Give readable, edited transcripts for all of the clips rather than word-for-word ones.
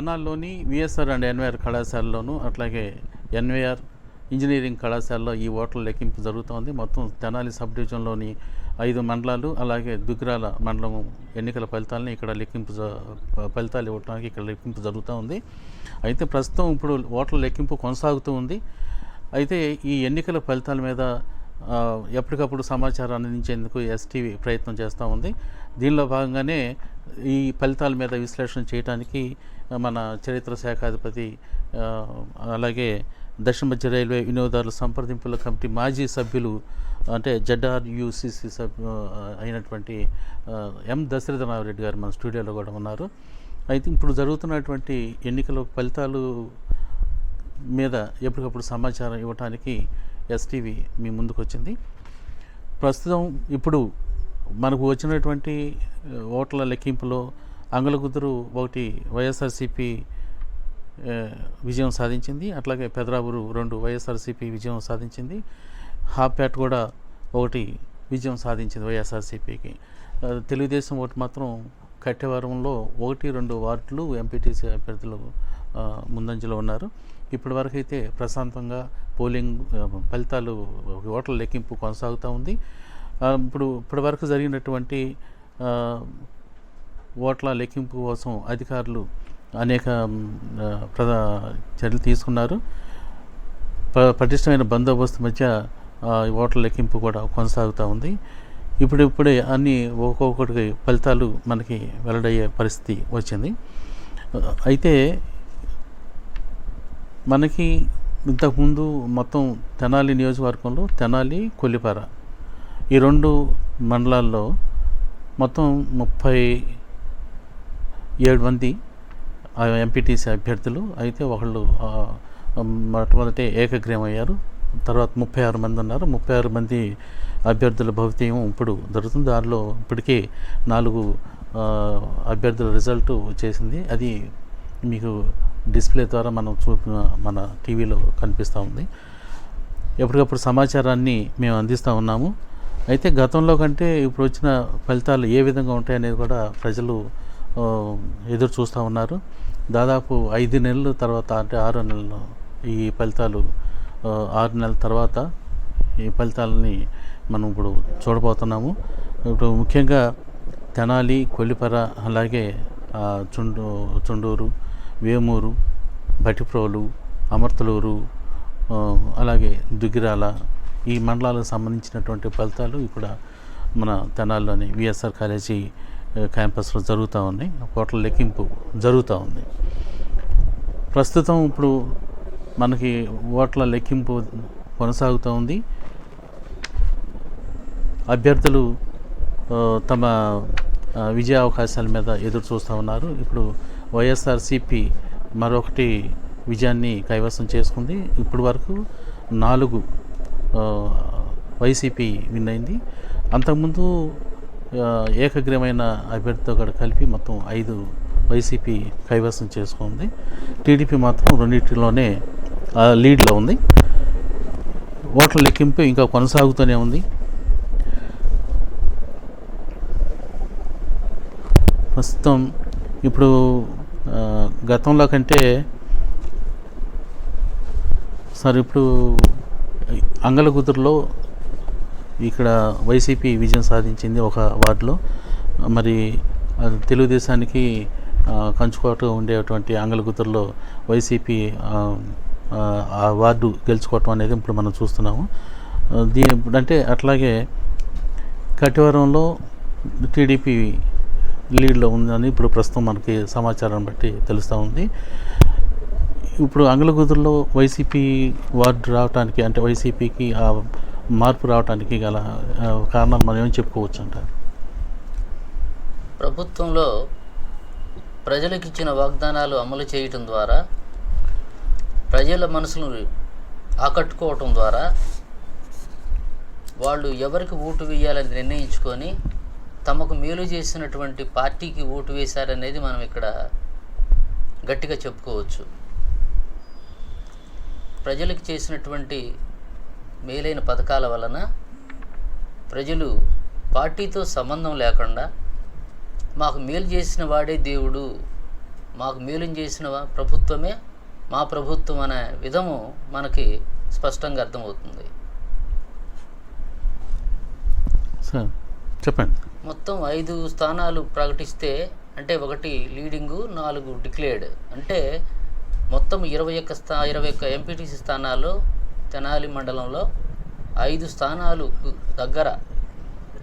తెనాలిలోని VSR and ఎన్వైఆర్ కళాశాలలోను అట్లాగే ఎన్వైఆర్ engineering కళాశాలలో ఈ ఓట్ల లెక్కింపు జరుగుతోంది. మొత్తం తెనాలి సబ్ డివిజన్లోని 5 మండలాలు అలాగే దుగ్గిరాల మండలం ఎన్నికల ఫలితాలని ఇక్కడ ఫలితాలు ఇవ్వడానికి ఇక్కడ లెక్కింపు జరుగుతూ ఉంది. అయితే ప్రస్తుతం ఇప్పుడు ఓట్ల లెక్కింపు కొనసాగుతూ ఉంది. అయితే ఈ ఎన్నికల ఫలితాల మీద ఎప్పటికప్పుడు సమాచారం అందించేందుకు ఎస్టీవీ ప్రయత్నం చేస్తూ ఉంది. దీనిలో భాగంగానే ఈ ఫలితాల మీద విశ్లేషణ చేయడానికి మన చరిత్ర శాఖాధిపతి అలాగే దక్షిణ మధ్య రైల్వే వినియోగదారుల సంప్రదింపుల కమిటీ మాజీ సభ్యులు అంటే జెడ్ఆర్యుసిసి అయినటువంటి ఎం దశరథరామరెడ్డి గారు మన స్టూడియోలో కూడా ఉన్నారు. అయితే ఇప్పుడు జరుగుతున్నటువంటి ఎన్నికల ఫలితాలు మీద ఎప్పటికప్పుడు సమాచారం ఇవ్వడానికి ఎస్టీవీ మీ ముందుకు వచ్చింది. ప్రస్తుతం ఇప్పుడు మనకు వచ్చినటువంటి ఓట్ల లెక్కింపులో అంగలగుదురు 1 వైఎస్ఆర్సీపీ విజయం సాధించింది. అట్లాగే పెదరాబూరు 2 వైఎస్ఆర్సీపీ విజయం సాధించింది. హాపేట కూడా 1 విజయం సాధించింది వైఎస్ఆర్సీపీకి. తెలుగుదేశం ఓటు మాత్రం కట్టెవారంలో 1-2 వార్డులు ఎంపీటీసీ అభ్యర్థులు ముందంజలో ఉన్నారు. ఇప్పటి వరకు అయితే ప్రశాంతంగా పోలింగ్ ఫలితాలు ఓట్ల లెక్కింపు కొనసాగుతూ ఉంది. ఇప్పటి వరకు జరిగినటువంటి ఓట్ల లెక్కింపు కోసం అధికారులు అనేక చర్యలు తీసుకున్నారు. పటిష్టమైన బందోబస్తు మధ్య ఓట్ల లెక్కింపు కూడా కొనసాగుతూ ఉంది. ఇప్పుడే అన్ని ఒక్కొక్కటి ఫలితాలు మనకి వెల్లడయ్యే పరిస్థితి వచ్చింది. అయితే మనకి ఇంతకుముందు మొత్తం తెనాలి నియోజకవర్గంలో తెనాలి కొల్లిపార ఈ 2 మండలాల్లో మొత్తం 37 మంది ఎంపీటీసీ అభ్యర్థులు అయితే ఒకళ్ళు మొట్టమొదటి ఏకగ్రీవం అయ్యారు. తర్వాత 36 మంది ఉన్నారు. 36 మంది అభ్యర్థుల భవితీయం ఇప్పుడు జరుగుతుంది. దానిలో ఇప్పటికీ 4 అభ్యర్థుల రిజల్ట్ వచ్చేసింది. అది మీకు డిస్ప్లే ద్వారా మన టీవీలో కనిపిస్తూ ఉంది. ఎప్పటికప్పుడు సమాచారాన్ని మేము అందిస్తూ ఉన్నాము. అయితే గతంలో కంటే ఇప్పుడు వచ్చిన ఫలితాలు ఏ విధంగా ఉంటాయనేది కూడా ప్రజలు ఎదురు చూస్తూ ఉన్నారు. దాదాపు 5 నెలల తర్వాత అంటే 6 నెలలు ఈ ఫలితాలు 6 నెలల తర్వాత ఈ ఫలితాలని మనం ఇప్పుడు చూడబోతున్నాము. ఇప్పుడు ముఖ్యంగా తెనాలి, కొల్లిపర, అలాగే చుండూరు, వేమూరు, బటిప్రోలు, అమర్తలూరు, అలాగే దుగ్గిరాల ఈ మండలాలకు సంబంధించినటువంటి ఫలితాలు ఇక్కడ మన తెనాలిలోని విఎస్ఆర్ కాలేజీ క్యాంపస్లో జరుగుతూ ఉన్నాయి. ఓట్ల లెక్కింపు జరుగుతూ ఉంది. ప్రస్తుతం ఇప్పుడు మనకి ఓట్ల లెక్కింపు కొనసాగుతూ ఉంది. అభ్యర్థులు తమ విజయ అవకాశాల మీద ఎదురు చూస్తూ ఉన్నారు. ఇప్పుడు వైఎస్ఆర్సీపీ మరొకటి విజయాన్ని కైవసం చేసుకుంది. ఇప్పటి వరకు 4 వైసీపీ విన్ అయింది. అంతకుముందు ఏకగ్రీవమైన అభ్యర్థితో కూడా కలిపి మొత్తం 5 వైసీపీ కైవసం చేసుకుంది. టీడీపీ మాత్రం 2లోనే లీడ్లో ఉంది. ఓట్ల లెక్కింపు ఇంకా కొనసాగుతూనే ఉంది. ప్రస్తుతం ఇప్పుడు గతంలో కంటే ఇప్పుడు అంగలగుదురులో ఇక్కడ వైసీపీ విజయం సాధించింది ఒక వార్డులో. మరి తెలుగుదేశానికి కంచుకోవటం ఉండేటువంటి అంగలగుదురులో వైసీపీ ఆ వార్డు గెలుచుకోవటం అనేది ఇప్పుడు మనం చూస్తున్నాము. అంటే అట్లాగే కటివరంలో టీడీపీ లీడ్లో ఉందని ఇప్పుడు ప్రస్తుతం మనకి సమాచారం బట్టి తెలుస్తూ ఉంది. ఇప్పుడు అంగలగుదురులో వైసీపీ వార్డు రావడానికి అంటే వైసీపీకి ఆ మార్పు రావడానికి గల కారణాలు మనం ఏం చెప్పుకోవచ్చు అంటారు? ప్రభుత్వంలో ప్రజలకు ఇచ్చిన వాగ్దానాలు అమలు చేయటం ద్వారా ప్రజల మనసులను ఆకట్టుకోవటం ద్వారా వాళ్ళు ఎవరికి ఓటు వేయాలని నిర్ణయించుకొని తమకు మేలు చేసినటువంటి పార్టీకి ఓటు వేశారనేది మనం ఇక్కడ గట్టిగా చెప్పుకోవచ్చు. ప్రజలకు చేసినటువంటి మేలైన పథకాల వలన ప్రజలు పార్టీతో సంబంధం లేకుండా మాకు మేలు చేసిన వాడే దేవుడు, మాకు మేలుని చేసిన ప్రభుత్వమే మా ప్రభుత్వం అనే విధము మనకి స్పష్టంగా అర్థమవుతుంది. సార్ చెప్పండి. మొత్తం 5 స్థానాలు ప్రకటిస్తే అంటే 1 లీడింగు, 4 డిక్లేర్డ్, అంటే మొత్తం 21 ఎంపీటీసీ స్థానాల్లో తెనాలి మండలంలో 5 స్థానాలు దగ్గర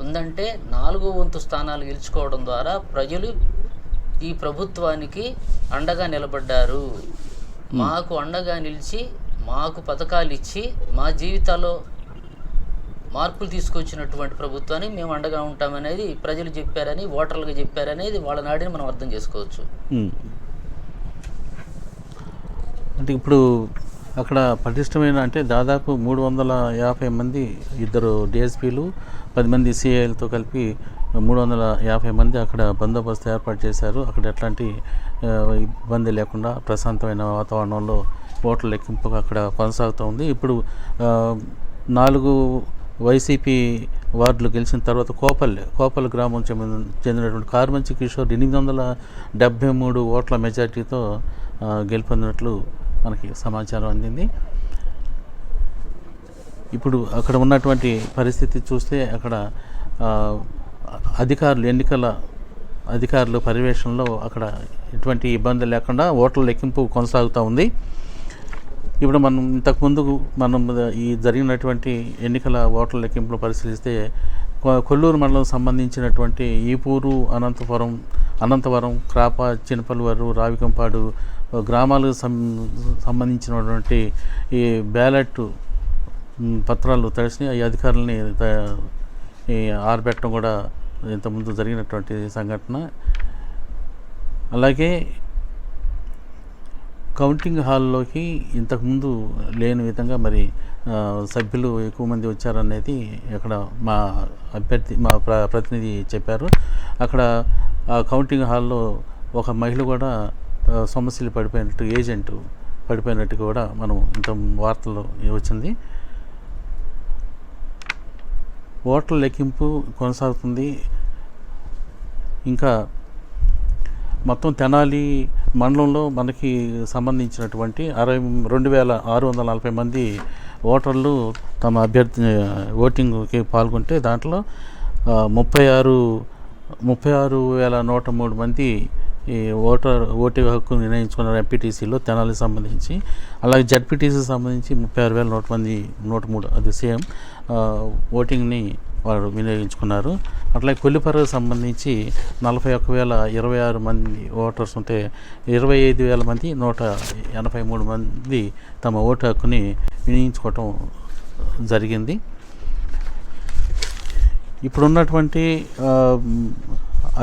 ఉందంటే 4వ వంతు స్థానాలు గెలుచుకోవడం ద్వారా ప్రజలు ఈ ప్రభుత్వానికి అండగా నిలబడ్డారు. మాకు అండగా నిలిచి మాకు పథకాలు ఇచ్చి మా జీవితాల్లో మార్పులు తీసుకొచ్చినటువంటి ప్రభుత్వానికి మేము అండగా ఉంటామనేది ప్రజలు చెప్పారని, ఓటర్లుగా చెప్పారనేది వాళ్ళ నాడిని మనం అర్థం చేసుకోవచ్చు. అంటే ఇప్పుడు అక్కడ పటిష్టమైన అంటే దాదాపు 350 మంది, 2 డిఎస్పీలు, 10 మంది సిఐలతో కలిపి 350 మంది అక్కడ బందోబస్తు ఏర్పాటు చేశారు. అక్కడ ఎట్లాంటి ఇబ్బంది లేకుండా ప్రశాంతమైన వాతావరణంలో ఓట్ల లెక్కింపు అక్కడ కొనసాగుతూ ఉంది. ఇప్పుడు 4 వైసీపీ వార్డులు గెలిచిన తర్వాత కోపల్ గ్రామం చెందినటువంటి కారుమంచి కిషోర్ 873 ఓట్ల మెజార్టీతో గెలుపొందినట్లు మనకి సమాచారం అందింది. ఇప్పుడు అక్కడ ఉన్నటువంటి పరిస్థితి చూస్తే అక్కడ ఎన్నికల అధికారుల పర్యవేక్షణలో అక్కడ ఎటువంటి ఇబ్బంది లేకుండా ఓట్ల లెక్కింపు కొనసాగుతూ ఉంది. ఇప్పుడు మనం ఇంతకుముందు ఈ జరిగినటువంటి ఎన్నికల ఓట్ల లెక్కింపును పరిశీలిస్తే కొల్లూరు మండలం సంబంధించినటువంటి ఈపూరు, అనంతవరం, క్రాప, చినపల్వరు, రావికంపాడు గ్రామాలకు సంబంధించినటువంటి ఈ బ్యాలెట్ పత్రాలు తడిసి ఈ అధికారులని ఆరబెట్టడం కూడా ఇంతకుముందు జరిగినటువంటి సంఘటన. అలాగే కౌంటింగ్ హాల్లోకి ఇంతకుముందు లేని విధంగా మరి సభ్యులు ఎక్కువ మంది వచ్చారనేది అక్కడ మా ప్రతినిధి చెప్పారు. అక్కడ కౌంటింగ్ హాల్లో ఒక మహిళ కూడా సమస్యలు పడిపోయినట్టు, ఏజెంట్ పడిపోయినట్టు కూడా మనం ఇంత వార్తల్లో వచ్చింది. ఓట్ల లెక్కింపు కొనసాగుతుంది. ఇంకా మొత్తం తెనాలి మండలంలో మనకి సంబంధించినటువంటి 22,640 మంది ఓటర్లు తమ అభ్యర్థి ఓటింగ్కి పాల్గొంటే దాంట్లో 36,103 మంది ఈ ఓటు హక్కు నిర్ణయించుకున్నారు ఎంపీటీసీలో తెనాలికి సంబంధించి. అలాగే జడ్పీటీసీకి సంబంధించి 36,103 అది సేమ్ ఓటింగ్ని వారు వినియోగించుకున్నారు. అట్లాగే కొల్లిపరకు సంబంధించి 41,026 మంది ఓటర్స్ ఉంటే 25,183 మంది తమ ఓటు హక్కుని వినియోగించుకోవటం జరిగింది. ఇప్పుడున్నటువంటి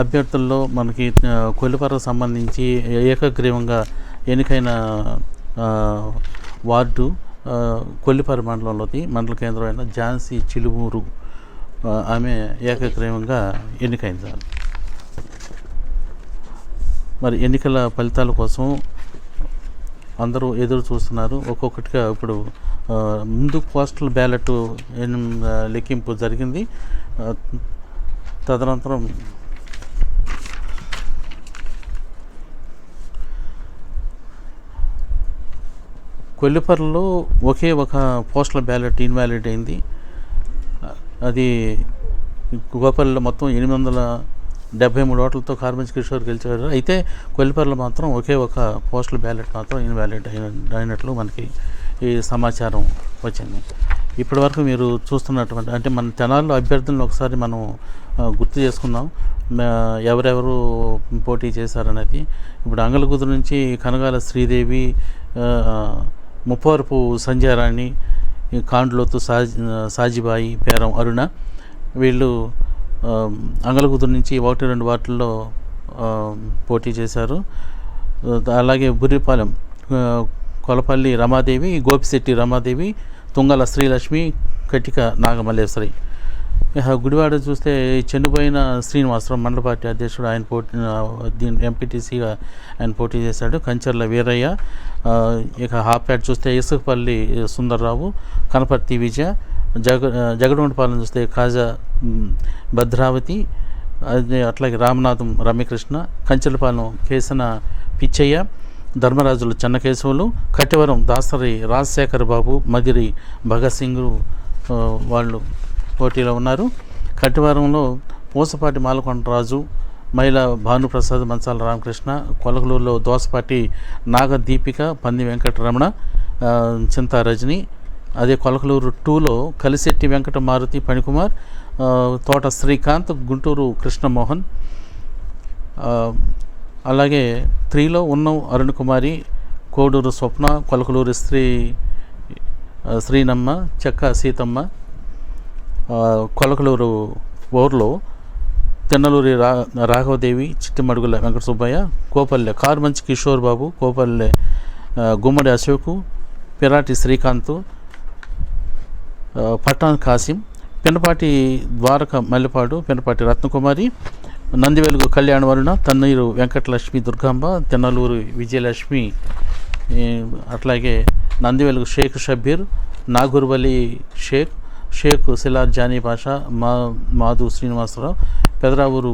అభ్యర్థుల్లో మనకి కొల్లిపరకు సంబంధించి ఏకగ్రీవంగా ఎన్నికైన వార్డు కొల్లిపర మండలంలోది మండల కేంద్రమైన ఝాన్సీ చిలుమూరు ఆమె ఏకగ్రీవంగా ఎన్నికైంది. మరి ఎన్నికల ఫలితాల కోసం అందరూ ఎదురు చూస్తున్నారు. ఒక్కొక్కటిగా ఇప్పుడు ముందు పోస్టల్ బ్యాలెట్ లెక్కింపు జరిగింది. తదనంతరం కొల్లిపరలో ఒకే ఒక పోస్టల్ బ్యాలెట్ ఇన్వాలిడ్ అయింది. అది గోపల్లిలో మొత్తం 873 ఓట్లతో కారుమంచి కిషోర్ గెలిచారు. అయితే కొల్లిపరలో మాత్రం ఒకే ఒక పోస్టల్ బ్యాలెట్ మాత్రం ఇన్వాలిడ్ అయినట్లు మనకి ఈ సమాచారం వచ్చింది. ఇప్పటి వరకు మీరు చూస్తున్నటువంటి అంటే మన తెనాలిలో అభ్యర్థులను ఒకసారి మనం గుర్తు చేసుకుందాం, ఎవరెవరు పోటీ చేశారనేది. ఇప్పుడు అంగలగుదురు నుంచి కనగాల శ్రీదేవి, ముప్పవరపు సంధ్యారాణి, కాండ్లోతు సాజిబాయి, పేరం అరుణ వీళ్ళు అంగలగుదురు నుంచి 1-2 వార్డుల్లో పోటీ చేశారు. అలాగే బుర్రిపాలెం కొలపల్లి రమాదేవి, గోపిశెట్టి రమాదేవి, తుంగల శ్రీలక్ష్మి, కటిక నాగమల్లేశ్వరి. గుడివాడ చూస్తే చెన్నుపోయిన శ్రీనివాసరావు మండల పార్టీ అధ్యక్షుడు, ఆయన ఎంపీటీసీగా ఆయన పోటీ చేశాడు. కంచర్ల వీరయ్య. ఇక హాప్యాట్ చూస్తే ఇసుకపల్లి సుందర్రావు, కనపర్తి విజయ. జగడొండపాలెం చూస్తే కాజా భద్రావతి, అట్లాగే రామనాథం రమ్యకృష్ణ. కంచెలపాలెం కేసన పిచ్చయ్య, ధర్మరాజులు చెన్నకేశవులు, కటివరం దాసరి రాజశేఖర్ బాబు, మదిరి భగత్ సింగ్ వాళ్ళు పోటీలో ఉన్నారు. కటివరంలో పూసపాటి మాలకొండరాజు, మైల భానుప్రసాద్, మంచాల రామకృష్ణ, కొలకలూరులో దోసపాటి నాగ దీపిక, పంది వెంకటరమణ, చింతా రజని. అదే కొలకలూరు 2లో కలిశెట్టి వెంకట మారుతి పణికుమార్, తోట శ్రీకాంత్, గుంటూరు కృష్ణమోహన్. అలాగే 3లో ఉన్నం అరుణ్ కుమారి, కోడూరు స్వప్న, కొలకలూరు శ్రీనమ్మ, చెక్క సీతమ్మ. కొలకలూరు 4లో తెన్నలూరి రాఘవదేవి, చిట్టిమడుగుల వెంకట సుబ్బయ్య, కోపల్లె కార్మంచి కిషోర్ బాబు, కోపల్లె గుమ్మడి అశోకు, పిరాటి శ్రీకాంత్, పఠాన్ కాసిం, పినపాటి ద్వారక మల్లెపాడు, పినపాటి రత్నకుమారి, నందివెలుగు కళ్యాణవరుణ, తన్నీరు వెంకటలక్ష్మి దుర్గాంబ, తెన్నలూరు విజయలక్ష్మి, అట్లాగే నందివెలుగు షేక్ షబ్బీర్, నాగూర్వలి షేక్ సిలార్ జానీ బాషా, మాధు శ్రీనివాసరావు, పెదరావూరు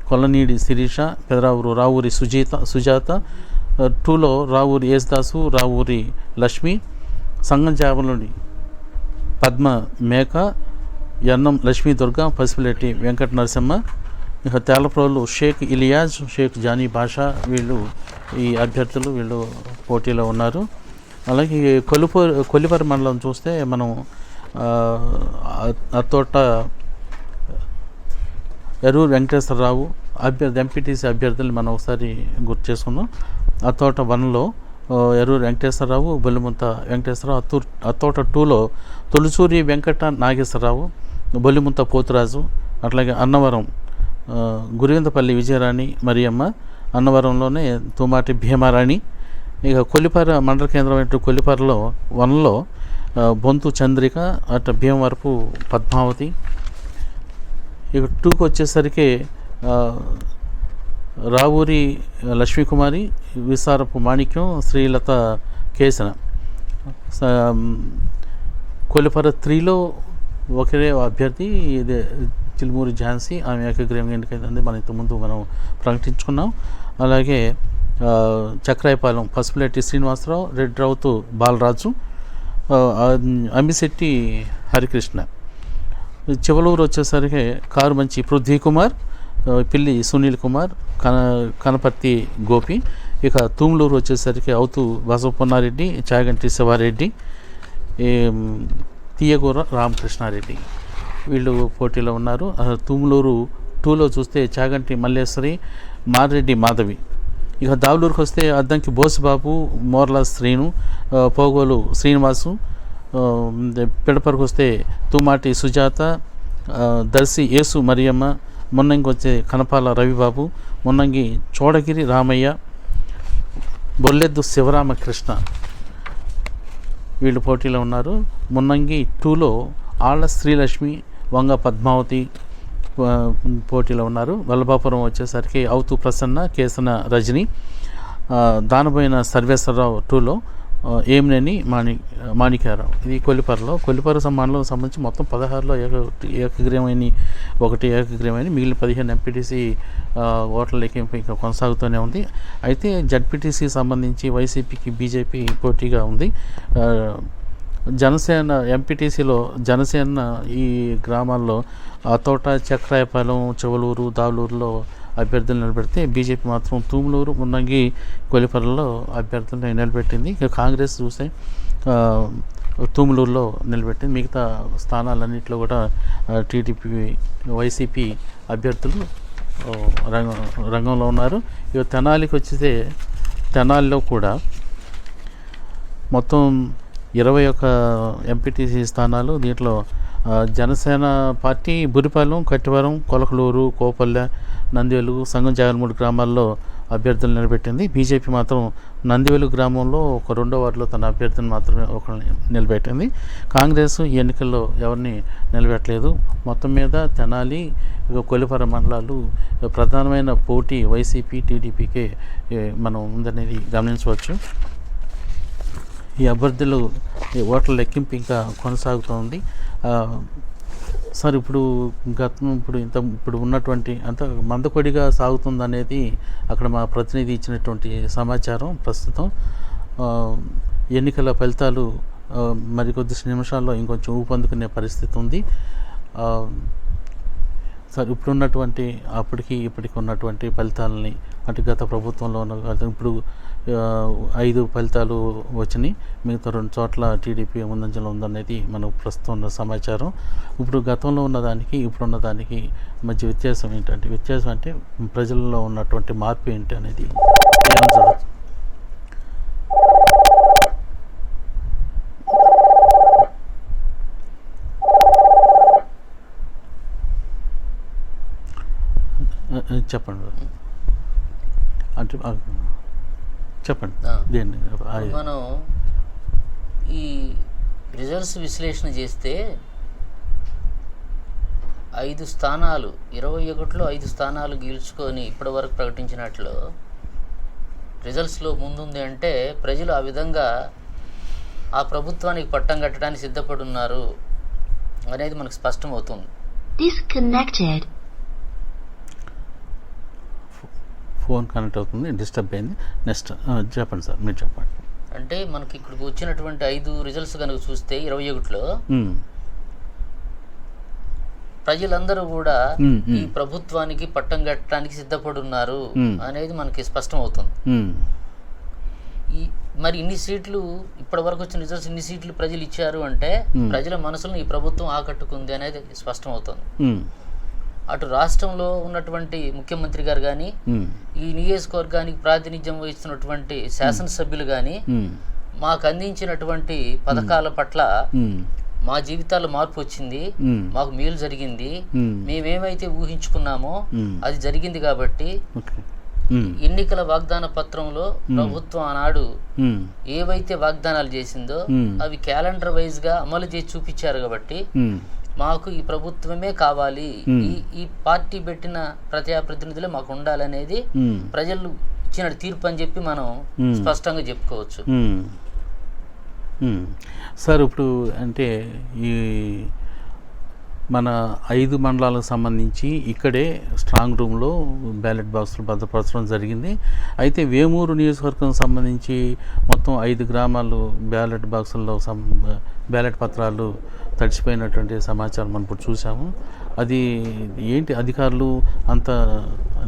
కొల్లనీడి శిరీష, పెదరావూరు రావూరి సుజాత, 2లో రావూరి యేసుదాసు, రావూరి లక్ష్మి, సంగం జావలుడి పద్మ మేక, ఎన్నం లక్ష్మీ దుర్గా, పసిపిరెడ్డి వెంకట నరసింహ. ఇక తేలప్రోలు షేక్ ఇలియాజ్, షేక్ జానీ బాషా, వీళ్ళు ఈ అభ్యర్థులు వీళ్ళు పోటీలో ఉన్నారు. అలాగే కొల్లిపర మండలం చూస్తే మనం అత్తోట ఎరూరు వెంకటేశ్వరరావు ఎంపీటీసీ అభ్యర్థులు మనం ఒకసారి గుర్తు చేసుకున్నాం. అత్తోట 1లో ఎరూరు వెంకటేశ్వరరావు, బొల్లిముంత వెంకటేశ్వరరావు, అత్తోట 2లో తొలిచూరి వెంకట నాగేశ్వరరావు, బొల్లిముంత పోతురాజు. అట్లాగే అన్నవరం గురివిందపల్లి విజయరాణి మరియమ్మ, అన్నవరంలోనే తుమాటి భీమారాణి. ఇక కొల్లిపర మండల కేంద్రమైన కొల్లిపరలో 1లో బొంతు చంద్రిక, అటు భీమవరపు పద్మావతి. ఇక 2కి వచ్చేసరికి రావూరి లక్ష్మీకుమారి, విసారపు మాణిక్యం, శ్రీలత కేసన. కొల్లిపర 3లో ఒకే అభ్యర్థి ఇదే చిలుమూరి ఝాన్సీ, ఆమె ఏకగ్రీవం ఎన్నికైంది మనం ఇంతకుముందు మనం ప్రకటించుకున్నాం. అలాగే చక్రాయపాలెం పసుపులెట్టి శ్రీనివాసరావు, రెడ్డి రౌతు బాలరాజు, అమ్మిశెట్టి హరికృష్ణ. చివలూరు వచ్చేసరికి కారుమంచి పృథ్వీ కుమార్, పిల్లి సునీల్ కుమార్, కనపర్తి గోపి. ఇక తూములూరు వచ్చేసరికి అవుతూ బసవపున్నారెడ్డి, చాగంటి శివారెడ్డి, తీయగూర రామకృష్ణారెడ్డి వీళ్ళు పోటీలో ఉన్నారు. తూములూరు 2లో చూస్తే చాగంటి మల్లేశ్వరి, మారెడ్డి మాధవి. ఇక దావులూరుకి వస్తే అద్దంకి బోసుబాబు, మోర్ల శ్రీను, పోగోలు శ్రీనివాసు. పిడపరకు వస్తే తుమాటి సుజాత, దర్శి యేసు మరియమ్మ, మున్నంగి వచ్చే కనపాల రవిబాబు, మున్నంగి చోడగిరి రామయ్య, బొల్లెద్దు శివరామకృష్ణ వీళ్ళు పోటీలో ఉన్నారు. మున్నంగి 2లో ఆళ్ళ శ్రీలక్ష్మి, వంగ పద్మావతి పోటీలో ఉన్నారు. వల్లభాపురం వచ్చేసరికి అవుతూ ప్రసన్న, కేసన రజని, దానబోయిన సర్వేశ్వరరావు 2లో, ఏమినేని మాణిక్యారావు. ఇది కొల్లిపర మండలం సంబంధించి మొత్తం 16లో ఏకగ్రీవమైన మిగిలిన 15 ఎంపీటీసీ ఓట్ల లెక్కింపు ఇంకా కొనసాగుతూనే ఉంది. అయితే జడ్పీటీసీ సంబంధించి వైసీపీకి బీజేపీ పోటీగా ఉంది. జనసేన ఎంపీటీసీలో జనసేన ఈ గ్రామాల్లో తోట, చక్రాయపాలెం, చివలూరు, దావులూరులో అభ్యర్థులు నిలబెడితే బీజేపీ మాత్రం తూములూరు, మున్నంగి, కొల్లిపరలో అభ్యర్థులను నిలబెట్టింది. ఇక కాంగ్రెస్ చూస్తే తూములూరులో నిలబెట్టింది. మిగతా స్థానాలన్నింటిలో కూడా టీడీపీ, వైసీపీ అభ్యర్థులు రంగంలో ఉన్నారు. ఇక తెనాలికి వచ్చేస్తే తెనాలిలో కూడా మొత్తం 21 ఎంపీటీసీ స్థానాలు. దీంట్లో జనసేన పార్టీ బురిపాలెం, కట్టివరం, కొలకలూరు, కోపల్లె, నందివెలుగు, సంగం జాగలమూడి గ్రామాల్లో అభ్యర్థులు నిలబెట్టింది. బీజేపీ మాత్రం నందివెలుగు గ్రామంలో ఒక 2వ వార్డులో తన అభ్యర్థిని మాత్రమే ఒకరిని నిలబెట్టింది. కాంగ్రెస్ ఈ ఎన్నికల్లో ఎవరిని నిలబెట్టలేదు. మొత్తం మీద తెనాలి, కొల్లిపర మండలాలు ప్రధానమైన పోటీ వైసీపీ, టీడీపీకే మనం ఉందనేది గమనించవచ్చు. ఈ అభ్యర్థులు ఓట్ల లెక్కింపు ఇంకా కొనసాగుతోంది. సార్ ఇప్పుడు ఇప్పుడు ఉన్నటువంటి అంత మందకొడిగా సాగుతుందనేది అక్కడ మా ప్రతినిధి ఇచ్చినటువంటి సమాచారం. ప్రస్తుతం ఎన్నికల ఫలితాలు మరికొద్ది నిమిషాల్లో ఇంకొంచెం ఊపందుకునే పరిస్థితి ఉంది. సార్ ఇప్పుడున్నటువంటి ఇప్పటికి ఉన్నటువంటి ఫలితాలని అంటే గత ప్రభుత్వంలో ఉన్న ఇప్పుడు 5 ఫలితాలు వచ్చినాయి, మిగతా 2 చోట్ల టీడీపీ ముందంజలో ఉందనేది మనకు ప్రస్తుతం ఉన్న సమాచారం. ఇప్పుడు గతంలో ఉన్నదానికి ఇప్పుడున్న దానికి మధ్య వ్యత్యాసం ఏంటంటే ప్రజల్లో ఉన్నటువంటి మార్పు ఏంటి అనేది ఏమని చూడవచ్చు? చెప్పండి అంటే చెప్పండి. దేన్ని మనం ఈ రిజల్ట్స్ విశ్లేషణ చేస్తే 5 స్థానాలు 21లో 5 స్థానాలు గెలుచుకొని ఇప్పటి వరకు ప్రకటించినట్లు రిజల్ట్స్లో ముందుంది అంటే ప్రజలు ఆ విధంగా ఆ ప్రభుత్వానికి పట్టం కట్టడానికి సిద్ధపడి ఉన్నారు అనేది మనకు స్పష్టమవుతుంది. ఫోన్ కనెక్ట్ అవుతుంది, డిస్టర్బ్ అయింది. నెక్స్ట్ చెప్పండి సార్, మీరు చెప్పండి. అంటే మనకి ఇక్కడికి వచ్చినటువంటి 5 రిజల్ట్స్ కనుక చూస్తే 21లో ప్రజలందరూ కూడా ఈ ప్రభుత్వానికి పట్టం కట్టడానికి సిద్ధపడి ఉన్నారు అనేది మనకి స్పష్టం అవుతుంది. మరి ఇన్ని సీట్లు ఇప్పటి వరకు వచ్చిన రిజల్ట్స్ ఇన్ని సీట్లు ప్రజలు ఇచ్చారు అంటే ప్రజల మనసులను ఈ ప్రభుత్వం ఆకట్టుకుంది అనేది స్పష్టం అవుతుంది. అటు రాష్ట్రంలో ఉన్నటువంటి ముఖ్యమంత్రి గారు కానీ ఈ నియోజకవర్గానికి ప్రాతినిధ్యం వహిస్తున్నటువంటి శాసనసభ్యులు కానీ మాకు అందించినటువంటి పథకాల పట్ల మా జీవితాల్లో మార్పు వచ్చింది, మాకు మేలు జరిగింది, మేమేమైతే ఊహించుకున్నామో అది జరిగింది. కాబట్టి ఎన్నికల వాగ్దాన పత్రంలో ప్రభుత్వం ఆనాడు ఏవైతే వాగ్దానాలు చేసిందో అవి క్యాలెండర్ వైజ్ గా అమలు చేసి చూపించారు. కాబట్టి మాకు ఈ ప్రభుత్వమే కావాలి, ఈ పార్టీ పెట్టిన ప్రజాప్రతినిధులే మాకు ఉండాలనేది ప్రజలు ఇచ్చిన తీర్పు అని చెప్పి మనం స్పష్టంగా చెప్పుకోవచ్చు. సార్ ఇప్పుడు అంటే ఈ మన 5 మండలాలకు సంబంధించి ఇక్కడే స్ట్రాంగ్ రూమ్లో బ్యాలెట్ బాక్సులు భద్రపరచడం జరిగింది. అయితే వేమూరు నియోజకవర్గం సంబంధించి మొత్తం 5 గ్రామాలు బ్యాలెట్ బాక్సుల్లో బ్యాలెట్ పత్రాలు తడిచిపోయినటువంటి సమాచారం మనం ఇప్పుడు చూసాము. అది ఏంటి, అధికారులు అంత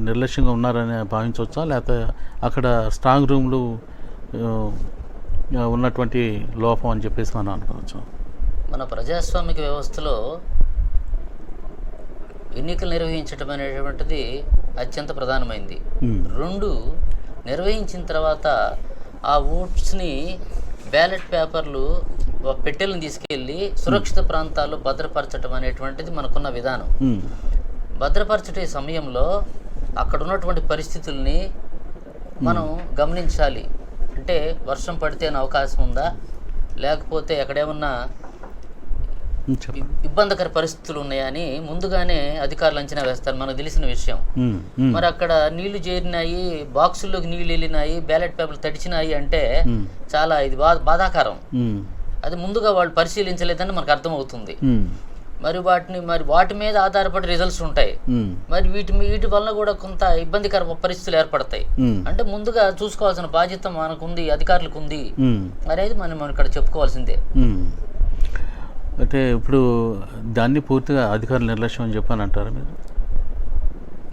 నిర్లక్ష్యంగా ఉన్నారని భావించవచ్చా, లేకపోతే అక్కడ స్ట్రాంగ్ రూమ్లు ఉన్నటువంటి లోపం అని చెప్పేసి మనం అనుకోవచ్చు? మన ప్రజాస్వామిక వ్యవస్థలో ఎన్నికలు నిర్వహించడం అనేటువంటిది అత్యంత ప్రధానమైంది. 2 నిర్వహించిన తర్వాత ఆ ఓట్స్ని బ్యాలెట్ పేపర్లు పెట్టెలను తీసుకెళ్ళి సురక్షిత ప్రాంతాల్లో భద్రపరచడం అనేటువంటిది మనకున్న విధానం. భద్రపరచే సమయంలో అక్కడ ఉన్నటువంటి పరిస్థితుల్ని మనం గమనించాలి. అంటే వర్షం పడితే అవకాశం ఉందా, లేకపోతే ఎక్కడేమన్నా ఇబ్బందికర పరిస్థితులు ఉన్నాయని ముందుగానే అధికారులు అంచనా వేస్తారు, మనకు తెలిసిన విషయం. మరి అక్కడ నీళ్లు చేరినాయి, బాక్సుల్లోకి నీళ్లు వెళ్ళినాయి, బ్యాలెట్ పేపర్లు తడిచినాయి అంటే చాలా ఇది బాధాకరం. అది ముందుగా వాళ్ళు పరిశీలించలేదని మనకు అర్థమవుతుంది. మరి వాటి మీద ఆధారపడి రిజల్ట్స్ ఉంటాయి. మరి వీటి వలన కూడా కొంత ఇబ్బందికర పరిస్థితులు ఏర్పడతాయి. అంటే ముందుగా చూసుకోవాల్సిన బాధ్యత మనకుంది, అధికారులకు ఉంది అనేది మనం ఇక్కడ చెప్పుకోవాల్సిందే. అంటే ఇప్పుడు దాన్ని పూర్తిగా అధికారుల నిర్లక్ష్యం అని చెప్పని అంటారు మీరు?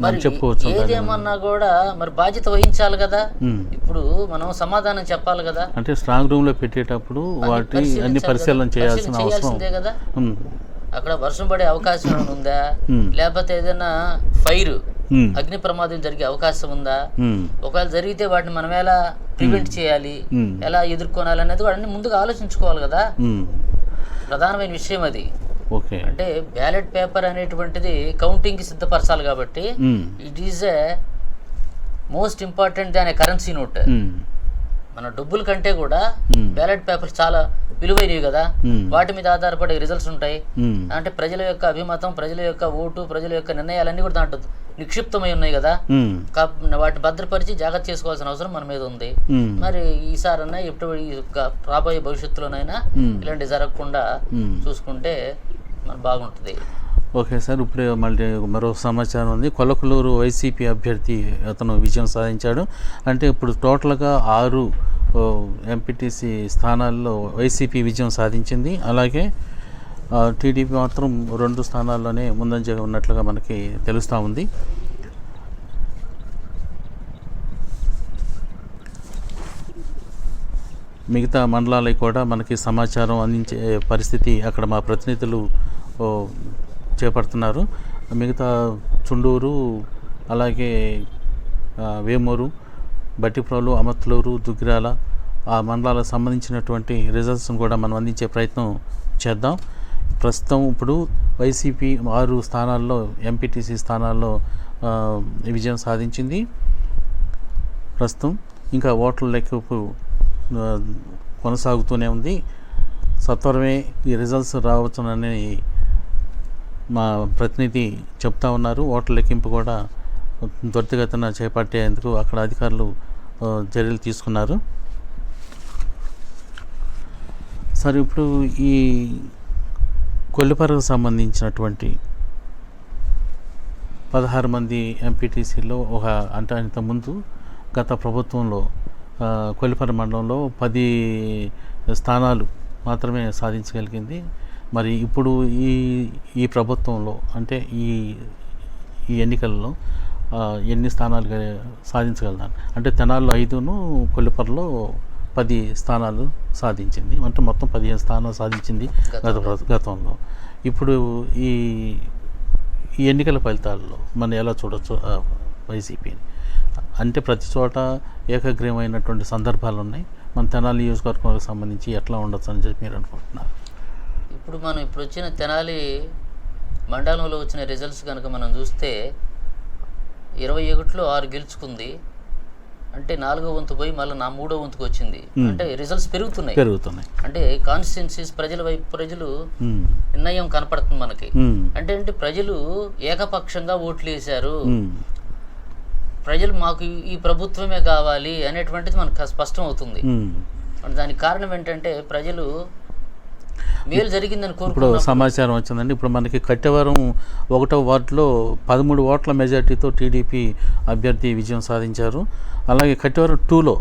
మరి ఏదేమన్నా కూడా మరి బాధ్యత వహించాలి కదా. ఇప్పుడు మనం సమాధానం చెప్పాలి కదా. అంటే స్ట్రాంగ్ రూమ్ లో పెట్టేటప్పుడు వాటి అన్ని పరిశీలన చేయాల్సిన అవసరం కదా. అక్కడ వర్షం పడే అవకాశం ఉందా, లేకపోతే ఏదైనా ఫైర్ అగ్ని ప్రమాదం జరిగే అవకాశం ఉందా, ఒకవేళ జరిగితే వాటిని మనం ఎలా ప్రివెంట్ చేయాలి, ఎలా ఎదుర్కొనాలి అనేది వాటిని ముందుగా ఆలోచించుకోవాలి కదా. ప్రధానమైన విషయం అది. అంటే బ్యాలెట్ పేపర్ అనేటువంటిది కౌంటింగ్ కి సిద్ధపరచాలి కాబట్టి it is a most important దాని కరెన్సీ నోట్. మన డబ్బుల కంటే కూడా బ్యాలెట్ పేపర్స్ చాలా విలువైనవి కదా. వాటి మీద ఆధారపడే రిజల్ట్స్ ఉంటాయి. అంటే ప్రజల యొక్క అభిమతం, ప్రజల యొక్క ఓటు, ప్రజల యొక్క నిర్ణయాలన్నీ కూడా దాంట్లో నిక్షిప్తమై ఉన్నాయి కదా. వాటిని భద్రపరిచి జాగ్రత్త చేసుకోవాల్సిన అవసరం మన మీద ఉంది. మరి ఈసారన్నా ఎప్పుడు రాబోయే భవిష్యత్తులోనైనా ఇలాంటి జరగకుండా చూసుకుంటే బాగుంటుంది. ఓకే సార్, ఇప్పుడు మళ్ళీ మరో సమాచారం ఉంది. కొలకలూరు వైసీపీ అభ్యర్థి అతను విజయం సాధించాడు. అంటే ఇప్పుడు టోటల్గా 6 ఎంపీటీసీ స్థానాల్లో వైసీపీ విజయం సాధించింది. అలాగే టీడీపీ మాత్రం 2 స్థానాల్లోనే ముందంజగా ఉన్నట్లుగా మనకి తెలుస్తూ ఉంది. మిగతా మండలాలకు కూడా మనకి సమాచారం అందించే పరిస్థితి అక్కడ మా ప్రతినిధులు చేపడుతున్నారు. మిగతా చుండూరు, అలాగే వేమూరు, బట్టిప్రోలు, అమత్లూరు, దుగ్గిరాల ఆ మండలాలకు సంబంధించినటువంటి రిజల్ట్స్ను కూడా మనం అందించే ప్రయత్నం చేద్దాం. ప్రస్తుతం ఇప్పుడు వైసీపీ 6 స్థానాల్లో ఎంపీటీసీ స్థానాల్లో విజయం సాధించింది. ప్రస్తుతం ఇంకా ఓట్ల లెక్కింపు కొనసాగుతూనే ఉంది. సత్వరమే ఈ రిజల్ట్స్ రావచ్చునని మా ప్రతినిధి చెప్తా ఉన్నారు. ఓట్ల లెక్కింపు కూడా త్వరితగతిన చేపట్టేందుకు అక్కడ అధికారులు చర్యలు తీసుకున్నారు. సరే, ఇప్పుడు ఈ కొల్లిపరకు సంబంధించినటువంటి 16 మంది ఎంపీటీసీలో అంటే ఇంతకుముందు గత ప్రభుత్వంలో కొల్లిపర మండలంలో 10 స్థానాలు మాత్రమే సాధించగలిగింది. మరి ఇప్పుడు ఈ ప్రభుత్వంలో అంటే ఈ ఎన్నికల్లో ఎన్ని స్థానాలు సాధించగలదాన్ని అంటే తెనాలిలో 5ను కొల్లిపరలో 10 స్థానాలు సాధించింది. అంటే మొత్తం 15 స్థానాలు సాధించింది గతంలో. ఇప్పుడు ఈ ఎన్నికల ఫలితాల్లో మనం ఎలా చూడొచ్చు వైసీపీని? అంటే ప్రతి చోట ఏకగ్రీవమైనటువంటి సందర్భాలు ఉన్నాయి. మన తెనాలి నియోజకవర్గానికి సంబంధించి ఎట్లా ఉండొచ్చు అని చెప్పి మీరు అనుకుంటున్నారు? ఇప్పుడు వచ్చిన తెనాలి మండలంలో వచ్చిన రిజల్ట్స్ కనుక మనం చూస్తే 21లో 6 గెలుచుకుంది. అంటే 4వ వంతు పోయి మళ్ళీ 3వ వంతుకు వచ్చింది. అంటే రిజల్ట్స్ పెరుగుతున్నాయి. అంటే కాన్స్టిట్యున్సీస్ ప్రజలు నిర్ణయం కనపడుతుంది మనకి. అంటే ప్రజలు ఏకపక్షంగా ఓట్లు వేశారు. ప్రజలు మాకు ఈ ప్రభుత్వమే కావాలి అనేటువంటిది మనకు స్పష్టం అవుతుంది. దానికి కారణం ఏంటంటే ప్రజలు మేలు జరిగిందని కోరుకుంటున్నారు. సమాచారం వచ్చిందండి. ఇప్పుడు మనకి కట్టెవరం 1వ వార్డులో 13 ఓట్ల మెజార్టీతో టీడీపీ అభ్యర్థి విజయం సాధించారు. అలాగే కట్టెవరం 2లో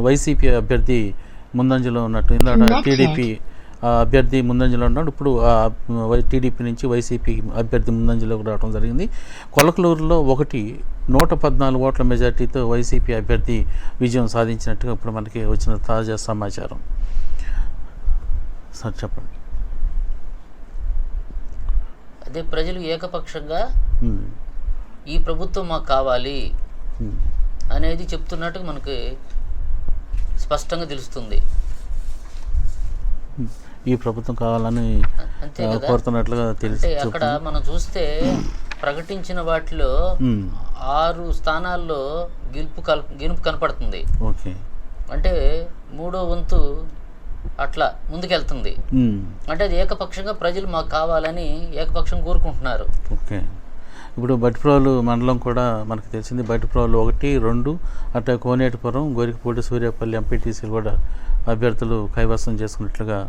వైసీపీ అభ్యర్థి ముందంజలో ఉన్నట్టు, ఇందాక టీడీపీ అభ్యర్థి ముందంజలో ఉన్నాడు. ఇప్పుడు టీడీపీ నుంచి వైసీపీ అభ్యర్థి ముందంజలోకి రావడం జరిగింది. కొలకలూరులో 114 ఓట్ల మెజార్టీతో వైసీపీ అభ్యర్థి విజయం సాధించినట్టుగా ఇప్పుడు మనకి వచ్చిన తాజా సమాచారం. సార్ చెప్పండి. అదే ప్రజలు ఏకపక్షంగా ఈ ప్రభుత్వం మాకు కావాలి అనేది చెప్తున్నట్టు మనకి స్పష్టంగా తెలుస్తుంది. ఈ ప్రభుత్వం కావాలని కోరుతున్నట్లుగా తెలుసు. అక్కడ మనం చూస్తే ప్రకటించిన వాటిలో 6 స్థానాల్లో గెలుపు కనపడుతుంది. ఓకే, అంటే 3వ వంతు అట్లా ముందుకెళ్తుంది. అంటే అది ఏకపక్షంగా ప్రజలు మాకు కావాలని ఏకపక్షం కోరుకుంటున్నారు. ఓకే, ఇప్పుడు బట్టిప్రోలు మండలం కూడా మనకు తెలిసింది. బట్టిప్రోలు 1, 2 అట్లా కోనేటిపురం, గోరికపూడి, సూర్యాపల్లి ఎంపీటీసీలు కూడా అభ్యర్థులు కైవసం చేసుకున్నట్లుగా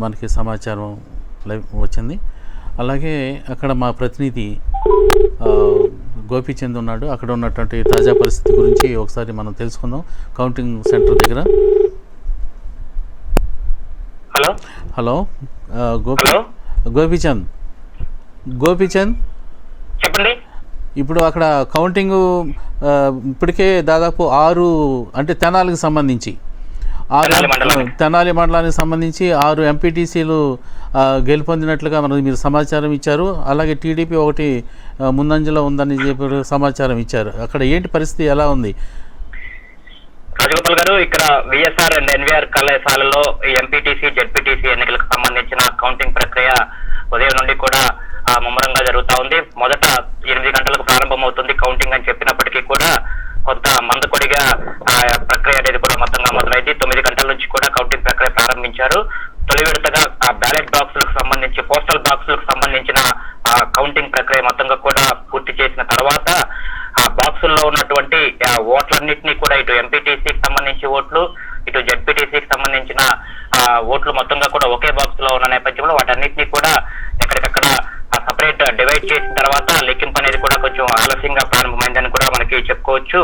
మనకి సమాచారం వచ్చింది. అలాగే అక్కడ మా ప్రతినిధి గోపీచంద్ ఉన్నాడు. అక్కడ ఉన్నటువంటి తాజా పరిస్థితి గురించి ఒకసారి మనం తెలుసుకుందాం. కౌంటింగ్ సెంటర్ దగ్గర. హలో, గోపీచంద్ చెప్పండి. ఇప్పుడు అక్కడ కౌంటింగ్ ఇప్పటికే దాదాపు 6 అంటే తెనాలికి సంబంధించి తెనాలి మండలానికి సంబంధించి 6 ఎంపీటీసీలు గెలుపొందినట్లుగా మీరు సమాచారం ఇచ్చారు. అలాగే టీడీపీ 1 ముందంజలో ఉందని చెప్పి సమాచారం ఇచ్చారు. అక్కడ ఏంటి పరిస్థితి, ఎలా ఉంది? రాజగోపాల్ గారు, ఇక్కడ విఎస్ఆర్ అండ్ ఎన్వీఆర్ కళాశాలలో ఎంపీటీసీ, జెడ్పీటీసీ ఎన్నికలకు సంబంధించిన కౌంటింగ్ ప్రక్రియ ఉదయం నుండి కూడా ముమ్మరంగా జరుగుతూ ఉంది. మొదట 8 గంటలకు ప్రారంభమవుతుంది కౌంటింగ్ అని చెప్పినప్పటికీ కూడా కొంత మందకొడిగా ప్రక్రియ అనేది కూడా మొత్తంగా మొదలైంది. 9 గంటల నుంచి కూడా కౌంటింగ్ ప్రక్రియ ప్రారంభించారు. తొలి విడతగా బ్యాలెట్ బాక్సులకు సంబంధించి, పోస్టల్ బాక్సులకు సంబంధించిన కౌంటింగ్ ప్రక్రియ మొత్తంగా కూడా పూర్తి చేసిన తర్వాత ఆ బాక్సుల్లో ఉన్నటువంటి ఓట్లన్నింటినీ కూడా ఇటు ఎంపీటీసీకి సంబంధించి ఓట్లు, ఇటు జెడ్పీటీసీకి సంబంధించిన ఓట్లు మొత్తంగా కూడా ఒకే బాక్స్ లో ఉన్న నేపథ్యంలో వాటన్నిటినీ కూడా డివైడ్ చేసిన తర్వాత లెక్కింపు అనేది కూడా కొంచెం ఆలస్యంగా ప్రారంభమైందని కూడా మనకి చెప్పుకోవచ్చు.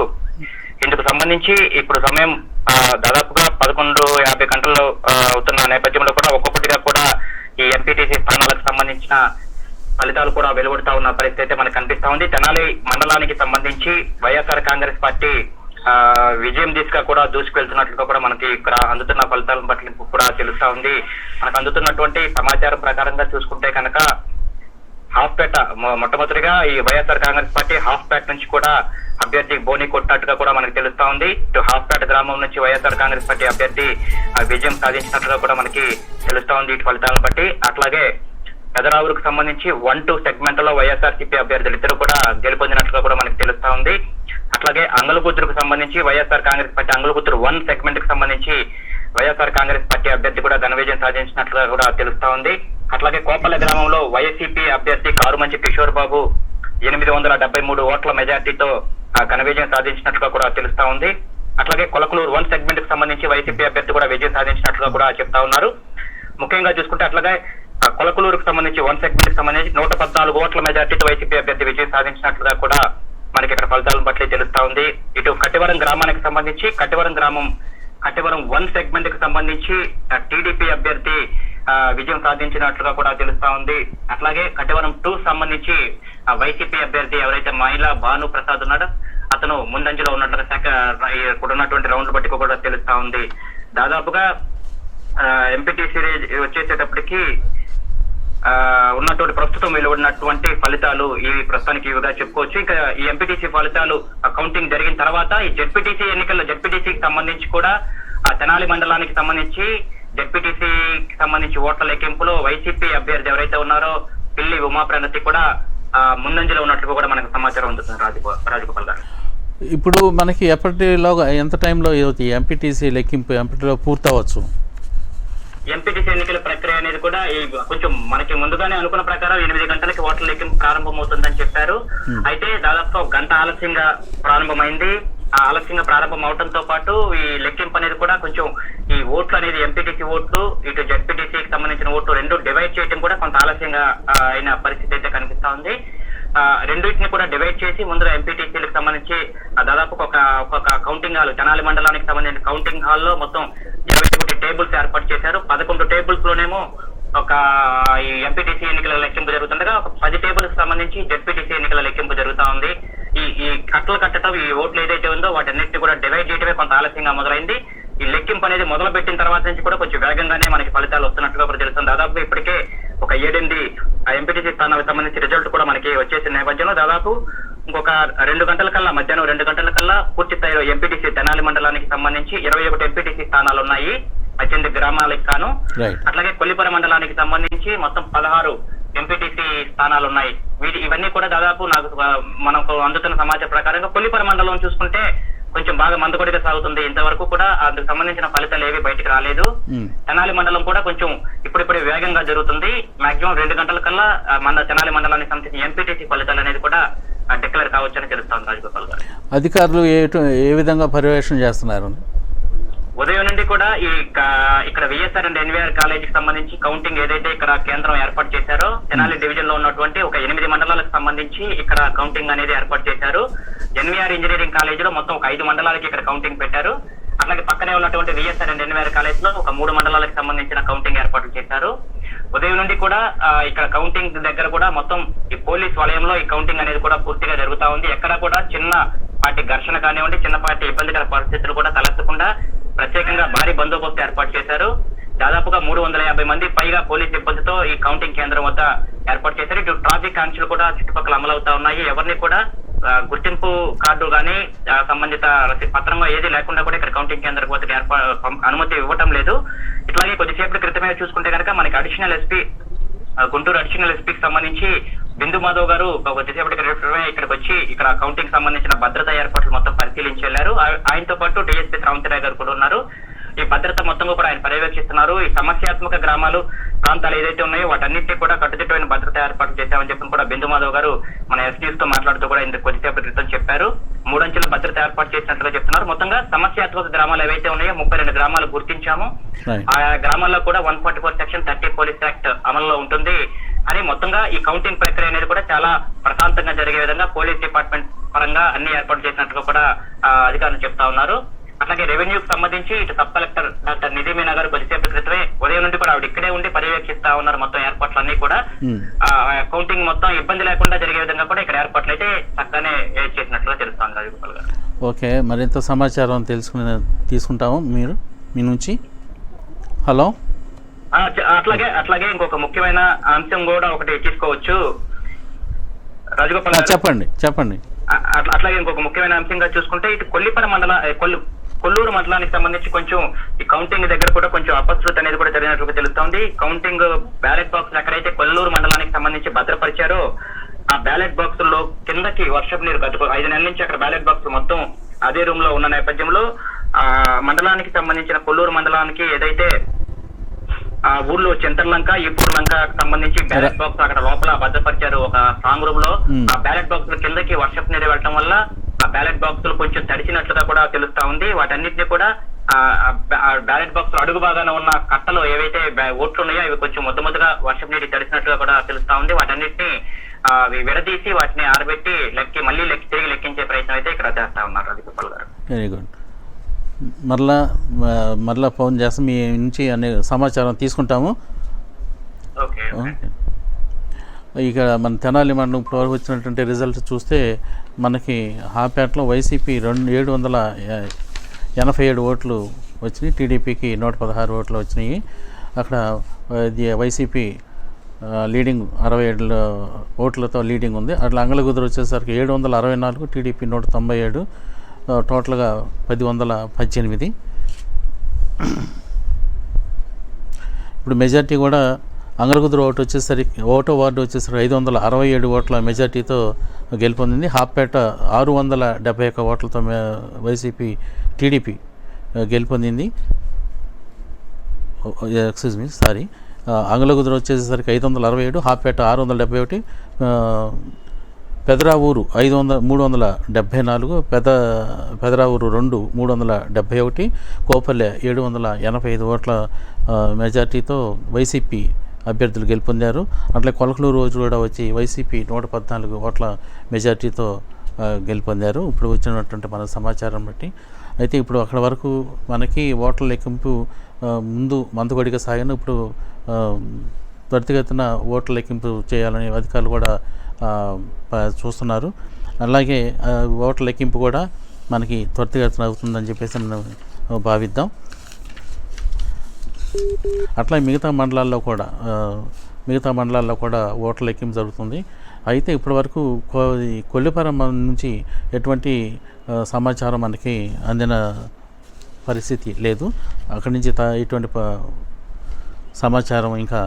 ఇందుకు సంబంధించి ఇప్పుడు సమయం దాదాపుగా 11:50 గంటలు అవుతున్న నేపథ్యంలో కూడా ఒక్కొక్కటిగా కూడా ఈ ఎంపీటీసీ స్థానాలకు సంబంధించిన ఫలితాలు కూడా వెలువడుతా ఉన్న పరిస్థితి అయితే మనకు కనిపిస్తా ఉంది. తెనాలి మండలానికి సంబంధించి వైఎస్ఆర్ కాంగ్రెస్ పార్టీ విజయం దిశగా కూడా దూసుకెళ్తున్నట్లుగా కూడా మనకి ఇక్కడ అందుతున్న ఫలితాలను బట్టి కూడా తెలుస్తా ఉంది. మనకు అందుతున్నటువంటి సమాచారం ప్రకారంగా చూసుకుంటే కనుక హాస్పేట మొట్టమొదటిగా ఈ వైఎస్ఆర్ కాంగ్రెస్ పార్టీ హాస్పేట నుంచి కూడా అభ్యర్థి బోని కొట్టినట్టుగా కూడా మనకి తెలుస్తా ఉంది. ఇటు హాస్పేట గ్రామం నుంచి వైఎస్ఆర్ కాంగ్రెస్ పార్టీ అభ్యర్థి విజయం సాధించినట్టుగా కూడా మనకి తెలుస్తా ఉంది ఇటు ఫలితాలను బట్టి. అట్లాగే పెదరావులకు సంబంధించి 1-2 సెగ్మెంట్ లో వైఎస్ఆర్సీపీ అభ్యర్థులు ఇద్దరు కూడా గెలుపొందినట్లుగా కూడా మనకి తెలుస్తా ఉంది. అట్లాగే అంగలగుత్తుకు సంబంధించి వైఎస్ఆర్ కాంగ్రెస్ పార్టీ అంగలగుత్తురు 1 సెగ్మెంట్ కి సంబంధించి వైఎస్ఆర్ కాంగ్రెస్ పార్టీ అభ్యర్థి కూడా ఘన విజయం సాధించినట్లుగా కూడా తెలుస్తా ఉంది. అట్లాగే కోపల్ల గ్రామంలో వైసీపీ అభ్యర్థి కారుమంచి కిషోర్ బాబు 873 ఓట్ల మెజార్టీతో ఘన విజయం సాధించినట్లుగా కూడా తెలుస్తా ఉంది. అట్లాగే కొలకలూరు 1 సెగ్మెంట్ కి సంబంధించి వైసీపీ అభ్యర్థి కూడా విజయం సాధించినట్లుగా కూడా చెప్తా ఉన్నారు. ముఖ్యంగా చూసుకుంటే అట్లాగే కొలకలూరుకు సంబంధించి 1 సెగ్మెంట్ కి సంబంధించి 114 ఓట్ల మెజార్టీతో వైసీపీ అభ్యర్థి విజయం సాధించినట్లుగా కూడా మనకి ఇక్కడ ఫలితాలను బట్టి తెలుస్తా ఉంది. ఇటు కట్టివరం గ్రామానికి సంబంధించి కట్టివరం 1 సెగ్మెంట్ కి సంబంధించి టీడీపీ అభ్యర్థి విజయం సాధించినట్లుగా కూడా తెలుస్తా ఉంది. అట్లాగే కట్టివరం 2 సంబంధించి వైసీపీ అభ్యర్థి ఎవరైతే మహిళా భాను ప్రసాద్ ఉన్నాడో అతను ముందంజలో ఉన్నట్లుగా ఇక్కడ ఉన్నటువంటి రౌండ్లు బట్టి కూడా తెలుస్తా ఉంది. దాదాపుగా ఎంపీటీసీ వచ్చేసేటప్పటికి ఉన్నటువంటి ప్రస్తుతం వెలువడినటువంటి ఫలితాలు ఈ ప్రస్తుతానికి ఇవిగా చెప్పుకోవచ్చు. ఇంకా ఈ ఎంపీటీసీ ఫలితాలు కౌంటింగ్ జరిగిన తర్వాత ఈ జెడ్పీటీసీ ఎన్నికల్లో జెడ్పీటీసీకి సంబంధించి కూడా తెనాలి మండలానికి సంబంధించి జెడ్పీటీసీకి సంబంధించి ఓట్ల లెక్కింపులో వైసీపీ అభ్యర్థి ఎవరైతే ఉన్నారో పిల్లి ఉమాప్రణతి కూడా ముందంజలో ఉన్నట్లు కూడా మనకు సమాచారం అందుతుంది. రాజగోపాల్ గారు, ఇప్పుడు మనకి ఎప్పటిలోగా ఎంత టైంలో ఈ ఎంపీటీసీ లెక్కింపు ఎంపీటీలో పూర్తవచ్చు? ఎంపీటీసీ ఎన్నికల ప్రక్రియ అనేది కూడా కొంచెం మనకి ముందుగానే అనుకున్న ప్రకారం 8 గంటలకి ఓట్ల లెక్కింపు ప్రారంభమవుతుందని చెప్పారు. అయితే దాదాపు 1 గంట ఆలస్యంగా ప్రారంభమైంది. ఆ ఆలస్యంగా ప్రారంభం అవడంతో పాటు ఈ లెక్కింపు అనేది కూడా కొంచెం ఈ ఓట్లు అనేది ఎంపీటీసీ ఓట్లు ఇటు జెడ్పీటీసీకి సంబంధించిన ఓట్లు రెండు డివైడ్ చేయడం కూడా కొంత ఆలస్యంగా అయిన పరిస్థితి అయితే కనిపిస్తా ఉంది. రెండింటిని కూడా డివైడ్ చేసి ముందుగా ఎంపీటీసీలకు సంబంధించి దాదాపు ఒక కౌంటింగ్ హాల్ తెనాలి మండలానికి సంబంధించిన కౌంటింగ్ హాల్లో మొత్తం 21 టేబుల్స్ ఏర్పాటు చేశారు. 11 టేబుల్స్ లోనేమో ఒక ఈ ఎంపీటీసీ ఎన్నికల లెక్కింపు జరుగుతుండగా ఒక 10 టేబుల్స్ సంబంధించి జెడ్పీటీసీ ఎన్నికల లెక్కింపు జరుగుతా ఉంది. ఈ కట్టలు కట్టడం ఈ ఓట్లు ఏదైతే ఉందో వాటన్నిటిని కూడా డివైడ్ చేయడమే కొంత ఆలస్యంగా మొదలైంది. ఈ లెక్కింపు అనేది మొదలు పెట్టిన తర్వాత నుంచి కూడా కొంచెం వేగంగానే మనకి ఫలితాలు వస్తున్నట్టుగా కూడా తెలుస్తుంది. దాదాపు ఇప్పటికే ఒక 7-8 ఎంపీటీసీ స్థానాలకు సంబంధించి రిజల్ట్ కూడా మనకి వచ్చేసిన నేపథ్యంలో దాదాపు ఇంకొక 2 గంటల కల్లా మధ్యాహ్నం 2 గంటల కల్లా పూర్తి స్థాయిలో ఎంపీటీసీ తెనాలి మండలానికి సంబంధించి 21 ఎంపీటీసీ స్థానాలు ఉన్నాయి 18 గ్రామాలకు కాను. అట్లాగే కొల్లిపర మండలానికి సంబంధించి మొత్తం 16 ఎంపీటీసీ స్థానాలు ఉన్నాయి. ఇవన్నీ కూడా దాదాపు మనకు అందుతున్న సమాచారం ప్రకారంగా కొల్లిపర మండలం చూసుకుంటే కొంచెం బాగా మందకొడిగా సాగుతుంది. ఇంతవరకు కూడా అందుకు సంబంధించిన ఫలితాలు ఏవి బయటకు రాలేదు. తెనాలి మండలం కూడా కొంచెం ఇప్పుడిప్పుడే వేగంగా జరుగుతుంది. మాక్సిమం 2 గంటల కల్లా తెనాలి మండలానికి సంబంధించిన ఎంపీటీసీ ఫలితాలు అనేది కూడా డిక్లేర్ కావచ్చని తెలుస్తోంది. రాజగోపాల్ గారు, అధికారులు ఏ విధంగా పర్యవేక్షణ చేస్తున్నారు? ఉదయం నుండి కూడా ఇక్కడ విఎస్ఆర్ అండ్ ఎన్వీఆర్ కాలేజీకి సంబంధించి కౌంటింగ్ ఏదైతే ఇక్కడ కేంద్రం ఏర్పాటు చేశారో తెనాలి డివిజన్ లో ఉన్నటువంటి ఒక 8 మండలాలకు సంబంధించి ఇక్కడ కౌంటింగ్ అనేది ఏర్పాటు చేశారు. ఎన్వీఆర్ ఇంజనీరింగ్ కాలేజీలో మొత్తం ఒక 5 మండలాలకి ఇక్కడ కౌంటింగ్ పెట్టారు. అట్లాగే పక్కనే ఉన్నటువంటి విఎస్ఆర్ అండ్ ఎన్వీఆర్ కాలేజ్ లో ఒక 3 మండలాలకు సంబంధించిన కౌంటింగ్ ఏర్పాట్లు చేశారు. ఉదయం నుండి కూడా ఇక్కడ కౌంటింగ్ దగ్గర కూడా మొత్తం ఈ పోలీస్ వలయంలో ఈ కౌంటింగ్ అనేది కూడా పూర్తిగా జరుగుతా ఉంది. ఎక్కడ కూడా చిన్నపాటి ఘర్షణ కానివ్వండి, చిన్నపాటి ఇబ్బందికర పరిస్థితులు కూడా తలెత్తకుండా ప్రత్యేకంగా భారీ బందోబస్తు ఏర్పాటు చేశారు. దాదాపుగా 350 మంది పైగా పోలీస్ సిబ్బందితో ఈ కౌంటింగ్ కేంద్రం వద్ద ఏర్పాటు చేశారు. ఇటు ట్రాఫిక్ ఆంక్షలు కూడా చుట్టుపక్కల అమలవుతా ఉన్నాయి. ఎవరిని కూడా గుర్తింపు కార్డు గానీ సంబంధిత పత్రంగా ఏది లేకుండా కూడా ఇక్కడ కౌంటింగ్ కేంద్రం వద్దకు అనుమతి ఇవ్వటం లేదు. ఇట్లాగే కొద్దిసేపటి క్రితమే చూసుకుంటే కనుక మనకి అడిషనల్ ఎస్పీ గుంటూరు అడిషనల్ ఎస్పీకి సంబంధించి బిందు మాధవ్ గారు కొద్దిసేపటి క్రితమే ఇక్కడికి వచ్చి ఇక్కడ కౌంటింగ్ సంబంధించిన భద్రతా ఏర్పాట్లు మొత్తం పరిశీలించి వెళ్లారు. ఆయనతో పాటు డిఎస్పీ శ్రావంతిరాయ్ గారు కూడా ఉన్నారు. ఈ భద్రత మొత్తం కూడా ఆయన పర్యవేక్షిస్తున్నారు. ఈ సమస్యాత్మక ప్రాంతాలు ఏదైతే ఉన్నాయో వాటన్నిటినీ కూడా కట్టుదిట్టమైన భద్రత ఏర్పాటు చేశామని చెప్పి కూడా బిందు మాధవ్ గారు మన ఎస్పీస్ తో మాట్లాడుతూ కూడా ఇందుకు కొద్దిసేపటి క్రితం చెప్పారు. 3 అంచెల భద్రత ఏర్పాటు చేసినట్లుగా చెప్తున్నారు. మొత్తంగా సమస్యాత్మక గ్రామాలు ఏవైతే ఉన్నాయో 32 గ్రామాలు గుర్తించాము. ఆ గ్రామాల్లో కూడా 144 సెక్షన్ 30 పోలీస్ యాక్ట్ అమల్లో ఉంటుంది. అని మొత్తంగా ఈ కౌంటింగ్ ప్రక్రియ అనేది కూడా చాలా ప్రశాంతంగా జరిగే విధంగా పోలీస్ డిపార్ట్మెంట్ పరంగా అన్ని ఏర్పాటు చేసినట్టుగా కూడా అధికారులు చెప్తా ఉన్నారు. అట్లాగే రెవెన్యూకి సంబంధించి ఇటు సబ్ కలెక్టర్ డాక్టర్ నిధి మీనా గారు కొద్దిసేపటి క్రితమే ఉదయం నుండి కూడా ఆవిడ ఇక్కడే ఉండి పర్యవేక్షిస్తా ఉన్నారు మొత్తం ఏర్పాట్లన్నీ కూడా. కౌంటింగ్ మొత్తం ఇబ్బంది లేకుండా జరిగే విధంగా కూడా ఇక్కడ ఏర్పాట్లు అయితే చక్కగానే చేసినట్లుగా తెలుస్తాను రాజగోపాల్ గారు. ఓకే, మరింత సమాచారం తీసుకుంటాము మీ నుంచి. హలో, అట్లాగే ఇంకొక ముఖ్యమైన అంశం కూడా ఒకటి తీసుకోవచ్చు రాజగోపాల్ గారు. చెప్పండి. అట్లాగే ఇంకొక ముఖ్యమైన అంశంగా చూసుకుంటే ఇటు కొల్లూరు మండలానికి సంబంధించి కొంచెం ఈ కౌంటింగ్ దగ్గర కూడా కొంచెం అపశృతి అనేది కూడా జరిగినట్లుగా తెలుస్తోంది. కౌంటింగ్ బ్యాలెట్ బాక్స్ ఎక్కడైతే కొల్లూరు మండలానికి సంబంధించి భద్రపరిచారో ఆ బ్యాలెట్ బాక్స్ లో కిందకి వర్షపు నీరు 5 నెలల నుంచి అక్కడ బ్యాలెట్ బాక్స్ మొత్తం అదే రూమ్ లో ఉన్న నేపథ్యంలో ఆ మండలానికి సంబంధించిన కొల్లూరు మండలానికి ఏదైతే ఆ ఊర్లో చింతర్లంక ఈపూర్ లంక సంబంధించి బ్యాలెట్ బాక్స్ అక్కడ లోపల భద్రపరిచారు ఒక స్ట్రాంగ్ రూమ్ లో. ఆ బ్యాలెట్ బాక్స్ కిందకి వర్షపు నీరు వెళ్ళటం వల్ల ఆ బ్యాలెట్ బాక్స్ కొంచెం తడిచినట్లుగా కూడా తెలుస్తా ఉంది. వాటన్నిటిని కూడా బ్యాలెట్ బాక్స్ అడుగు భాగాన ఉన్న కట్టలో ఏవైతే ఓట్లు ఉన్నాయో అవి కొంచెం ముద్దగా వర్షపు నీరు తడిచినట్లుగా కూడా తెలుస్తా ఉంది. వాటన్నిటిని విడదీసి వాటిని ఆరబెట్టి మళ్ళీ తిరిగి లెక్కించే ప్రయత్నం అయితే ఇక్కడ చేస్తా ఉన్నారు రాజగోపాల్ గారు. Very good. మరలా ఫోన్ చేస్తాం, మీ నుంచి అనే సమాచారం తీసుకుంటాము. ఇక మన తెనాలి మండలం ఇప్పటివరకు వచ్చినటువంటి రిజల్ట్ చూస్తే మనకి హాపేటలో వైసీపీ 787 ఓట్లు వచ్చినాయి, టీడీపీకి 116 ఓట్లు వచ్చినాయి. అక్కడ వైసీపీ లీడింగ్ 67 ఓట్లతో లీడింగ్ ఉంది. అట్లా అంగళగుదురు వచ్చేసరికి 764, టీడీపీ 197, టోటల్గా 1018. ఇప్పుడు మెజార్టీ కూడా అంగళగుదురు ఓటో వార్డు వచ్చేసరికి 567 ఓట్ల మెజార్టీతో గెలుపొందింది. హాప్పేట 671 ఓట్లతో టీడీపీ గెలుపొందింది. అంగళగుదురు వచ్చేసరికి 567, హాప్పేట 671, పెదరావూరు 374, పెదరావూరు 2 371, కోపల్లె 785 ఓట్ల మెజార్టీతో వైసీపీ అభ్యర్థులు గెలుపొందారు. అట్లా కొలకలూరు రోజు కూడా వచ్చి వైసీపీ 114 ఓట్ల మెజార్టీతో గెలుపొందారు ఇప్పుడు వచ్చినటువంటి మన సమాచారం బట్టి. అయితే ఇప్పుడు అక్కడ వరకు మనకి ఓట్ల లెక్కింపు ముందు మందకొడిగా సాగిన, ఇప్పుడు త్వరితగతిన ఓట్ల లెక్కింపు చేయాలని అధికారులు కూడా చూస్తున్నారు. అలాగే ఓట్ల లెక్కింపు కూడా మనకి త్వరితగతిన అవుతుందని చెప్పేసి మనం భావిద్దాం. అట్లా మిగతా మండలాల్లో కూడా ఓట్ల లెక్కింపు జరుగుతుంది. అయితే ఇప్పటి వరకు కొల్లిపరం నుంచి ఎటువంటి సమాచారం మనకి అందిన పరిస్థితి లేదు. అక్కడి నుంచి ఇటువంటి సమాచారం ఇంకా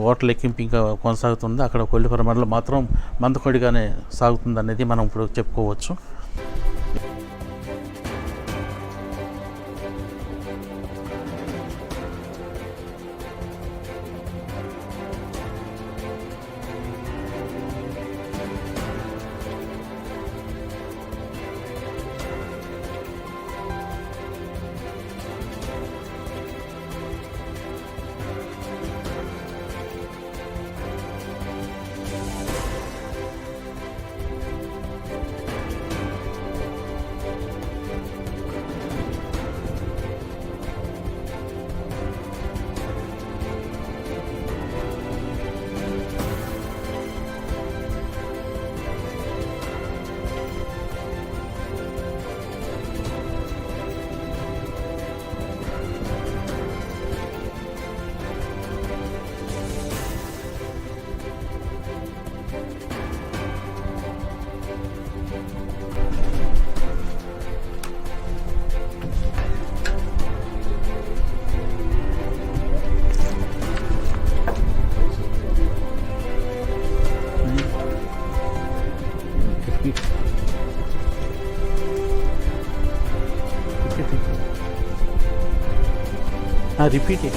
ఓట్ల లెక్కింపు ఇంకా కొనసాగుతుంది. అక్కడ కొల్లిపరం మండలం మాత్రం మందకొడిగానే సాగుతుంది అనేది మనం ఇప్పుడు చెప్పుకోవచ్చు. Repeat it.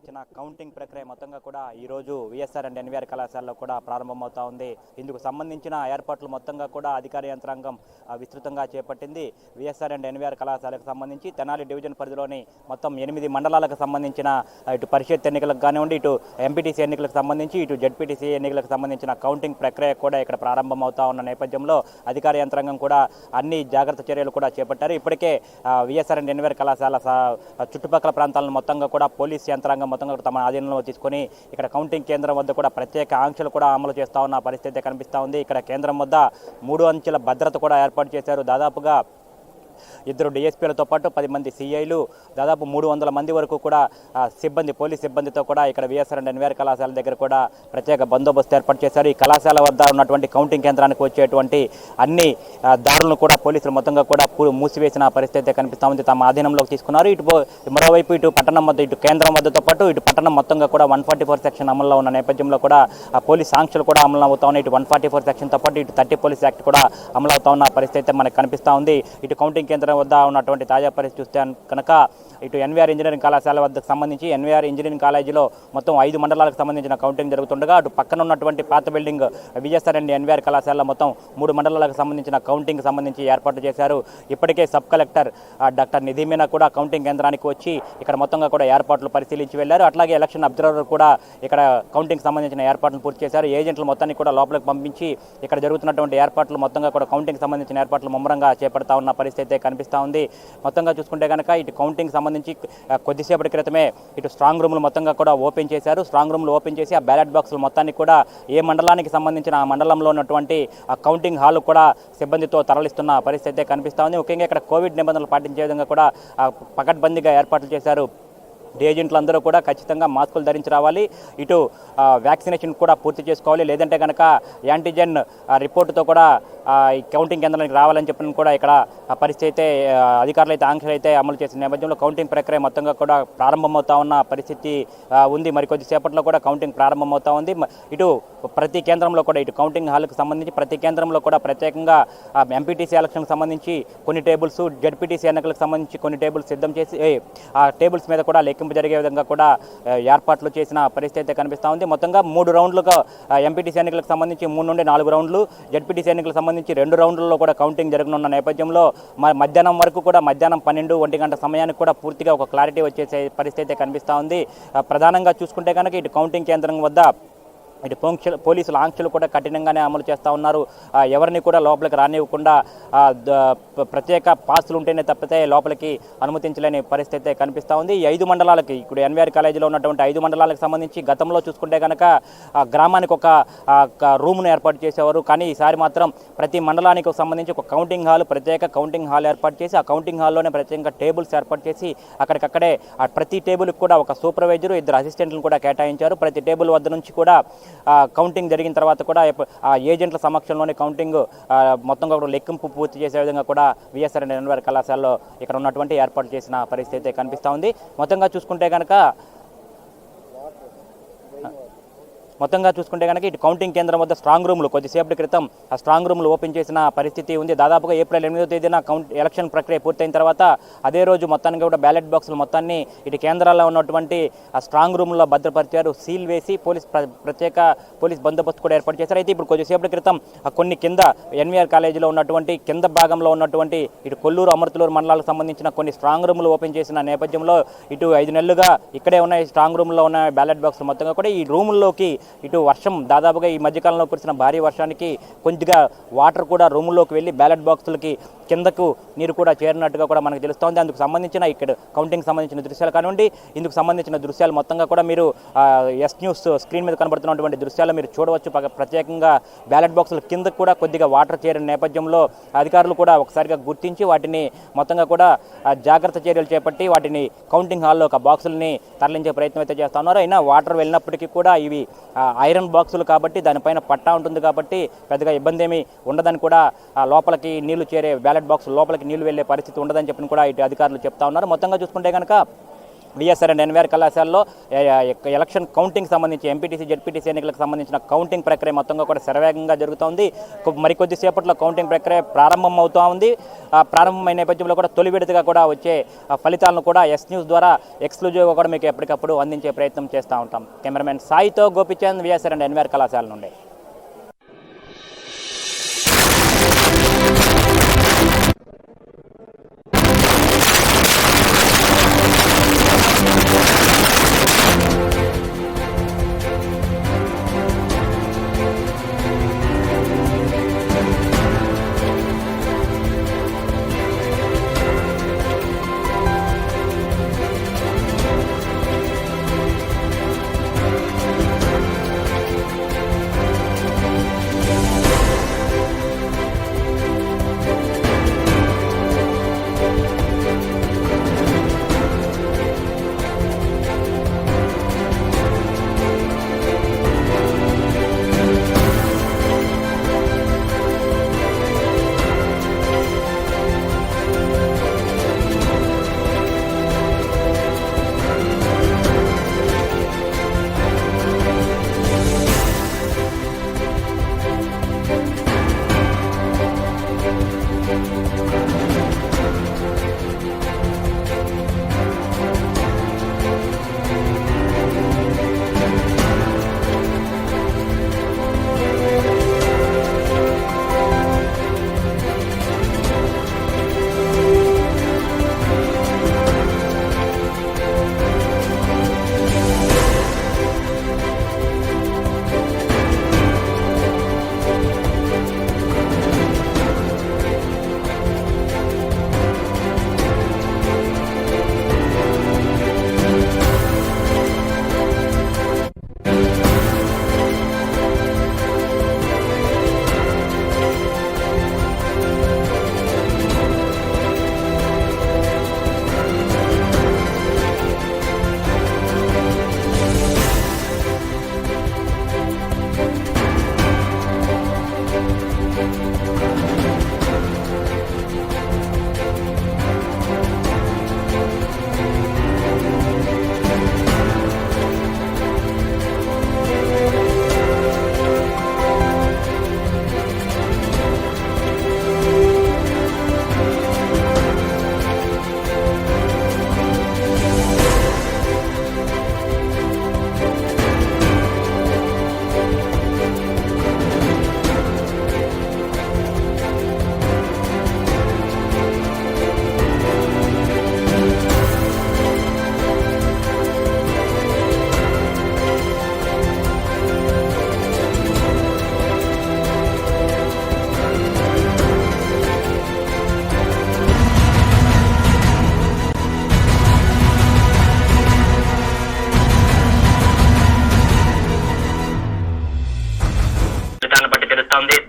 సంబంధించిన కౌంటింగ్ ప్రక్రియ మొత్తంగా కూడా ఈరోజు విఎస్ఆర్ అండ్ ఎన్వీఆర్ కళాశాలలో కూడా ప్రారంభమవుతా ఉంది. ఇందుకు సంబంధించిన ఏర్పాట్లు మొత్తంగా కూడా అధికార యంత్రాంగం విస్తృతంగా చేపట్టింది. విఎస్ఆర్ అండ్ ఎన్వీఆర్ కళాశాలకు సంబంధించి తెనాలి డివిజన్ పరిధిలోని మొత్తం 8 మండలాలకు సంబంధించిన ఇటు పరిషత్ ఎన్నికలకు కానివ్వండి, ఇటు ఎంపీటీసీ ఎన్నికలకు సంబంధించి, ఇటు జెడ్పీటీసీ ఎన్నికలకు సంబంధించిన కౌంటింగ్ ప్రక్రియ కూడా ఇక్కడ ప్రారంభమవుతా ఉన్న నేపథ్యంలో అధికార యంత్రాంగం కూడా అన్ని జాగ్రత్త చర్యలు కూడా చేపట్టారు. ఇప్పటికే విఎస్ఆర్ అండ్ ఎన్వీఆర్ కళాశాల చుట్టుపక్కల ప్రాంతాలను మొత్తంగా కూడా పోలీస్ యంత్రాంగం మొత్తంగా తమ ఆధీనంలో తీసుకొని ఇక్కడ కౌంటింగ్ కేంద్రం వద్ద కూడా ప్రత్యేక ఆంక్షలు కూడా అమలు చేస్తూ ఉన్న పరిస్థితి కనిపిస్తూ ఉంది. ఇక్కడ కేంద్రం వద్ద 3 అంచెల భద్రత కూడా ఏర్పాటు చేశారు. దాదాపుగా 2 డిఎస్పీలతో పాటు 10 మంది సిఐలు, దాదాపు 300 మంది వరకు కూడా పోలీస్ సిబ్బందితో కూడా ఇక్కడ విఎస్ఆర్ అండ్ ఎన్వీఆర్ కళాశాల దగ్గర కూడా ప్రత్యేక బందోబస్తు ఏర్పాటు చేశారు. ఈ కళాశాల వద్ద ఉన్నటువంటి కౌంటింగ్ కేంద్రానికి వచ్చేటువంటి అన్ని దారులను కూడా పోలీసులు మొత్తంగా కూడా మూసివేసిన పరిస్థితి కనిపిస్తూ ఉంది. తమ ఆధీనంలోకి తీసుకున్నారు. మరోవైపు ఇటు పట్టణం వద్ద, ఇటు కేంద్రం వద్దతో పాటు ఇటు పట్టణం మొత్తంగా కూడా 144 సెక్షన్ అమల్లో ఉన్న నేపథ్యంలో కూడా పోలీస్ ఆంక్షలు కూడా అమలు అవుతా ఉన్నాయి. ఇటు 144 సెక్షన్తో పాటు ఇటు 30 పోలీస్ యాక్ట్ కూడా అమలు అవుతా ఉన్న పరిస్థితి మనకు కనిపిస్తూ ఉంది. ఇటు కౌంటింగ్ కేంద్రం వద్ద ఉన్నటువంటి తాజా పరిస్థితి చూస్తే కనుక ఇటు ఎన్వీఆర్ ఇంజనీరింగ్ కళాశాల వద్దకు సంబంధించి ఎన్వీఆర్ ఇంజనీరింగ్ కాలేజీలో మొత్తం 5 మండలాలకు సంబంధించిన కౌంటింగ్ జరుగుతుండగా, అటు పక్కన ఉన్నటువంటి పాత బిల్డింగ్ విఎస్ఆర్ అండ్ ఎన్వీఆర్ కళాశాలలో మొత్తం 3 మండలాలకు సంబంధించిన కౌంటింగ్ సంబంధించి ఏర్పాటు చేశారు. ఇప్పటికే సబ్ కలెక్టర్ డాక్టర్ నిధి మీనా కూడా కౌంటింగ్ కేంద్రానికి వచ్చి ఇక్కడ మొత్తంగా కూడా ఏర్పాట్లు పరిశీలించి వెళ్లారు. అట్లాగే ఎలక్షన్ అబ్జర్వర్ కూడా ఇక్కడ కౌంటింగ్ సంబంధించిన ఏర్పాట్లను పూర్తి చేశారు. ఏజెంట్లు మొత్తాన్ని కూడా లోపలికి పంపించి ఇక్కడ జరుగుతున్నటువంటి ఏర్పాట్లు మొత్తంగా కూడా కౌంటింగ్ సంబంధించిన ఏర్పాట్లు ముమ్మరంగా చేపడతా ఉన్న పరిస్థితి కనిపిస్తూ ఉంది. మొత్తంగా చూసుకుంటే కనుక ఇటు కౌంటింగ్ సంబంధించి కొద్దిసేపటి క్రితమే ఇటు స్ట్రాంగ్ రూమ్లు మొత్తంగా కూడా ఓపెన్ చేశారు. స్ట్రాంగ్ రూమ్లు ఓపెన్ చేసి ఆ బ్యాలెట్ బాక్సులు మొత్తాన్ని కూడా ఏ మండలానికి సంబంధించిన ఆ మండలంలో ఉన్నటువంటి ఆ కౌంటింగ్ హాల్ కూడా సిబ్బందితో తరలిస్తున్న పరిస్థితి కనిపిస్తూ ఉంది. ముఖ్యంగా ఇక్కడ కోవిడ్ నిబంధనలు పాటించే విధంగా కూడా పకడ్బందీగా ఏర్పాట్లు చేశారు. ఏజెంట్లు అందరూ కూడా ఖచ్చితంగా మాస్కులు ధరించి రావాలి. ఇటు వ్యాక్సినేషన్ కూడా పూర్తి చేసుకోవాలి. లేదంటే కనుక యాంటీజెన్ రిపోర్టుతో కూడా ఈ కౌంటింగ్ కేంద్రానికి రావాలని చెప్పిన కూడా ఇక్కడ పరిస్థితి అయితే అధికారులు అయితే ఆంక్షలు అయితే అమలు చేసిన నేపథ్యంలో కౌంటింగ్ ప్రక్రియ మొత్తంగా కూడా ప్రారంభమవుతా ఉన్న పరిస్థితి ఉంది. మరికొద్ది సేపట్లో కూడా కౌంటింగ్ ప్రారంభమవుతా ఉంది. ఇటు ప్రతి కేంద్రంలో కూడా ఇటు కౌంటింగ్ హాల్కి సంబంధించి ప్రతి కేంద్రంలో కూడా ప్రత్యేకంగా ఎంపీటీసీ ఎలక్షన్కి సంబంధించి కొన్ని టేబుల్స్, జెడ్పీటీసీ ఎన్నికలకు సంబంధించి కొన్ని టేబుల్స్ సిద్ధం చేసి ఆ టేబుల్స్ మీద కూడా లెక్కింపు జరిగే విధంగా కూడా ఏర్పాట్లు చేసిన పరిస్థితి కనిపిస్తూ ఉంది. మొత్తంగా 3 రౌండ్లుగా ఎంపీటీసీ ఎన్నికలకు సంబంధించి 3 నుండి 4 రౌండ్లు, జెడ్పీటీసీ ఎన్నికలకు సంబంధించి 2 రౌండ్లలో కూడా కౌంటింగ్ జరగనున్న నేపథ్యంలో మధ్యాహ్నం వరకు కూడా మధ్యాహ్నం 12-1 గంట సమయానికి కూడా పూర్తిగా ఒక క్లారిటీ వచ్చే పరిస్థితి కనిపిస్తూ ఉంది. ప్రధానంగా చూసుకుంటే కనుక ఇటు కౌంటింగ్ కేంద్రం వద్ద ఇటు పోలీసుల ఆంక్షలు కూడా కఠినంగానే అమలు చేస్తూ ఉన్నారు. ఎవరిని కూడా లోపలికి రానివ్వకుండా ప్రత్యేక పాసులు ఉంటేనే తప్పితే లోపలికి అనుమతించలేని పరిస్థితి కనిపిస్తూ ఉంది. ఈ 5 మండలాలకి ఇప్పుడు ఎన్వీఆర్ కాలేజీలో ఉన్నటువంటి 5 మండలాలకు సంబంధించి గతంలో చూసుకుంటే కనుక గ్రామానికి ఒక రూమ్ను ఏర్పాటు చేసేవారు. కానీ ఈసారి మాత్రం ప్రతి మండలానికి సంబంధించి ఒక కౌంటింగ్ హాల్, ప్రత్యేక కౌంటింగ్ హాల్ ఏర్పాటు చేసి ఆ కౌంటింగ్ హాల్లోనే ప్రత్యేకంగా టేబుల్స్ ఏర్పాటు చేసి అక్కడికక్కడే ప్రతి టేబుల్కి కూడా ఒక సూపర్వైజరు, 2 అసిస్టెంట్లను కూడా కేటాయించారు. ప్రతి టేబుల్ వద్ద నుంచి కూడా కౌంటింగ్ జరిగిన తర్వాత కూడా ఏజెంట్ల సమక్షంలోనే కౌంటింగ్ మొత్తం కూడా లెక్కింపు పూర్తి చేసే విధంగా కూడా విఎస్ఆర్ అండ్ ఎన్వీఆర్ కళాశాలలో ఇక్కడ ఉన్నటువంటి ఏర్పాటు చేసిన పరిస్థితి కనిపిస్తూ ఉంది. మొత్తంగా చూసుకుంటే కనుక ఇటు కౌంటింగ్ కేంద్రం వద్ద స్ట్రాంగ్ రూమ్లు కొద్దిసేపటి క్రితం ఆ స్ట్రాంగ్ రూమ్లు ఓపెన్ చేసిన పరిస్థితి ఉంది. దాదాపుగా ఏప్రిల్ 8వ తేదీన ఎలక్షన్ ప్రక్రియ పూర్తయిన తర్వాత అదే రోజు మొత్తానికి కూడా బ్యాలెట్ బాక్సులు మొత్తాన్ని ఇటు కేంద్రాల్లో ఉన్నటువంటి ఆ స్ట్రాంగ్ రూమ్లో భద్రపరిచారు. సీల్ వేసి ప్రత్యేక పోలీస్ బందోబస్తు కూడా ఏర్పాటు చేశారు. అయితే ఇప్పుడు కొద్దిసేపటి క్రితం కొన్ని కింద ఎన్వీఆర్ కాలేజీలో ఉన్నటువంటి కింద భాగంలో ఉన్నటువంటి ఇటు కొల్లూరు, అమర్తలూరు మండలాలకు సంబంధించిన కొన్ని స్ట్రాంగ్ రూమ్లు ఓపెన్ చేసిన నేపథ్యంలో ఇటు 5 నెలలుగా ఇక్కడే ఉన్న స్ట్రాంగ్ రూమ్లో ఉన్న బ్యాలెట్ బాక్సులు మొత్తంగా కూడా ఈ రూముల్లోకి ఇటు వర్షం దాదాపుగా ఈ మధ్యకాలంలో కురిసిన భారీ వర్షానికి కొద్దిగా వాటర్ కూడా రూముల్లోకి వెళ్ళి బ్యాలెట్ బాక్సులకి కిందకు నీరు కూడా చేరినట్టుగా కూడా మనకు తెలుస్తోంది. అందుకు సంబంధించిన ఇక్కడ కౌంటింగ్ సంబంధించిన దృశ్యాలు కానివ్వండి, ఇందుకు సంబంధించిన దృశ్యాలు మొత్తంగా కూడా మీరు ఎస్ న్యూస్ స్క్రీన్ మీద కనబడుతున్నటువంటి దృశ్యాలు మీరు చూడవచ్చు. ప్రత్యేకంగా బ్యాలెట్ బాక్సుల కిందకు కూడా కొద్దిగా వాటర్ చేరిన నేపథ్యంలో అధికారులు కూడా ఒకసారిగా గుర్తించి వాటిని మొత్తంగా కూడా జాగ్రత్త చర్యలు చేపట్టి వాటిని కౌంటింగ్ హాల్లో ఒక బాక్సులని తరలించే ప్రయత్నం అయితే చేస్తూ ఉన్నారు. అయినా వాటర్ వెళ్ళినప్పటికీ కూడా ఇవి ఐరన్ బాక్సులు కాబట్టి దానిపైన పట్టా ఉంటుంది కాబట్టి పెద్దగా ఇబ్బంది ఏమీ ఉండదని కూడా లోపలికి నీళ్లు చేరే బ్యాలెట్ బాక్స్ లోపలికి నీళ్లు వెళ్లే పరిస్థితి ఉండదని చెప్పి కూడా ఇటు అధికారులు చెప్తా ఉన్నారు. మొత్తంగా చూసుకుంటే కనుక విఎస్ఆర్ అండ్ ఎన్వీఆర్ కళాశాలలో ఎలక్షన్ కౌంటింగ్ సంబంధించి ఎంపీటీసీ జెడ్పీటీసీ ఎన్నికలకు సంబంధించిన కౌంటింగ్ ప్రక్రియ మొత్తంగా కూడా శరవేగంగా జరుగుతోంది. మరికొద్దిసేపట్లో కౌంటింగ్ ప్రక్రియ ప్రారంభం అవుతూ ఉంది. ప్రారంభమైన నేపథ్యంలో కూడా తొలి విడతగా కూడా వచ్చే ఫలితాలను కూడా ఎస్ న్యూస్ ద్వారా ఎక్స్క్లూజివ్గా కూడా మీకు ఎప్పటికప్పుడు అందించే ప్రయత్నం చేస్తూ ఉంటాం. కెమెరామెన్ సాయితో గోపిచంద్, విఎస్ఆర్ అండ్ ఎన్వీఆర్ కళాశాల నుండి.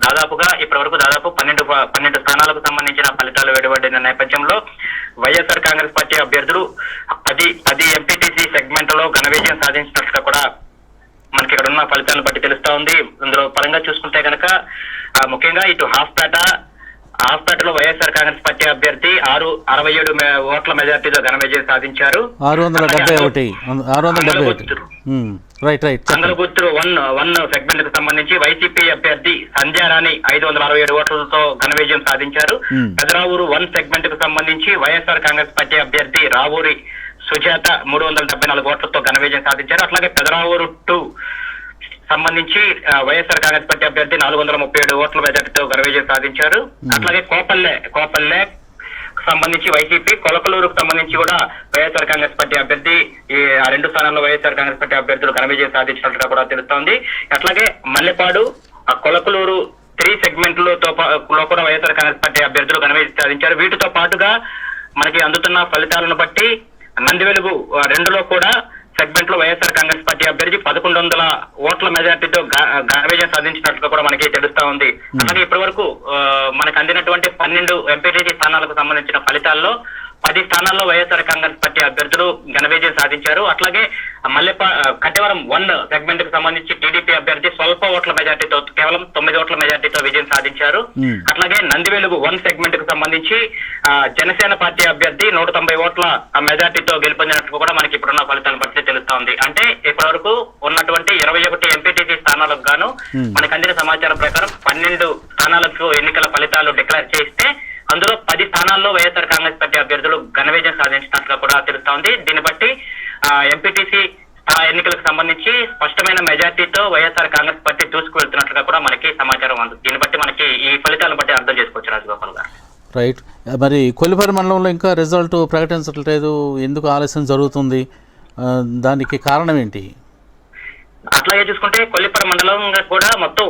దాదాపుగా ఇప్పటి వరకు దాదాపు 12 స్థానాలకు సంబంధించిన ఫలితాలు వెలువడిన నేపథ్యంలో వైఎస్ఆర్ కాంగ్రెస్ పార్టీ అభ్యర్థులు 10 ఎంపీటీసీ సెగ్మెంట్ లో ఘన విజయం సాధించినట్లుగా కూడా మనకి ఇక్కడ ఉన్న ఫలితాలను బట్టి తెలుస్తా ఉంది. ఇందులో పరంగా చూసుకుంటే కనుక ముఖ్యంగా ఇటు హాస్పేటలో వైఎస్ఆర్ కాంగ్రెస్ పార్టీ అభ్యర్థి 67 ఓట్ల మెజార్టీతో ఘన విజయం సాధించారు. 671 అంగలగుత్తూరు 1 సెగ్మెంట్ కు సంబంధించి వైసీపీ అభ్యర్థి సంధ్యారాణి 567 ఓట్లతో ఘన విజయం సాధించారు. పెదరావూరు 1 సెగ్మెంట్ కు సంబంధించి వైఎస్ఆర్ కాంగ్రెస్ పార్టీ అభ్యర్థి రావూరి సుజాత 374 ఓట్లతో ఘన విజయం సాధించారు. అట్లాగే పెదరావూరు 2 సంబంధించి వైఎస్ఆర్ కాంగ్రెస్ పార్టీ అభ్యర్థి 437 ఓట్ల మెజార్టీతో ఘన విజయం సాధించారు. అట్లాగే కోపల్లె సంబంధించి వైసీపీ, కొలకలూరుకు సంబంధించి కూడా వైఎస్ఆర్ కాంగ్రెస్ పార్టీ అభ్యర్థి ఈ 2 స్థానాల్లో వైఎస్ఆర్ కాంగ్రెస్ పార్టీ అభ్యర్థులు ఘన విజయం సాధించినట్లుగా కూడా తెలుస్తోంది. అట్లాగే మల్లెపాడు, కొలకలూరు 3 సెగ్మెంట్లో కూడా వైఎస్ఆర్ కాంగ్రెస్ పార్టీ అభ్యర్థులు ఘన విజయం సాధించారు. వీటితో పాటుగా మనకి అందుతున్న ఫలితాలను బట్టి నందివెలుగు 2లో కూడా సెగ్మెంట్ లో వైఎస్ఆర్ కాంగ్రెస్ పార్టీ అభ్యర్థి 1100 ఓట్ల మెజార్టీతో ఘన విజయం సాధించినట్లుగా కూడా మనకి తెలుస్తా ఉంది. అలాగే ఇప్పటి వరకు మనకు అందినటువంటి 12 ఎంపీటీసీ స్థానాలకు సంబంధించిన ఫలితాల్లో 10 స్థానాల్లో వైఎస్ఆర్ కాంగ్రెస్ పార్టీ అభ్యర్థులు ఘన విజయం సాధించారు. అట్లాగే కట్టెవరం 1 సెగ్మెంట్ కు సంబంధించి టీడీపీ అభ్యర్థి స్వల్ప ఓట్ల మెజార్టీతో కేవలం 9 ఓట్ల మెజార్టీతో విజయం సాధించారు. అట్లాగే నందివెలుగు 1 సెగ్మెంట్ కు సంబంధించి జనసేన పార్టీ అభ్యర్థి 190 ఓట్ల మెజార్టీతో గెలుపొందినట్లు కూడా మనకి ఇప్పుడున్న ఫలితాలను బట్టి తెలుస్తా ఉంది. అంటే ఇప్పటి వరకు ఉన్నటువంటి 21 ఎంపీటీసీ స్థానాలకు గాను మనకు అందిన సమాచారం ప్రకారం 12 స్థానాలకు ఎన్నికల ఫలితాలు డిక్లేర్ చేస్తే అందులో 10 స్థానాల్లో వైఎస్ఆర్ కాంగ్రెస్ పార్టీ అభ్యర్థులు ఘన విజయం సాధించినట్లుగా కూడా తెలుస్తా ఉంది. దీన్ని బట్టి ఎంపీటీసీ ఎన్నికలకు సంబంధించి స్పష్టమైన మెజార్టీతో వైఎస్ఆర్ కాంగ్రెస్ పార్టీ దూసుకువెళ్తున్నట్లుగా కూడా మనకి సమాచారం ఉంది. దీన్ని బట్టి మనకి ఈ ఫలితాలను బట్టి అర్థం చేసుకోవచ్చు రాజగోపాల్ గారు. రైట్. మరి కొల్లిపర మండలంలో ఇంకా రిజల్ట్ ప్రకటించట్లేదు, ఎందుకు ఆలస్యం జరుగుతుంది, దానికి కారణం ఏంటి? అట్లాగే చూసుకుంటే కొల్లిపర మండలం కూడా మొత్తం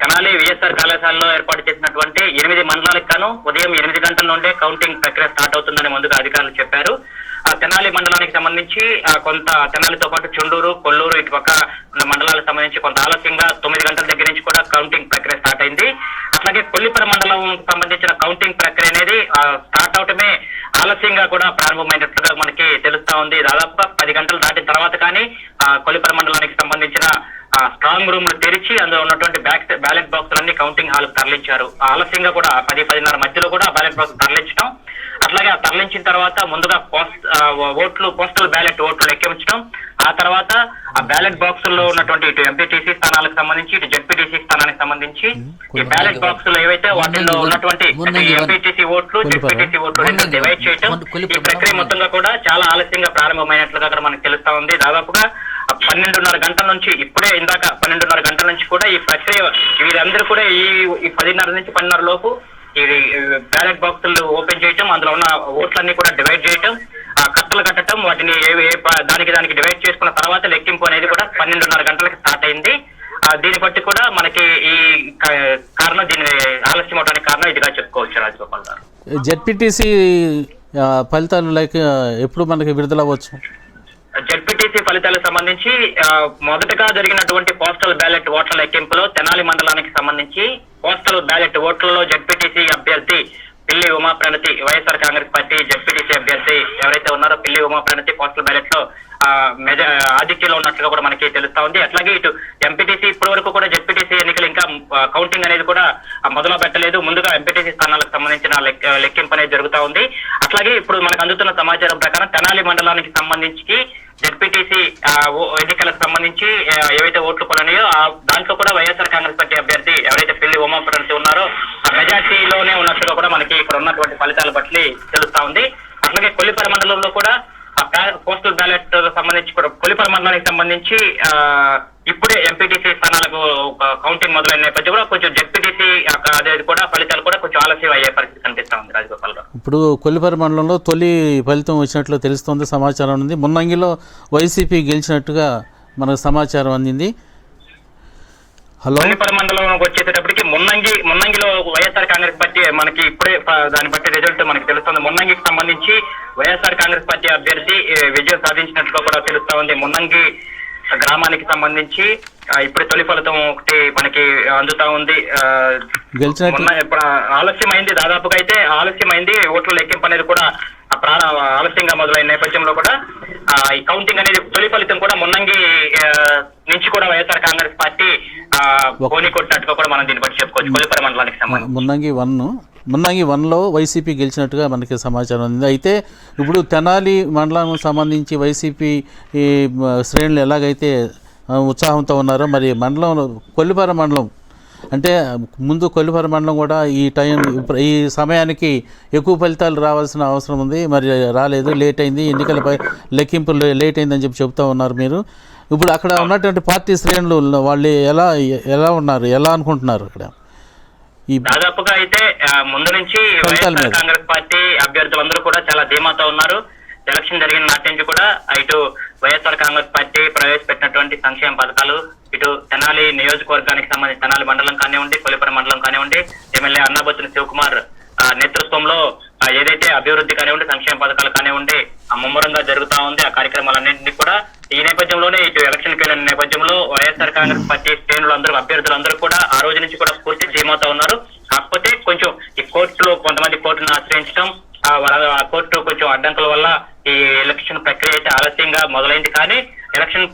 తెనాలి విఎస్ఆర్ కళాశాలలో ఏర్పాటు చేసినటువంటి 8 మండలాలకు గాను ఉదయం 8 గంటల నుండే కౌంటింగ్ ప్రక్రియ స్టార్ట్ అవుతుందని ముందుగా అధికారులు చెప్పారు. తెనాలి మండలానికి సంబంధించి కొంత తెనాలితో పాటు చుండూరు, కొల్లూరు ఇటు పక్క ఉన్న మండలాలకు సంబంధించి కొంత ఆలస్యంగా 9 గంటల దగ్గర నుంచి కూడా కౌంటింగ్ ప్రక్రియ స్టార్ట్ అయింది. అట్లాగే కొల్లిపర మండలం సంబంధించిన కౌంటింగ్ ప్రక్రియ అనేది స్టార్ట్ అవటమే ఆలస్యంగా కూడా ప్రారంభమైనట్లుగా మనకి తెలుస్తా ఉంది. దాదాపుగా 10 గంటలు దాటిన తర్వాత కానీ కొల్లిపర మండలానికి సంబంధించిన స్ట్రాంగ్ రూమ్ తెరిచి అందులో ఉన్నటువంటి బ్యాలెట్ బాక్సులన్నీ కౌంటింగ్ హాల్ తరలించారు. ఆలస్యంగా కూడా 10-10:30 మధ్యలో కూడా బ్యాలెట్ బాక్స్ తరలించడం, అట్లాగే తరలించిన తర్వాత ముందుగా పోస్టల్ బ్యాలెట్ ఓట్లు లెక్కించడం, ఆ తర్వాత ఆ బ్యాలెట్ బాక్సుల్లో ఉన్నటువంటి ఇటు ఎంపీటీసీ స్థానాలకు సంబంధించి ఇటు జెడ్పీటీసీ స్థానానికి సంబంధించి ఈ బ్యాలెట్ బాక్సులు ఏవైతే వాటిల్లో ఉన్నటువంటి ఎంపీటీసీ ఓట్లు జెడ్పీటీసీ ఓట్లు డివైడ్ చేయడం, ఈ ప్రక్రియ మొత్తంగా కూడా చాలా ఆలస్యంగా ప్రారంభమైనట్లుగా మనకు తెలుస్తా ఉంది. దాదాపుగా 12:30 గంటల నుంచి ఇప్పుడే ఇందాక 12:30 గంటల నుంచి కూడా ఈ ప్రక్రియ వీరందరూ కూడా ఈ 10:30 నుంచి 12:30 లోపు ఈ బ్యాలెట్ బాక్సులు ఓపెన్ చేయటం, అందులో ఉన్న ఓట్లన్నీ కూడా డివైడ్ చేయటం, కట్టలు కట్టడం, వాటిని దానికి డివైడ్ చేసుకున్న తర్వాత లెక్కింపు అనేది కూడా 12:30 గంటలకు స్టార్ట్ అయింది. దీన్ని బట్టి కూడా మనకి ఈ కారణం, దీని ఆలస్యం అవడానికి కారణం ఇదిగా చెప్పుకోవచ్చు రాజగోపాల్ గారు. జెడ్పీటీసీ ఫలితాలు ఎప్పుడు మనకి విడుదల అవ్వచ్చు? జెడ్పీటీసీ ఫలితాలకు సంబంధించి మొదటగా జరిగినటువంటి పోస్టల్ బ్యాలెట్ ఓట్ల లెక్కింపులో తెనాలి మండలానికి సంబంధించి పోస్టల్ బ్యాలెట్ ఓట్లలో జెడ్పీటీసీ అభ్యర్థి పిల్లి ఉమాప్రణతి, వైఎస్ఆర్ కాంగ్రెస్ పార్టీ జెడ్పీటీసీ అభ్యర్థి ఎవరైతే ఉన్నారో పిల్లి ఉమాప్రణతి పోస్టల్ బ్యాలెట్ లో ఆధిక్యంలో ఉన్నట్లుగా కూడా మనకి తెలుస్తా ఉంది. అట్లాగే ఇటు ఎంపీటీసీ ఇప్పటి వరకు కూడా జెడ్పీటీసీ ఎన్నికలు ఇంకా కౌంటింగ్ అనేది కూడా మొదలు పెట్టలేదు. ముందుగా ఎంపీటీసీ స్థానాలకు సంబంధించిన లెక్కింపు అనేది జరుగుతా ఉంది. అట్లాగే ఇప్పుడు మనకు అందుతున్న సమాచారం ప్రకారం తెనాలి మండలానికి సంబంధించి జెడ్పీటీసీ ఎన్నికలకు సంబంధించి ఏవైతే ఓట్లు కొలనాయో దాంట్లో కూడా వైఎస్ఆర్ కాంగ్రెస్ పార్టీ అభ్యర్థి ఎవరైతే పిల్లి ఉమాప్రణతి ఉన్నారో ఆ మెజార్టీలోనే ఉన్నట్టుగా కూడా మనకి ఇక్కడ ఉన్నటువంటి ఫలితాలు బట్టి తెలుస్తా ఉంది. అట్లాగే కొల్లిపర మండలంలో కూడా పోస్టల్ బ్యాలెట్ సంబంధించి కూడా కొల్లిపర మండలానికి సంబంధించి ఇప్పుడే ఎంపీటీసీ స్థానాలకు కౌంటింగ్ మొదలైన నేపథ్యంలో కొంచెం జెడ్పీటీసీ అనేది కూడా ఫలితాలు కూడా కొంచెం ఆలస్యం అయ్యే పరిస్థితి కనిపిస్తా ఉంది రాజగోపాల్ గారు. ఇప్పుడు కొల్లిపర మండలంలో తొలి ఫలితం వచ్చినట్లు తెలుస్తోంది, సమాచారం ఉంది. మున్నంగిలో వైసీపీ గెలిచినట్టుగా మనకు సమాచారం అందింది. హలో, కొల్లిపర మండలంలోకి వచ్చేటప్పటికి మున్నంగిలో వైఎస్ఆర్ కాంగ్రెస్ పార్టీ మనకి ఇప్పుడే దాన్ని బట్టి రిజల్ట్ మనకి తెలుస్తుంది. మున్నంగికి సంబంధించి వైఎస్ఆర్ కాంగ్రెస్ పార్టీ అభ్యర్థి విజయం సాధించినట్టుగా కూడా తెలుస్తా ఉంది. మున్నంగి గ్రామానికి సంబంధించి ఇప్పుడు తొలి ఫలితం ఒకటి మనకి అందుతా ఉంది. ఆలస్యమైంది, దాదాపుగా అయితే ఆలస్యమైంది. ఓట్ల లెక్కింపు అనేది కూడా ఆలస్యంగా మొదలైన నేపథ్యంలో కూడా ఈ కౌంటింగ్ అనేది తొలి ఫలితం కూడా మున్నంగి నుంచి కూడా వైఎస్ఆర్ కాంగ్రెస్ పార్టీ కోని కొట్టినట్టుగా కూడా మనం దీన్ని బట్టి చెప్పుకోవచ్చు. కొల్లిపర మండలానికి సంబంధించి మున్నంగి 1లో వైసీపీ గెలిచినట్టుగా మనకి సమాచారం ఉంది. అయితే ఇప్పుడు తెనాలి మండలం సంబంధించి వైసీపీ శ్రేణులు ఎలాగైతే ఉత్సాహంతో ఉన్నారో, మరి మండలంలో కొల్లిపర మండలం అంటే ముందు కొల్లిపర మండలం కూడా ఈ సమయానికి ఎక్కువ ఫలితాలు రావాల్సిన అవసరం ఉంది, మరి రాలేదు, లేట్ అయింది, ఎన్నికలపై లెక్కింపు లేట్ అయిందని చెప్తూ ఉన్నారు మీరు. ఇప్పుడు అక్కడ ఉన్నటువంటి పార్టీ శ్రేణులు వాళ్ళు ఎలా ఉన్నారు, ఎలా అనుకుంటున్నారు? అక్కడ దాదాపుగా అయితే ముందు నుంచి వైఎస్ఆర్ కాంగ్రెస్ పార్టీ అభ్యర్థులందరూ కూడా చాలా ధీమాతో ఉన్నారు. ఎలక్షన్ జరిగిన నాటి నుంచి కూడా ఇటు వైఎస్ఆర్ కాంగ్రెస్ పార్టీ ప్రవేశపెట్టినటువంటి సంక్షేమ పథకాలు, ఇటు తెనాలి నియోజకవర్గానికి సంబంధించి తెనాలి మండలం కానివ్వండి, కొల్లిపర మండలం కానివ్వండి, ఎమ్మెల్యే అన్నాబత్తుని శివకుమార్ నేతృత్వంలో ఏదైతే అభివృద్ధి కానివ్వండి, సంక్షేమ పథకాలు కానివ్వండి ముమ్మరంగా జరుగుతా ఉంది. ఆ కార్యక్రమాలన్నింటినీ కూడా ఈ నేపథ్యంలోనే ఇటు ఎలక్షన్ వెళ్ళిన నేపథ్యంలో వైఎస్ఆర్ కాంగ్రెస్ పార్టీ శ్రేణులందరూ అభ్యర్థులందరూ కూడా ఆ రోజు నుంచి కూడా పూర్తి ధీమాతో ఉన్నారు. కాకపోతే కొంచెం ఈ కోర్టులో కొంతమంది కోర్టును ఆశ్రయించడం, కోర్టు కొంచెం ఆలస్యంగా మొదలైంది. కానీ ఎలక్షన్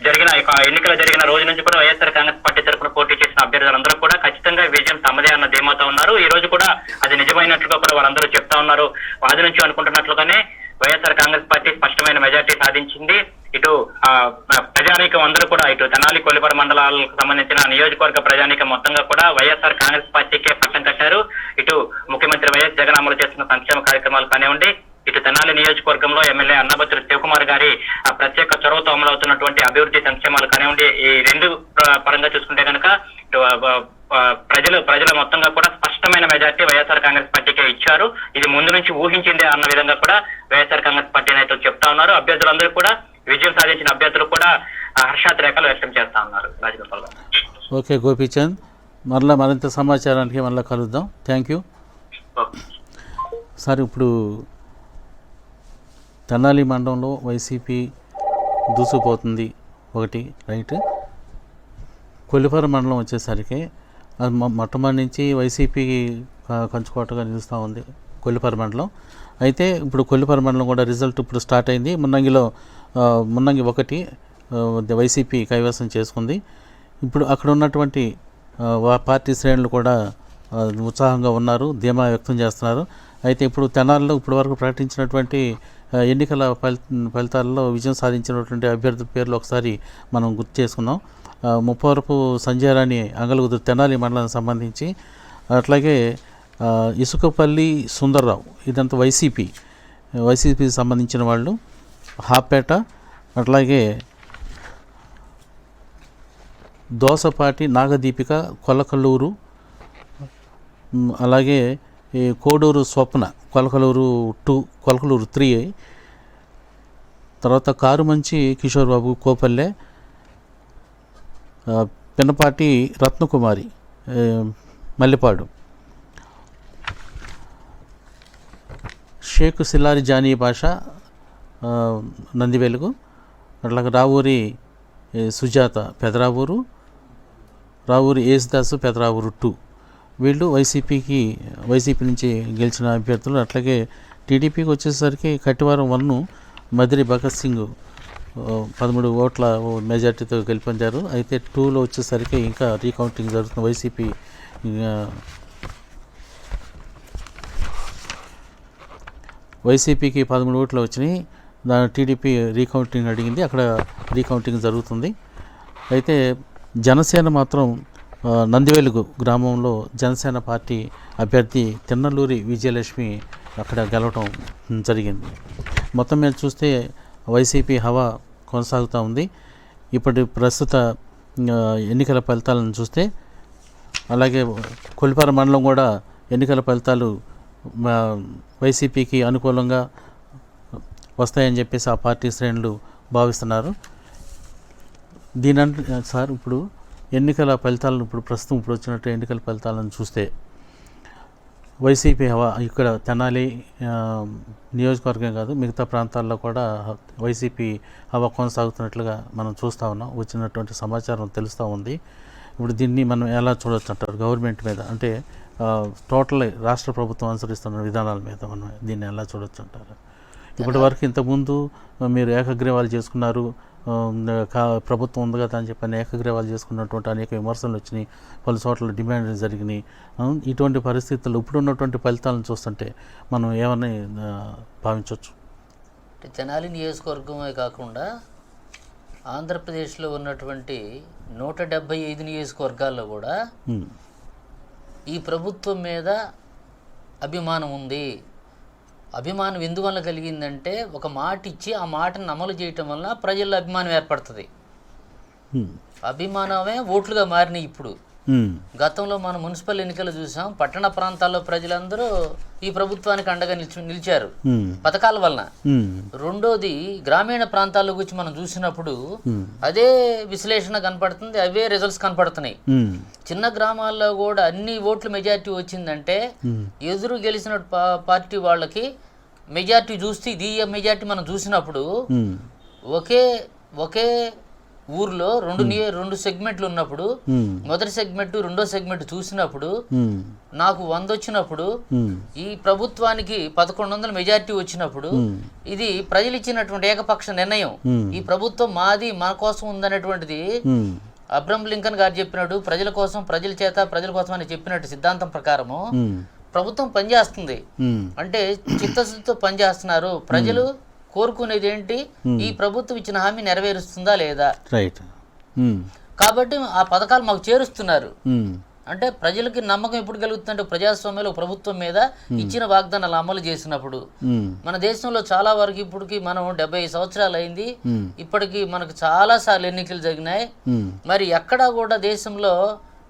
జరిగిన ఎన్నికలు జరిగిన రోజు నుంచి కూడా వైఎస్ఆర్ కాంగ్రెస్ పార్టీ తరఫున పోటీ చేసిన అభ్యర్థులందరూ కూడా ఖచ్చితంగా విజయం తమదే అన్న ధీమాతో ఉన్నారు. ఈ రోజు కూడా అది నిజమైనట్లుగా కూడా వాళ్ళందరూ చెప్తా ఉన్నారు. ఆది నుంచి అనుకుంటున్నట్లుగానే వైఎస్ఆర్ కాంగ్రెస్ పార్టీ స్పష్టమైన మెజార్టీ సాధించింది. ఇటు ప్రజానీకం అందరూ కూడా ఇటు తెనాలి కొల్లిపర మండలాలకు సంబంధించిన నియోజకవర్గ ప్రజానీకం మొత్తంగా కూడా వైఎస్ఆర్ కాంగ్రెస్ పార్టీకే పట్టం కట్టారు. ఇటు ముఖ్యమంత్రి వైఎస్ జగన్ అమలు చేస్తున్న సంక్షేమ కార్యక్రమాలు కానివ్వండి, ఇటు తెనాలి నియోజకవర్గంలో ఎమ్మెల్యే అన్నబత్తుల శివకుమార్ గారి ప్రత్యేక చొరవతో అమలవుతున్నటువంటి అభివృద్ధి సంక్షేమాలు కానివ్వండి, ఈ రెండు పరంగా చూసుకుంటే కనుక ప్రజల మొత్తంగా కూడా స్పష్టమైన మెజార్టీ వైఎస్ఆర్ కాంగ్రెస్ పార్టీకే ఇచ్చారు. ఇది ముందు నుంచి ఊహించిందే అన్న విధంగా కూడా వైఎస్ఆర్ కాంగ్రెస్ పార్టీ నేతలు చెప్తా ఉన్నారు. అభ్యర్థులందరూ కూడా విజయం సాధించిన అభ్యర్థులు కూడా హర్షాతిరేకాలు వ్యక్తం చేస్తా ఉన్నారు. రాజగోపాల్ గారు. ఓకే గోపీచంద్, మరింత సమాచారానికి మళ్ళీ కలుద్దాం. Thank you sir. ఇప్పుడు తెనాలి మండలంలో వైసీపీ దూసుకుపోతుంది ఒకటి రైట్. కొల్లిపర మండలం వచ్చేసరికి అది మొట్టమొదటి నుంచి వైసీపీ కంచుకోటగా నిలుస్తూ ఉంది కొల్లిపర మండలం. అయితే ఇప్పుడు కొల్లిపర మండలం కూడా రిజల్ట్ ఇప్పుడు స్టార్ట్ అయింది. మున్నంగి 1 వైసీపీ కైవసం చేసుకుంది. ఇప్పుడు అక్కడ ఉన్నటువంటి పార్టీ శ్రేణులు కూడా ఉత్సాహంగా ఉన్నారు, ధీమా వ్యక్తం చేస్తున్నారు. అయితే ఇప్పుడు తెనాలిలో ఇప్పటి వరకు ప్రకటించినటువంటి ఎన్నికల ఫలితాల్లో విజయం సాధించినటువంటి అభ్యర్థుల పేర్లు ఒకసారి మనం గుర్తు చేసుకుందాం. ముప్పవరపు సంజయరాణి అంగలగుదురు తెనాలి మండలానికి సంబంధించి, అట్లాగే ఇసుకపల్లి సుందర్రావు ఇదంతా వైసీపీకి సంబంధించిన వాళ్ళు, హాపేట, అట్లాగే దోసపాటి నాగదీపిక కొలకలూరు, అలాగే ఈ కోడూరు స్వప్న కొలకలూరు 2 కొలకలూరు 3, తర్వాత కారుమంచి కిషోర్ బాబు కోపల్లె, పిన్నపాటి రత్నకుమారి మల్లెపాడు, షేక్ సిల్లారి జానీ భాష నందివెలుగు, అట్లాగే రావూరి సుజాత పెదరావూరు, రావూరి యేసుదాసు పెదరావూరు 2 వీళ్ళు వైసీపీ నుంచి గెలిచిన అభ్యర్థులు. అట్లాగే టీడీపీకి వచ్చేసరికి కట్టివారం 1 మదిరి భగత్ సింగ్ 13 ఓట్ల మెజార్టీతో గెలుపొందారు. అయితే 2లో వచ్చేసరికి ఇంకా రీకౌంటింగ్ జరుగుతుంది. వైసీపీకి 13 ఓట్లు వచ్చినాయి. టీడీపీ రీకౌంటింగ్ అడిగింది, అక్కడ రీకౌంటింగ్ జరుగుతుంది. అయితే జనసేన మాత్రం నందివెలుగు గ్రామంలో జనసేన పార్టీ అభ్యర్థి తిన్నలూరి విజయలక్ష్మి అక్కడ గెలవటం జరిగింది. మొత్తం మీద చూస్తే వైసీపీ హవా కొనసాగుతూ ఉంది. ఇప్పటి ప్రస్తుత ఎన్నికల ఫలితాలను చూస్తే, అలాగే కొల్లిపర మండలం కూడా ఎన్నికల ఫలితాలు వైసీపీకి అనుకూలంగా వస్తాయని చెప్పేసి ఆ పార్టీ శ్రేణులు భావిస్తున్నారు. దీనంటే సార్ ఇప్పుడు ఎన్నికల ఫలితాలను ప్రస్తుతం వచ్చినట్టు ఎన్నికల ఫలితాలను చూస్తే వైసీపీ హవా ఇక్కడ తెనాలి నియోజకవర్గం కాదు మిగతా ప్రాంతాల్లో కూడా వైసీపీ హవా కొనసాగుతున్నట్లుగా మనం చూస్తూ ఉన్నాం. వచ్చినటువంటి సమాచారం తెలుస్తూ ఉంది. ఇప్పుడు దీన్ని మనం ఎలా చూడొచ్చు అంటారు గవర్నమెంట్ మీద, అంటే టోటల్ రాష్ట్ర ప్రభుత్వం అనుసరిస్తున్న విధానాల మీద మనం దీన్ని ఎలా చూడొచ్చు అంటారు? ఇప్పటి వరకు ఇంతకుముందు మీరు ఏకగ్రీవాలు చేసుకున్నారు, ప్రభుత్వం ఉంది కదా అని చెప్పని ఏకగ్రీవాలు చేసుకున్నటువంటి అనేక విమర్శలు వచ్చినాయి, పలు చోట్ల డిమాండ్లు జరిగినాయి. ఇటువంటి పరిస్థితుల్లో ఇప్పుడు ఉన్నటువంటి ఫలితాలను చూస్తుంటే మనం ఏమని భావించవచ్చు? తెనాలి నియోజకవర్గమే కాకుండా ఆంధ్రప్రదేశ్లో ఉన్నటువంటి 175 నియోజకవర్గాల్లో కూడా ఈ ప్రభుత్వం మీద అభిమానం ఉంది. అభిమానం ఎందువల్ల కలిగిందంటే, ఒక మాట ఇచ్చి ఆ మాటను అమలు చేయటం వల్ల ప్రజల్లో అభిమానం ఏర్పడుతుంది. అభిమానమే ఓట్లుగా మారినాయి. ఇప్పుడు గతంలో మనం మున్సిపల్ ఎన్నికలు చూసాం, పట్టణ ప్రాంతాల్లో ప్రజలందరూ ఈ ప్రభుత్వానికి అండగా నిలిచారు పథకాల వలన. రెండోది, గ్రామీణ ప్రాంతాల్లో గురించి మనం చూసినప్పుడు అదే విశ్లేషణ కనపడుతుంది, అవే రిజల్ట్స్ కనపడుతున్నాయి. చిన్న గ్రామాల్లో కూడా అన్ని ఓట్లు మెజారిటీ వచ్చిందంటే ఎదురు గెలిచిన పార్టీ వాళ్ళకి మెజారిటీ చూస్తే ఇది మెజారిటీ మనం చూసినప్పుడు ఒకే ఊర్లో రెండు సెగ్మెంట్లు ఉన్నప్పుడు మొదటి సెగ్మెంట్ రెండో సెగ్మెంట్ చూసినప్పుడు నాకు 100 వచ్చినప్పుడు ఈ ప్రభుత్వానికి 1100 మెజారిటీ వచ్చినప్పుడు ఇది ప్రజలు ఇచ్చినటువంటి ఏకపక్ష నిర్ణయం. ఈ ప్రభుత్వం మాది మన కోసం ఉందనేటువంటిది అబ్రహం లింకన్ గారు చెప్పినట్టు ప్రజల కోసం ప్రజల చేత ప్రజల కోసం అని చెప్పినట్టు సిద్ధాంతం ప్రకారము ప్రభుత్వం పనిచేస్తుంది. అంటే చిత్తశుద్ధితో పనిచేస్తున్నారు. ప్రజలు కోరుకునేది ఏంటి? ఈ ప్రభుత్వం ఇచ్చిన హామీ నెరవేరుస్తుందా లేదా. రైట్. కాబట్టి ఆ పథకాలు మాకు చేరుస్తున్నారు. అంటే ప్రజలకి నమ్మకం ఎప్పుడు కలుగుతుందంటే ప్రజాస్వామ్యంలో ప్రభుత్వం మీద ఇచ్చిన వాగ్దానాలు అమలు చేసినప్పుడు. మన దేశంలో చాలా వరకు ఇప్పటికి మనం 70 సంవత్సరాలు అయింది. ఇప్పటికి మనకు చాలా సార్లు ఎన్నికలు జరిగినాయి. మరి ఎక్కడా కూడా దేశంలో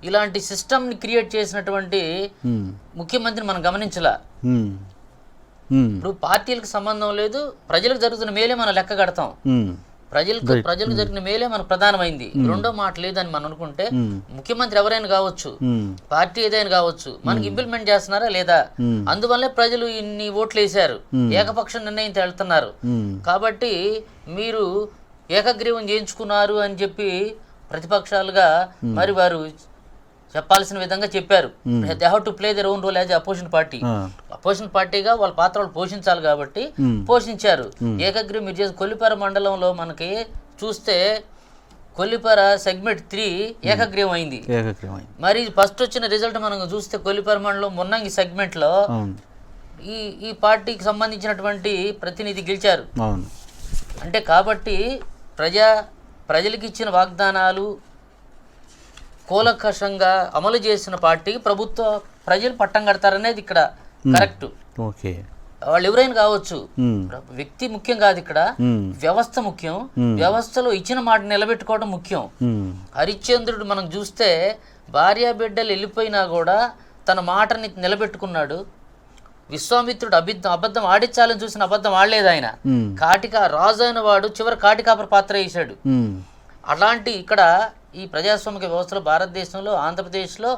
ఇలాంటి సిస్టమ్ ని క్రియేట్ చేసినటువంటి ముఖ్యమంత్రిని మనం గమనించలా. ఇప్పుడు పార్టీలకు సంబంధం లేదు, ప్రజలకు జరుగుతున్న మేలే మనం లెక్క కడతాం. ప్రజలకు జరిగిన మేలే మనకు ప్రధానమైంది. రెండో మాట లేదని మనం అనుకుంటే ముఖ్యమంత్రి ఎవరైనా కావచ్చు, పార్టీ ఏదైనా కావచ్చు, మనకి ఇంప్లిమెంట్ చేస్తున్నారా లేదా. అందువల్లే ప్రజలు ఇన్ని ఓట్లు వేశారు, ఏకపక్ష నిర్ణయం వెళ్తున్నారు. కాబట్టి మీరు ఏకగ్రీవం చేయించుకున్నారు అని చెప్పి ప్రతిపక్షాలుగా మరి వారు చెప్పాల్సిన విధంగా చెప్పారు. They have to play their own role as opposition party. Opposition పార్టీగా వాళ్ళ పాత్రలు పోషించాలి కాబట్టి పోషించారు. ఏకగ్రీవం మీరు చేసి కొల్లిపర మండలంలో మనకి చూస్తే కొల్లిపర సెగ్మెంట్ 3 ఏకగ్రీవం అయింది. మరి ఫస్ట్ వచ్చిన రిజల్ట్ మనం చూస్తే కొల్లిపర మండలం మున్నంగి సెగ్మెంట్ లో ఈ పార్టీకి సంబంధించినటువంటి ప్రతినిధి గెలిచారు. అంటే కాబట్టి ప్రజలకు ఇచ్చిన వాగ్దానాలు కూలంకషంగా అమలు చేసిన పార్టీ ప్రజలు పట్టం కడతారనేది ఇక్కడ కరెక్ట్. వాళ్ళు ఎవరైనా కావచ్చు, వ్యక్తి ముఖ్యం కాదు, ఇక్కడ వ్యవస్థ ముఖ్యం. వ్యవస్థలో ఇచ్చిన మాట నిలబెట్టుకోవడం ముఖ్యం. హరిశ్చంద్రుడు మనం చూస్తే భార్య బిడ్డలు వెళ్ళిపోయినా కూడా తన మాటని నిలబెట్టుకున్నాడు. విశ్వామిత్రుడు అబద్ధం ఆడించాలని చూసిన అబద్ధం ఆడలేదు ఆయన. రాజు అయిన వాడు చివరి కాటికాపర పాత్ర వేశాడు. అలాంటి ఇక్కడ ఈ ప్రజాస్వామిక వ్యవస్థలో భారతదేశంలో ఆంధ్రప్రదేశ్లో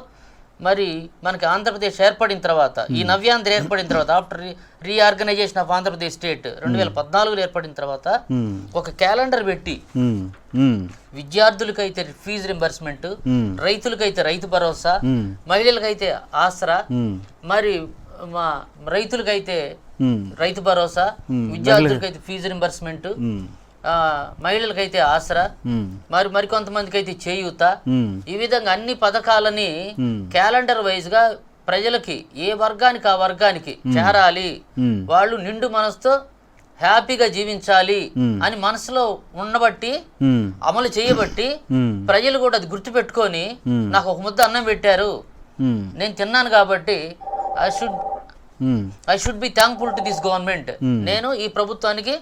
మరి మనకి ఆంధ్రప్రదేశ్ ఏర్పడిన తర్వాత, ఈ నవ్యాంధ్ర ఏర్పడిన తర్వాత, after reorganisation of Andhra Pradesh state 2014లో ఏర్పడిన తర్వాత ఒక క్యాలెండర్ పెట్టి విద్యార్థులకైతే ఫీజు రింబర్స్మెంట్, రైతులకైతే రైతు భరోసా, మహిళలకైతే ఆసరా, మరి రైతులకైతే రైతు భరోసా, విద్యార్థులకైతే ఫీజు రింబర్స్మెంట్, మహిళలకైతే ఆసరా, మరికొంతమందికి అయితే చేయూత, ఈ విధంగా అన్ని పథకాలని క్యాలెండర్ వైజ్ గా ప్రజలకి ఏ వర్గానికి ఆ వర్గానికి చేరాలి, వాళ్ళు నిండు మనసుతో హ్యాపీగా జీవించాలి అని మనసులో ఉండబట్టి అమలు చేయబట్టి ప్రజలు కూడా అది గుర్తు పెట్టుకొని నాకు ఒక ముద్ద అన్నం పెట్టారు, నేను తిన్నాను కాబట్టి I should be thankful to this government. నేను ఈ ప్రభుత్వాన్ని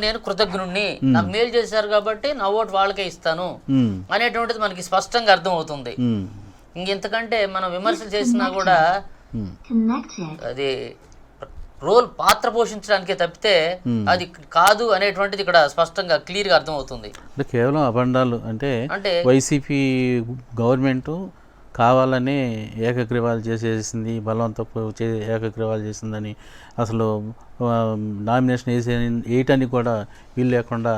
నేను కృతజ్ఞుణ్ణి, నాకు మేలు చేశారు కాబట్టి నా ఓటు వాళ్ళకే ఇస్తాను అనేటువంటిది మనకి స్పష్టంగా అర్థం అవుతుంది. ఇంకెంతకంటే మనం విమర్శలు చేసినా కూడా అది పాత్ర పోషించడానికే తప్పితే అది కాదు అనేటువంటిది ఇక్కడ స్పష్టంగా క్లియర్ గా అర్థం అవుతుంది. కేవలం అబండాలు అంటే వైసీపీ గవర్నమెంట్ కావాలని ఏకగ్రీవాలు చేసేసింది, బలవంతపు ఏకగ్రీవాలు చేసిందని, అసలు నామినేషన్ వేయటానికి కూడా వీలు లేకుండా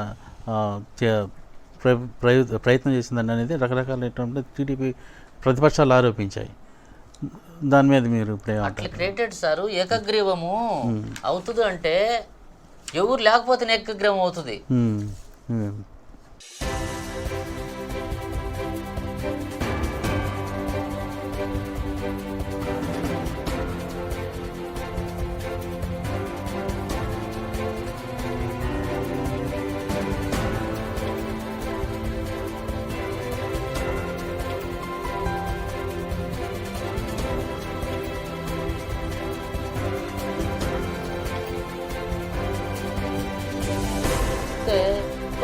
ప్రయత్నం చేసిందని అనేది రకరకాలైనటువంటి టీడీపీ ప్రతిపక్షాలు ఆరోపించాయి. దాని మీద మీరు అట్లా క్రియేటెడ్ సార్ ఏకగ్రీవము అవుతుంది అంటే ఎవరు లేకపోతే ఏకగ్రీవం అవుతుంది.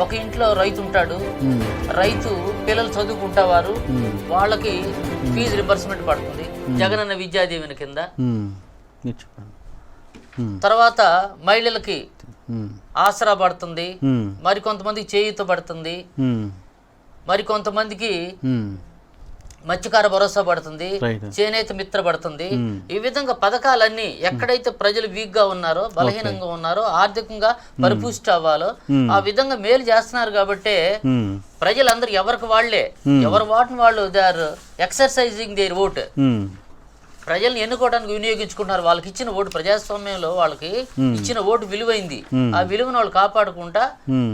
ఒక ఇంట్లో రైతు ఉంటాడు, రైతు పిల్లలు చదువుకుంటావారు, వాళ్ళకి ఫీజు రింబర్స్మెంట్ పడుతుంది జగనన్న విద్యాదీవెన కింద. తర్వాత మహిళలకి ఆసరా పడుతుంది, మరికొంతమందికి చేయూత పడుతుంది, మరికొంతమందికి మత్స్యకార భరోసా పడుతుంది, Right. చేనేత మిత్ర పడుతుంది. ఈ విధంగా పథకాలన్నీ ఎక్కడైతే ప్రజలు వీక్ గా ఉన్నారో, బలహీనంగా ఉన్నారో, ఆర్థికంగా పరిపుష్టి అవ్వాలో ఆ విధంగా మేలు చేస్తున్నారు. కాబట్టి ప్రజలందరూ ఎవరికి వాళ్లే, ఎవరు వాటిని వాళ్ళు they are exercising their vote. ప్రజల్ని ఎన్నుకోవడానికి వినియోగించుకుంటున్నారు. వాళ్ళకి ఇచ్చిన ఓటు, ప్రజాస్వామ్యంలో వాళ్ళకి ఇచ్చిన ఓటు విలువైంది. ఆ విలువను వాళ్ళు కాపాడుకుంటా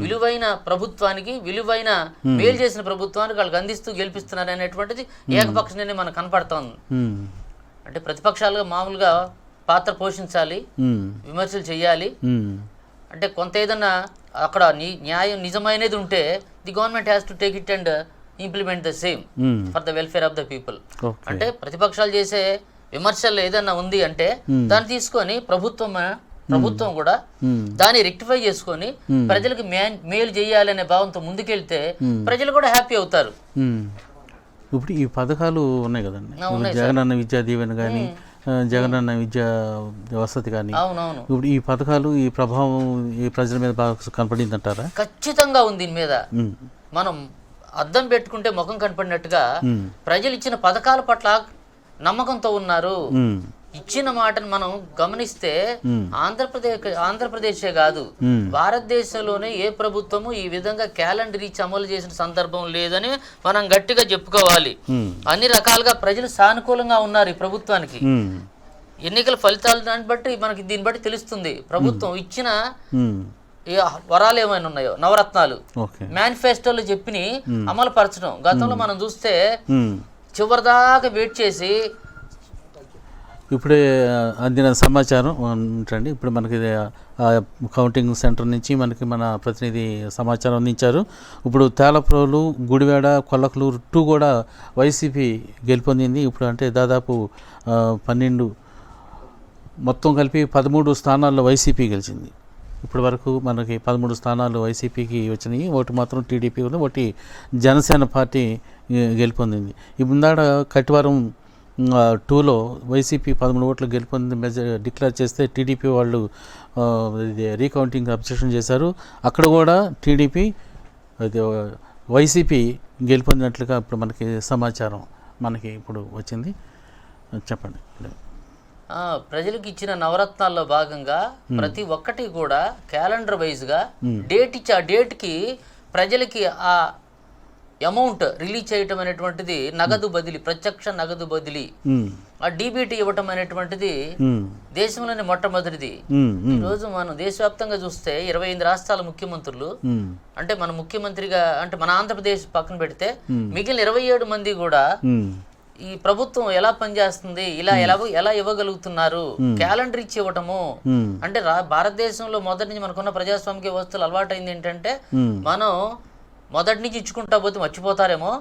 విలువైన ప్రభుత్వానికి, విలువైన మేలు చేసిన ప్రభుత్వానికి వాళ్ళకి అందిస్తూ గెలిపిస్తున్నారు అనేటువంటిది ఏకపక్ష నిర్ణయం మనకు కనపడుతోంది. అంటే ప్రతిపక్షాలుగా మామూలుగా పాత్ర పోషించాలి, విమర్శలు చేయాలి. అంటే కొంత ఏదన్నా అక్కడ న్యాయం నిజమైనది ఉంటే the government has to take it and implement the same for the welfare of the people. అంటే ప్రతిపక్షాలు చేసే విమర్శలు ఏదన్నా ఉంది అంటే దాన్ని తీసుకొని ప్రభుత్వం కూడా దాన్ని రెక్టిఫై చేసుకొని ప్రజలకు మేలు చేయాలనే భావంతో ముందుకెళ్తే ప్రజలు కూడా హ్యాపీ అవుతారు. ఇప్పుడు ఈ పథకాలు ఉన్నాయి కదండి, జగనన్న విద్యా దీవెన కానీ, జగనన్న విద్యా వసతి కానీ, అవునవును, ఇప్పుడు ఈ పథకాలు ఈ ప్రభావం ఈ ప్రజల మీద బాగా కనపడింది అంటారా? ఖచ్చితంగా ఉంది. దీని మీద మనం అద్దం పెట్టుకుంటే ముఖం కనపడినట్టుగా ప్రజలు ఇచ్చిన పథకాల పట్ల నమ్మకంతో ఉన్నారు. ఇచ్చిన మాటను మనం గమనిస్తే ఆంధ్రప్రదేశే కాదు, భారతదేశంలోనే ఏ ప్రభుత్వము ఈ విధంగా క్యాలెండర్ ఇచ్చి అమలు చేసిన సందర్భం లేదని మనం గట్టిగా చెప్పుకోవాలి. అన్ని రకాలుగా ప్రజలు సానుకూలంగా ఉన్నారు ఈ ప్రభుత్వానికి. ఎన్నికల ఫలితాలు దాన్ని బట్టి మనకి దీన్ని బట్టి తెలుస్తుంది. ప్రభుత్వం ఇచ్చిన వరాలు ఏమైనా ఉన్నాయో, నవరత్నాలు మేనిఫెస్టోలో చెప్పి అమలు పరచడం. గతంలో మనం చూస్తే చివరిదాకా వెయిట్ చేసి ఇప్పుడే అందిన సమాచారం ఏంటండి, ఇప్పుడు మనకి కౌంటింగ్ సెంటర్ నుంచి మనకి మన ప్రతినిధి సమాచారం అందించారు. ఇప్పుడు తేలప్రోలు, గుడివాడ, కొల్లకలూరు 2 కూడా వైసీపీ గెలుపొందింది. ఇప్పుడు అంటే దాదాపు 12 మొత్తం కలిపి 13 స్థానాల్లో వైసీపీ గెలిచింది. ఇప్పటి వరకు మనకి 13 స్థానాలు వైసీపీకి వచ్చినాయి. ఒకటి మాత్రం టీడీపీ ఉంది, ఒకటి జనసేన పార్టీ గెలుపొందింది. ఈ ముందాడ కటివారం 2లో వైసీపీ 13 ఓట్లు గెలుపొంది డిక్లేర్ చేస్తే టీడీపీ వాళ్ళు రీకౌంటింగ్ అబ్జెక్షన్ చేశారు. అక్కడ కూడా టీడీపీ వైసీపీ గెలుపొందినట్లుగా ఇప్పుడు మనకి సమాచారం మనకి ఇప్పుడు వచ్చింది. చెప్పండి. ప్రజలకు ఇచ్చిన నవరత్నాల్లో భాగంగా ప్రతి ఒక్కటి కూడా క్యాలెండర్ వైజ్గా డేట్ ఇచ్చి ఆ డేట్కి ప్రజలకి ఆ అమౌంట్ రిలీజ్ చేయటం అనేటువంటిది నగదు బదిలీ, ప్రత్యక్ష నగదు బదిలీ, ఆ డీబీటీ ఇవ్వటం అనేటువంటిది దేశంలోనే మొట్టమొదటిది. ఈరోజు మనం దేశవ్యాప్తంగా చూస్తే 25 రాష్ట్రాల ముఖ్యమంత్రులు, అంటే మన ముఖ్యమంత్రిగా అంటే మన ఆంధ్రప్రదేశ్ పక్కన పెడితే మిగిలిన 27 మంది కూడా ఈ ప్రభుత్వం ఎలా పనిచేస్తుంది, ఎలా ఇవ్వగలుగుతున్నారు, క్యాలెండర్ ఇచ్చి ఇవ్వటము. అంటే భారతదేశంలో మొదటి నుంచి మనకున్న ప్రజాస్వామిక వ్యవస్థలు అలవాటు అయింది ఏంటంటే మనం మొదటి నుంచి ఇచ్చుకుంటా పోతే మర్చిపోతారేమో,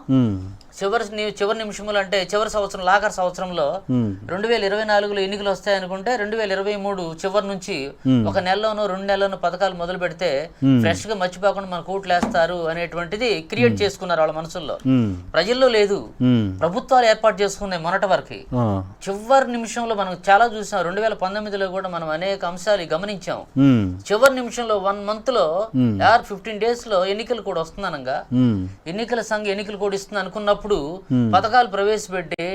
చివరి నిమిషములు అంటే చివరి సంవత్సరం లాఖరు సంవత్సరంలో 2024లో ఎన్నికలు వస్తాయనుకుంటే 2023 చివరి నుంచి ఒక నెలలోనో 2 నెలలోనో పథకాలు మొదలు పెడితే ఫ్రెష్ గా మర్చిపోకుండా మన కోట్లు వేస్తారు అనేటువంటిది క్రియేట్ చేసుకున్నారు వాళ్ళ మనసుల్లో. ప్రజల్లో లేదు, ప్రభుత్వాలు ఏర్పాటు చేసుకున్నాయి మొన్నటి వరకు. చివరి నిమిషంలో మనం చాలా చూసాం. 2019లో కూడా మనం అనేక అంశాలు గమనించాం. చివరి నిమిషంలో 1 month లో 15 days లో ఎన్నికలు కూడా వస్తుందనగా ఎన్నికల సంఘ ఎన్నికలు కూడా ఇస్తుంది అనుకున్నప్పుడు పథకాలు ప్రవేశపెట్టి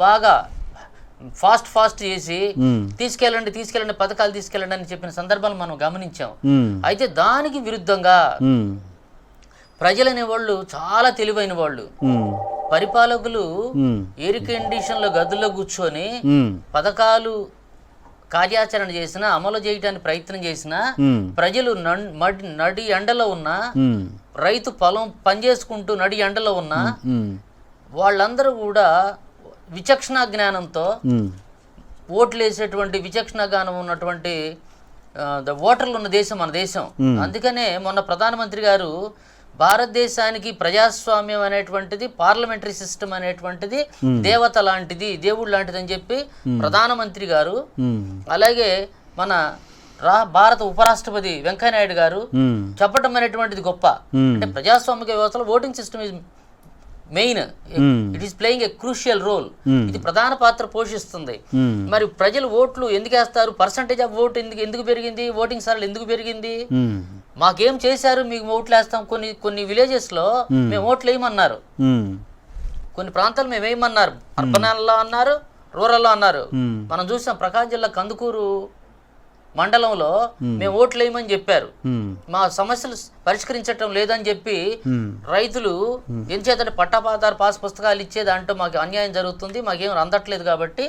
బాగా ఫాస్ట్ చేసి తీసుకెళ్ళండి పథకాలు తీసుకెళ్ళండి అని చెప్పిన సందర్భాలు మనం గమనించాం. అయితే దానికి విరుద్ధంగా ప్రజలనే వాళ్ళు చాలా తెలివైన వాళ్ళు, పరిపాలకులు ఎయిర్ కండిషన్ లో గదుల్లో కూర్చొని పథకాలు కార్యాచరణ చేసినా, అమలు చేయడానికి ప్రయత్నం చేసినా, ప్రజలు నడి ఎండలో ఉన్నా, రైతు పొలం పనిచేసుకుంటూ నడి ఎండలో ఉన్నా వాళ్ళందరూ కూడా విచక్షణ జ్ఞానంతో ఓట్లు వేసేటువంటి విచక్షణ జ్ఞానం ఉన్నటువంటి ఓటర్లు ఉన్న దేశం మన దేశం. అందుకనే మొన్న ప్రధానమంత్రి గారు భారతదేశానికి ప్రజాస్వామ్యం అనేటువంటిది, పార్లమెంటరీ సిస్టమ్ అనేటువంటిది దేవత లాంటిది, దేవుడు లాంటిది అని చెప్పి ప్రధానమంత్రి గారు, అలాగే మన భారత ఉపరాష్ట్రపతి వెంకయ్యనాయుడు గారు చెప్పడం అనేటువంటిది గొప్ప. అంటే ప్రజాస్వామిక వ్యవస్థలో voting system is main, it is playing a crucial role. ఇది ప్రధాన పాత్ర పోషిస్తుంది. మరి ప్రజలు ఓట్లు ఎందుకు వేస్తారు, పర్సంటేజ్ ఆఫ్ ఓట్ ఎందుకు పెరిగింది, ఓటింగ్ సార్లు ఎందుకు పెరిగింది, మాకేం చేశారు మీకు ఓట్లు వేస్తాం, కొన్ని విలేజెస్ లో మేము ఓట్లు వేయమన్నారు. కొన్ని ప్రాంతాలు మేము వేయమన్నారు, అర్బన్లో అన్నారు, రూరల్లో అన్నారు. మనం చూసాం ప్రకాశం జిల్లా కందుకూరు మండలంలో మేము ఓట్లు వేయమని చెప్పారు. మా సమస్యలు పరిష్కరించటం లేదని చెప్పి రైతులు ఏం చేతంటే పట్టాపాదారు పాస్ పుస్తకాలు ఇచ్చే దాంట్లో మాకు అన్యాయం జరుగుతుంది, మాకేం అందట్లేదు కాబట్టి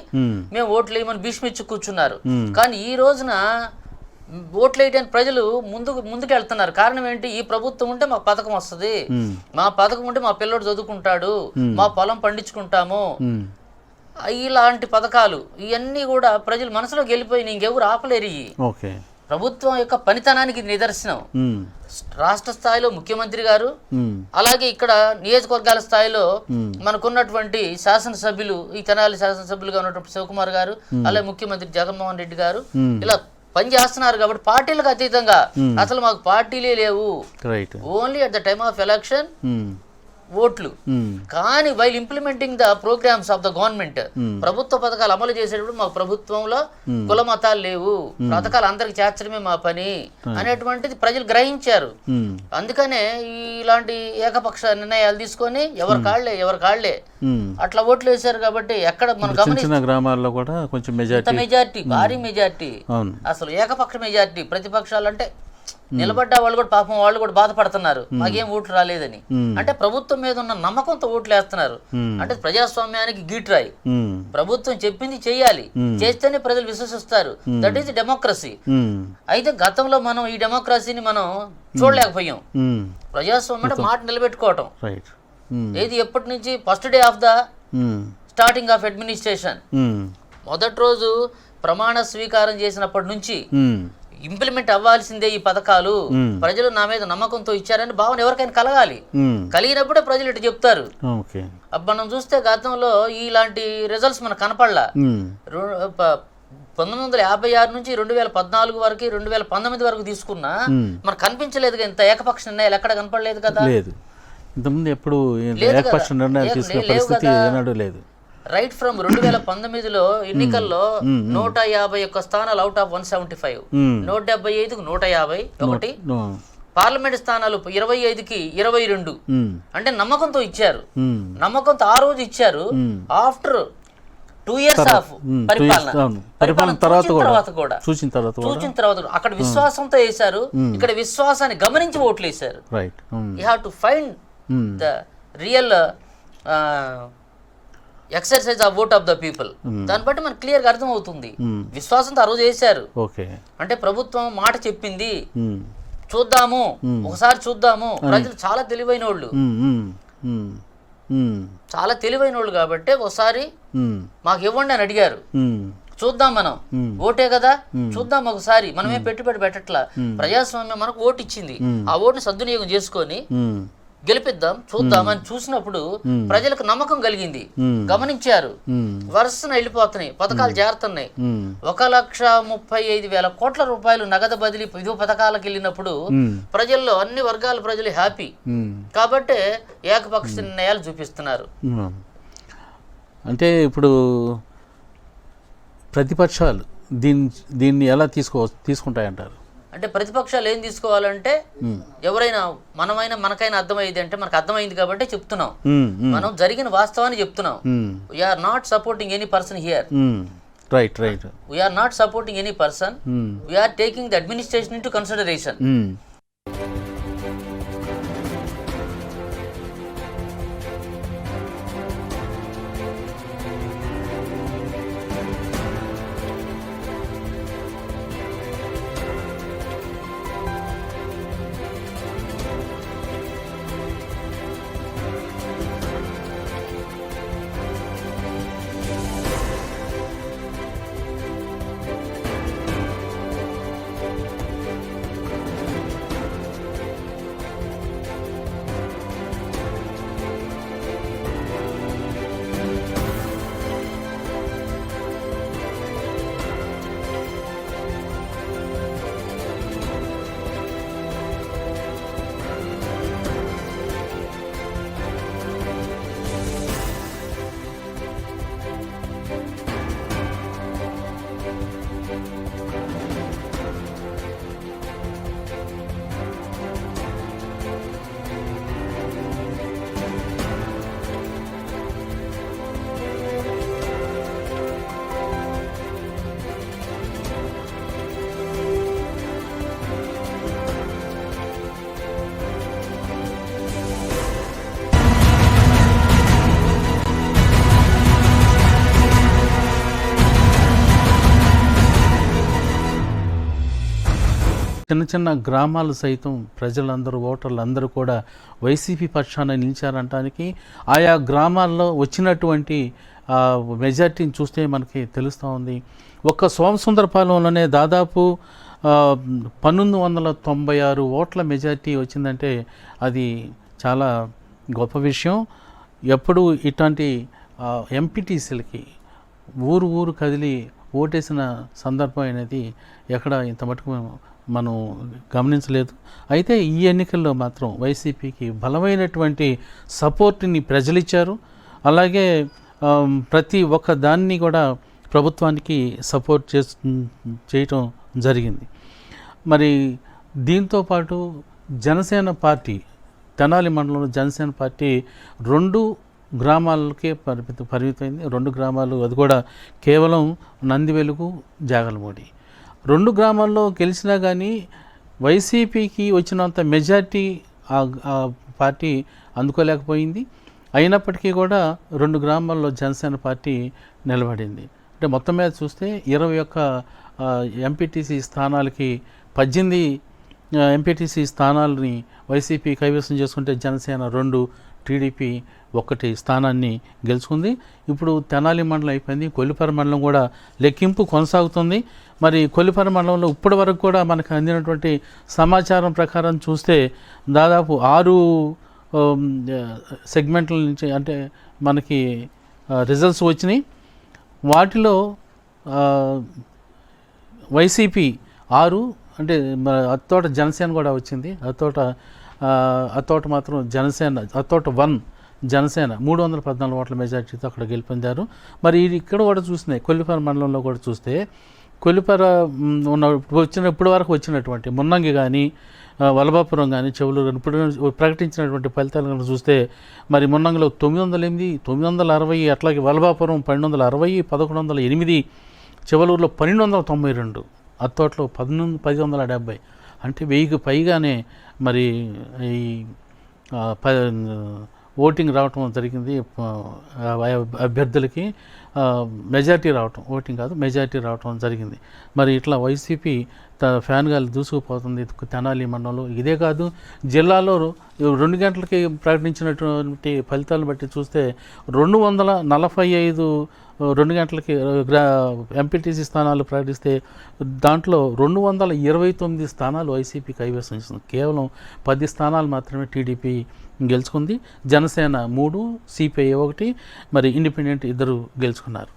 మేము ఓట్లు వేయమని భీష్మిచ్చి కూర్చున్నారు. కానీ ఈ రోజున ఓట్లు వేయడానికి ప్రజలు ముందుకు వెళ్తున్నారు. కారణం ఏంటి? ఈ ప్రభుత్వం ఉంటే మాకు పథకం వస్తుంది, మా పథకం ఉంటే మా పిల్లోడు చదువుకుంటాడు, మా పొలం పండించుకుంటాము, ఇలాంటి పథకాలు ఇవన్నీ కూడా ప్రజలు మనసులోకి వెళ్ళిపోయి ఇంకెవరు ఆపలేరు. ప్రభుత్వం యొక్క పనితనానికి నిదర్శనం. రాష్ట్ర స్థాయిలో ముఖ్యమంత్రి గారు, అలాగే ఇక్కడ నియోజకవర్గాల స్థాయిలో మనకున్నటువంటి శాసనసభ్యులు, ఈ తెనాలి శాసనసభ్యులుగా ఉన్నటువంటి శివకుమార్ గారు, అలాగే ముఖ్యమంత్రి జగన్మోహన్ రెడ్డి గారు ఇలా పనిచేస్తున్నారు. కాబట్టి పార్టీలకు అతీతంగా అసలు మాకు పార్టీలే లేవు, only at the time of election ఓట్లు. కానీ while implementing the programmes of the government, ప్రభుత్వ పథకాలు అమలు చేసేటప్పుడు మాకు ప్రభుత్వంలో కుల మతాలు లేవు, పథకాలు అందరికి చేర్చడమే మా పని అనేటువంటిది ప్రజలు గ్రహించారు. అందుకనే ఇలాంటి ఏకపక్ష నిర్ణయాలు తీసుకొని ఎవరి కాళ్లే అట్లా ఓట్లు వేశారు. కాబట్టి ఎక్కడ మనం గమనించిన గ్రామాల్లో కూడా కొంచెం మెజార్టీ, భారీ మెజార్టీ, అసలు ఏకపక్ష మెజార్టీ. ప్రతిపక్షాలు అంటే నిలబడ్డ వాళ్ళు కూడా పాపం వాళ్ళు కూడా బాధపడుతున్నారు, మాకేం ఓట్లు రాలేదని. అంటే ప్రభుత్వం మీద ఉన్న నమ్మకంతో ఓట్లు వేస్తున్నారు. అంటే ప్రజాస్వామ్యానికి గీట్రాయి. ప్రభుత్వం చెప్పింది చేయాలి, చేస్తేనే ప్రజలు విశ్వసిస్తారు. That is democracy. అయితే గతంలో మనం ఈ డెమోక్రసీని మనం చూడలేకపోయాం. ప్రజాస్వామ్యం అంటే మాట నిలబెట్టుకోవటం. ఏది ఎప్పటి నుంచి? First day of the starting of administration, మొదటి రోజు ప్రమాణ స్వీకారం చేసినప్పటి నుంచి ఇంప్లిమెంట్ అవ్వాల్సిందే ఈ పథకాలు. ప్రజలు నా మీద నమ్మకంతో ఇచ్చారని భావన ఎవరికైనా కలగాలి. కలిగినప్పుడే ప్రజలు ఇటు చెప్తారు. మనం చూస్తే గతంలో ఇలాంటి రిజల్ట్స్ మనకు కనపడలా. 1956 నుంచి 2014 వరకు 2019 వరకు తీసుకున్నా మనకు కనిపించలేదు. ఇంత ఏకపక్ష నిర్ణయాలు ఎక్కడ కనపడలేదు కదా. రైట్ ఫ్రమ్ 2019లో ఎన్నికల్లో 151 స్థానాలు అవుట్ ఆఫ్ 175, 175కు 151, పార్లమెంట్ స్థానాలు 25కి 22. అంటే నమ్మకంతో ఇచ్చారు. నమ్మకంతో ఆ రోజు ఇచ్చారు. ఆఫ్టర్ 2 years ఆఫ్ పరిపాలన తర్వాత కూడా చూసిన తర్వాత అక్కడ విశ్వాసంతో వేశారు, ఇక్కడ విశ్వాసాన్ని గమనించి ఓట్లు వేశారు. You have to find the real exercise of vote of the people. దాన్ని బట్టి మనకు క్లియర్ గా అర్థం అవుతుంది. విశ్వాసంతో ఆ రోజు వేశారు. అంటే ప్రభుత్వం మాట చెప్పింది, చూద్దాము, ఒకసారి చూద్దాము. ప్రజలు చాలా తెలివైన వాళ్ళు, చాలా తెలివైన వాళ్ళు కాబట్టి ఒకసారి మాకు ఇవ్వండి అని అడిగారు. చూద్దాం, మనం ఓటే కదా, చూద్దాం ఒకసారి. మనమే పెట్టుబడి పెట్టట్లా. ప్రజాస్వామ్యం మనకు ఓటు ఇచ్చింది, ఆ ఓటుని సద్వినియోగం చేసుకొని గెలిపిద్దాం, చూద్దాం అని చూసినప్పుడు ప్రజలకు నమ్మకం కలిగింది, గమనించారు. వరుసన వెళ్ళిపోతున్నాయి, పథకాలు చేరుతున్నాయి. 1,35,000 కోట్ల రూపాయలు నగదు బదిలీ వివిధ పథకాలకు వెళ్ళినప్పుడు ప్రజల్లో అన్ని వర్గాల ప్రజలు హ్యాపీ. కాబట్టి ఏకపక్ష నిర్ణయాలు చూపిస్తున్నారు. అంటే ఇప్పుడు ప్రతిపక్షాలు దీన్ని ఎలా తీసుకుంటాయంటారు? అంటే ప్రతిపక్షాలు ఏం తీసుకోవాలంటే, ఎవరైనా మనకైనా అర్థమైంది అంటే మనకు అర్థమైంది కాబట్టి చెప్తున్నాం. మనం జరిగిన వాస్తవాన్ని చెప్తున్నాం. We are not supporting any person here. We are not supporting any person. We are taking the administration into consideration. చిన్న చిన్న గ్రామాలు సైతం ప్రజలందరూ ఓటర్లు అందరూ కూడా వైసీపీ పక్షాన నిలిచారనటానికి ఆయా గ్రామాల్లో వచ్చినటువంటి మెజార్టీని చూస్తే మనకి తెలుస్తూ ఉంది. ఒక్క సోమసుందరపాలెంలోనే దాదాపు 1996 ఓట్ల మెజార్టీ వచ్చిందంటే అది చాలా గొప్ప విషయం. ఎప్పుడు ఇట్లాంటి ఎంపీటీసీలకి ఊరు కదిలి ఓటేసిన సందర్భం అనేది ఎక్కడ ఇంత మటుకు మనం గమనించలేదు. అయితే ఈ ఎన్నికల్లో మాత్రం వైసీపీకి బలమైనటువంటి సపోర్ట్ని ప్రజలిచ్చారు. అలాగే ప్రతి ఒక్క దాన్ని కూడా ప్రభుత్వానికి సపోర్ట్ చేయటం జరిగింది. మరి దీంతోపాటు జనసేన పార్టీ తెనాలి మండలంలో జనసేన పార్టీ 2 గ్రామాలకే పరిమితమైంది. 2 గ్రామాలు, అది కూడా కేవలం నందివెలుగు, జాగలమూడి 2 గ్రామాల్లో గెలిచినా కానీ వైసీపీకి వచ్చినంత మెజార్టీ ఆ పార్టీ అందుకోలేకపోయింది. అయినప్పటికీ కూడా 2 గ్రామాల్లో జనసేన పార్టీ నిలబడింది. అంటే మొత్తం మీద చూస్తే 21 ఎంపీటీసీ స్థానాలకి 18 ఎంపీటీసీ స్థానాలని వైసీపీ కైవసం చేసుకుంటే జనసేన 2, టీడీపీ 1 స్థానాన్ని గెలుచుకుంది. ఇప్పుడు తెనాలి మండలం అయిపోయింది. కొల్లిపర మండలం కూడా లెక్కింపు కొనసాగుతుంది. మరి కొల్లిపర మండలంలో ఇప్పటి వరకు కూడా మనకు అందినటువంటి సమాచారం ప్రకారం చూస్తే దాదాపు 6 సెగ్మెంట్ల నుంచి అంటే మనకి రిజల్ట్స్ వచ్చినాయి. వాటిలో వైసీపీ 6, అంటే అత్తోట జనసేన కూడా వచ్చింది. అత్తోట మాత్రం జనసేన, అత్తోట 1 జనసేన 314 ఓట్ల మెజార్టీతో అక్కడ గెలుపొందారు. మరి ఇక్కడ కూడా చూసినాయి కొల్లిపర మండలంలో కూడా చూస్తే కొల్లిపర ఇప్పటి వరకు వచ్చినటువంటి మున్నంగి కానీ వలభాపురం కానీ చెవులూరు కానీ ఇప్పుడు ప్రకటించినటువంటి ఫలితాలు కనుక చూస్తే మరి మున్నంగిలో 908, 960, అట్లాగే వలభాపురం 1260, 1108, చెవలూరులో 1292, అత్తోటలో 1070, అంటే 1000కి పైగానే మరి ఈ ఓటింగ్ రావటం జరిగింది. అభ్యర్థులకి మెజార్టీ రావటం, ఓటింగ్ కాదు మెజార్టీ రావటం జరిగింది. మరి ఇట్లా వైసీపీ ఫ్యాన్ గాలి దూసుకుపోతుంది తెనాలి మండలంలో. ఇదే కాదు, జిల్లాలో 2 గంటలకి ప్రకటించినటువంటి ఫలితాలను బట్టి చూస్తే 245 2 గంటలకి ఎంపీటీసీ స్థానాలు ప్రకటిస్తే దాంట్లో 229 స్థానాలు వైసీపీ కైవసం చేస్తుంది. కేవలం 10 స్థానాలు మాత్రమే టీడీపీ గెలుచుకుంది. జనసేన 3, సిపిఐ 1, మరి ఇండిపెండెంట్ 2 గెలుచుకున్నారు.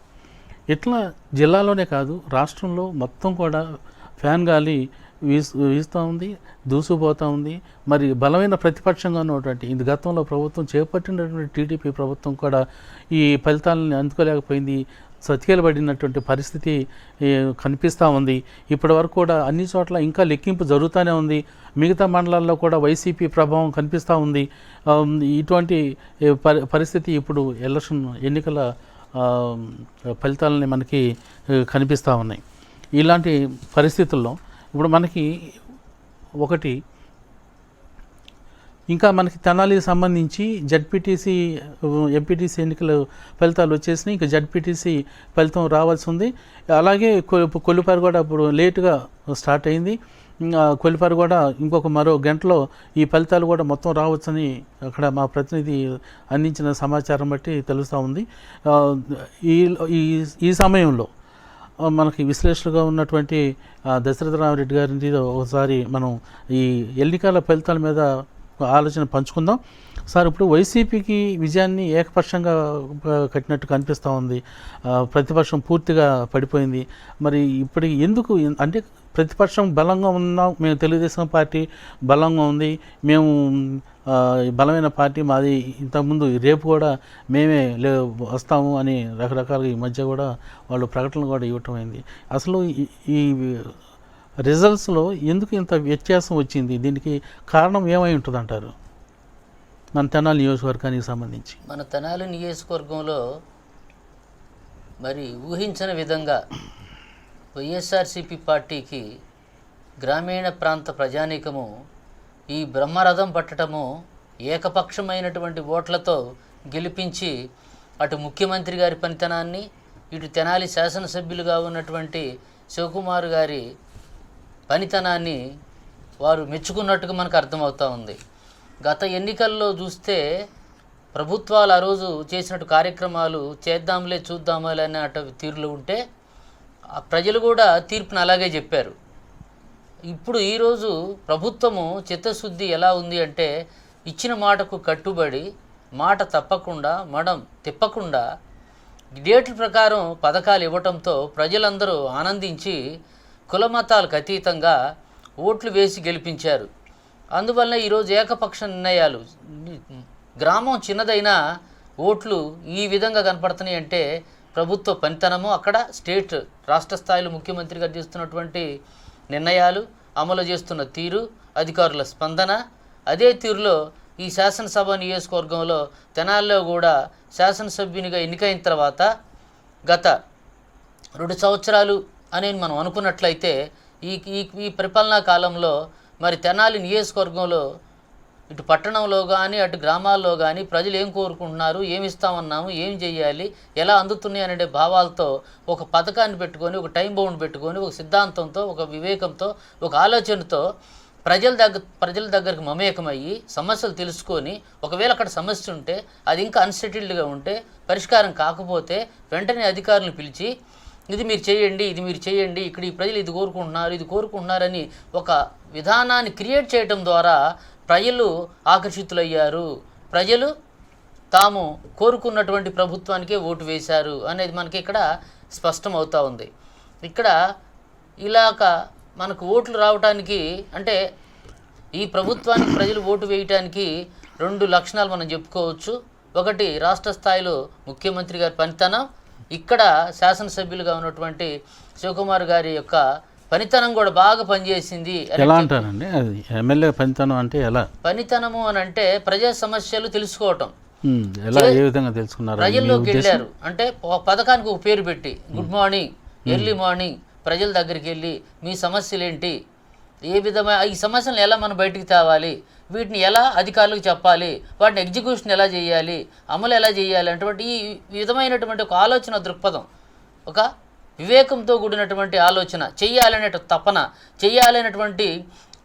ఇట్లా జిల్లాలోనే కాదు రాష్ట్రంలో మొత్తం కూడా ఫ్యాన్ గాలి వీస్తూ ఉంది, దూసుకుపోతూ ఉంది. మరి బలమైన ప్రతిపక్షంగా ఉన్నటువంటి ఇది గతంలో ప్రభుత్వం చేపట్టినటువంటి టీడీపీ ప్రభుత్వం కూడా ఈ ఫలితాలను అందుకోలేకపోయింది. సతికేలబడినటువంటి పరిస్థితి కనిపిస్తూ ఉంది. ఇప్పటి వరకు కూడా అన్ని చోట్ల ఇంకా లెక్కింపు జరుగుతూనే ఉంది. మిగతా మండలాల్లో కూడా వైసీపీ ప్రభావం కనిపిస్తూ ఉంది. ఇటువంటి పరిస్థితి ఇప్పుడు ఎన్నికల ఫలితాలని మనకి కనిపిస్తూ ఉన్నాయి. ఇలాంటి పరిస్థితుల్లో ఇప్పుడు మనకి ఒకటి ఇంకా మనకి తెనాలికి సంబంధించి జడ్పీటీసీ ఎంపీటీసీ ఎన్నికల ఫలితాలు వచ్చేసినాయి. ఇంకా జడ్పీటీసీ ఫలితం రావాల్సి ఉంది. అలాగే కొల్లిపర కూడా ఇప్పుడు లేటుగా స్టార్ట్ అయింది. కొల్లిపర కూడా మరో గంటలో ఈ ఫలితాలు కూడా మొత్తం రావచ్చని అక్కడ మా ప్రతినిధి అందించిన సమాచారం బట్టి తెలుస్తూ ఉంది. ఈ సమయంలో మనకి విశ్లేషకులుగా ఉన్నటువంటి దశరథరామరెడ్డి గారి ఒకసారి మనం ఈ ఎన్నికల ఫలితాల మీద ఆలోచన పంచుకుందాం. సార్, ఇప్పుడు వైసీపీకి విజయాన్ని ఏకపక్షంగా కట్టినట్టు కనిపిస్తూ ఉంది. ప్రతిపక్షం పూర్తిగా పడిపోయింది. మరి ఇప్పుడు ఎందుకు అంటే ప్రతిపక్షం బలంగా ఉన్నాం, మేము తెలుగుదేశం పార్టీ బలంగా ఉంది, మేము బలమైన పార్టీ మాది, ఇంతకుముందు రేపు కూడా మేమే వస్తాము అని రకరకాలుగా ఈ మధ్య కూడా వాళ్ళు ప్రకటనలు కూడా ఇవ్వటం అయింది. అసలు ఈ రిజల్ట్స్లో ఎందుకు ఇంత వ్యత్యాసం వచ్చింది? దీనికి కారణం ఏమై ఉంటుంది అంటారు మన తెనాలి నియోజకవర్గానికి సంబంధించి? మన తెనాలి నియోజకవర్గంలో మరి ఊహించిన విధంగా వైఎస్ఆర్సీపీ పార్టీకి గ్రామీణ ప్రాంత ప్రజానీకము ఈ బ్రహ్మరథం పట్టడము, ఏకపక్షమైనటువంటి ఓట్లతో గెలిపించి అటు ముఖ్యమంత్రి గారి పనితనాన్ని, ఇటు తెనాలి శాసనసభ్యులుగా ఉన్నటువంటి శివకుమార్ గారి పనితనాన్ని వారు మెచ్చుకున్నట్టుగా మనకు అర్థమవుతూ ఉంది. గత ఎన్నికల్లో చూస్తే ప్రభుత్వాలు ఆ రోజు చేసినట్టు కార్యక్రమాలు చేద్దాంలే చూద్దాంలే అనే తీరులో ఉంటే ప్రజలు కూడా తీర్పును అలాగే చెప్పారు. ఇప్పుడు ఈరోజు ప్రభుత్వము చిత్తశుద్ధి ఎలా ఉంది అంటే ఇచ్చిన మాటకు కట్టుబడి మాట తప్పకుండా మడం తిప్పకుండా డేట్ల ప్రకారం పథకాలు ఇవ్వటంతో ప్రజలందరూ ఆనందించి కులమతాలకు అతీతంగా ఓట్లు వేసి గెలిపించారు. అందువల్ల ఈరోజు ఏకపక్ష నిర్ణయాలు, గ్రామం చిన్నదైనా ఓట్లు ఈ విధంగా కనపడుతున్నాయి అంటే ప్రభుత్వ పనితనము, అక్కడ స్టేట్ రాష్ట్ర స్థాయిలో ముఖ్యమంత్రి గారు చేస్తున్నటువంటి నిర్ణయాలు, అమలు చేస్తున్న తీరు, అధికారుల స్పందన. అదే తీరులో ఈ శాసనసభ నియోజకవర్గంలో తెనాలిలో కూడా శాసనసభ్యునిగా ఎన్నికైన తర్వాత గత 2 సంవత్సరాలు అని మనం అనుకున్నట్లయితే ఈ పరిపాలనా కాలంలో మరి తెనాలి నియోజకవర్గంలో ఇటు పట్టణంలో కానీ అటు గ్రామాల్లో కానీ ప్రజలు ఏం కోరుకుంటున్నారు, ఏమి ఇస్తామన్నాము, ఏం చేయాలి, ఎలా అందుతున్నాయి అనే భావాలతో ఒక పథకాన్ని పెట్టుకొని, ఒక టైం బౌండ్ పెట్టుకొని, ఒక సిద్ధాంతంతో, ఒక వివేకంతో, ఒక ఆలోచనతో ప్రజల దగ్గరకు మమేకమయ్యి సమస్యలు తెలుసుకొని, ఒకవేళ అక్కడ సమస్య ఉంటే అది ఇంకా అన్సెటిల్డ్గా ఉంటే పరిష్కారం కాకపోతే వెంటనే అధికారులను పిలిచి ఇది మీరు చేయండి, ఇది మీరు చేయండి, ఇక్కడ ఈ ప్రజలు ఇది కోరుకుంటున్నారని ఒక విధానాన్ని క్రియేట్ చేయడం ద్వారా ప్రజలు ఆకర్షితులయ్యారు. ప్రజలు తాము కోరుకున్నటువంటి ప్రభుత్వానికే ఓటు వేశారు అనేది మనకి ఇక్కడ స్పష్టమవుతూ ఉంది. ఇక్కడ ఇలాగ మనకు ఓట్లు రావడానికి అంటే ఈ ప్రభుత్వానికి ప్రజలు ఓటు వేయటానికి 2 లక్షణాలు మనం చెప్పుకోవచ్చు. ఒకటి రాష్ట్ర స్థాయిలో ముఖ్యమంత్రి గారి పనితనం, ఇక్కడ శాసనసభ్యులుగా ఉన్నటువంటి శివకుమార్ గారి యొక్క పనితనం కూడా బాగా పనిచేసింది. ఎలా అంటారండి అది ఎమ్మెల్యే పనితనం అంటే ఎలా? పనితనము అని అంటే ప్రజా సమస్యలు తెలుసుకోవటం. ఎలా ఏ విధంగా తెలుసుకున్నారు? ప్రజల్లోకి వెళ్ళారు అంటే పథకానికి ఒక పేరు పెట్టి గుడ్ మార్నింగ్, ఎర్లీ మార్నింగ్ ప్రజల దగ్గరికి వెళ్ళి మీ సమస్యలు ఏంటి, ఏ విధమైన ఈ సమస్యలను ఎలా మనం బయటికి తేవాలి, వీటిని ఎలా అధికారులకు చెప్పాలి, వాటిని ఎగ్జిక్యూషన్ ఎలా చేయాలి, అమలు ఎలా చేయాలి అటువంటి ఈ విధమైనటువంటి ఒక ఆలోచన దృక్పథం, ఒక వివేకంతో కూడినటువంటి ఆలోచన, చెయ్యాలనే తపన, చెయ్యాలనేటువంటి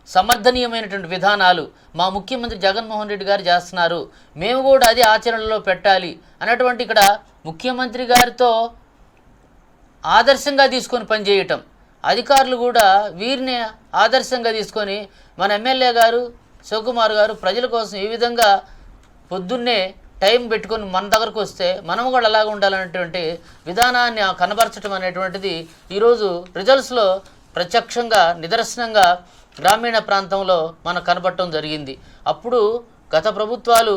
సమర్థనీయమైనటువంటి విధానాలు మా ముఖ్యమంత్రి జగన్మోహన్ రెడ్డి గారు చేస్తున్నారు, మేము కూడా అది ఆచరణలో పెట్టాలి అన్నటువంటి ఇక్కడ ముఖ్యమంత్రి గారితో ఆదర్శంగా తీసుకొని పనిచేయటం, అధికారులు కూడా వీరిని ఆదర్శంగా తీసుకొని మన ఎమ్మెల్యే గారు శివకుమార్ గారు ప్రజల కోసం ఏ విధంగా పొద్దున్నే టైం పెట్టుకొని మన దగ్గరకు వస్తే మనం కూడా అలాగ ఉండాలనేటువంటి విధానాన్ని కనబరచడం అనేటువంటిది ఈరోజు రిజల్ట్స్లో ప్రత్యక్షంగా నిదర్శనంగా గ్రామీణ ప్రాంతంలో మనకు కనబడటం జరిగింది. అప్పుడు గత ప్రభుత్వాలు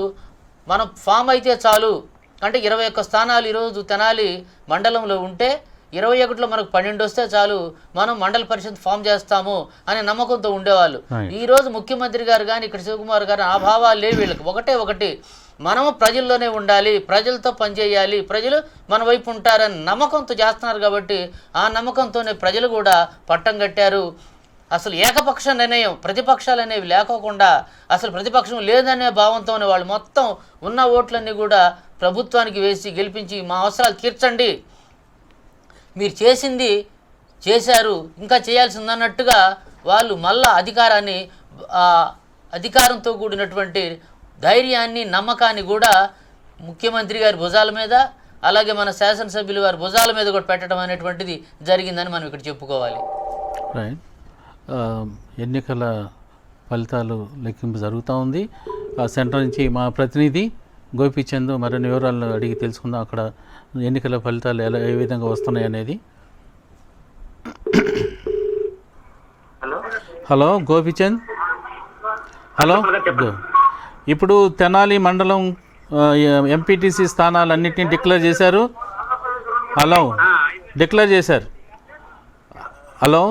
మనం ఫామ్ అయితే చాలు అంటే 21 స్థానాలు ఈరోజు తెనాలి మండలంలో ఉంటే 21లో మనకు 12 వస్తే చాలు మనం మండల పరిషత్ ఫామ్ చేస్తాము అనే నమ్మకంతో ఉండేవాళ్ళు. ఈరోజు ముఖ్యమంత్రి గారు కానీ ఇక్కడ శివకుమార్ గారు ఆ భావాలు లేవు వీళ్ళకి. ఒకటి మనము ప్రజల్లోనే ఉండాలి, ప్రజలతో పనిచేయాలి, ప్రజలు మన వైపు ఉంటారని నమ్మకంతో చేస్తున్నారు. కాబట్టి ఆ నమ్మకంతోనే ప్రజలు కూడా పట్టం కట్టారు. అసలు ఏకపక్ష నిర్ణయం ప్రతిపక్షాలు అనేవి లేకోకుండా అసలు ప్రతిపక్షం లేదనే భావంతోనే వాళ్ళు మొత్తం ఉన్న ఓట్లన్నీ కూడా ప్రభుత్వానికి వేసి గెలిపించి మా అవసరాలు తీర్చండి, మీరు చేసింది చేశారు ఇంకా చేయాల్సిందన్నట్టుగా వాళ్ళు మళ్ళా అధికారంతో కూడినటువంటి ధైర్యాన్ని నమ్మకాన్ని కూడా ముఖ్యమంత్రి గారి భుజాల మీద అలాగే మన శాసనసభ్యుల వారి భుజాల మీద కూడా పెట్టడం అనేటువంటిది జరిగిందని మనం ఇక్కడ చెప్పుకోవాలి. రైట్. ఎన్నికల ఫలితాలు లెక్కింపు జరుగుతూ ఉంది. సెంటర్ నుంచి మా ప్రతినిధి గోపీచంద్ మరిన్ని వివరాలను అడిగి తెలుసుకుందాం. అక్కడ ఎన్నికల ఫలితాలు ఏ విధంగా వస్తున్నాయి అనేది. హలో గోపీచంద్. హలో. ఇప్పుడు తెనాలి మండలం ఎంపీటీసీ స్థానాలన్నింటినీ డిక్లేర్ చేశారు. హలో, డిక్లేర్ చేశారు. హలో,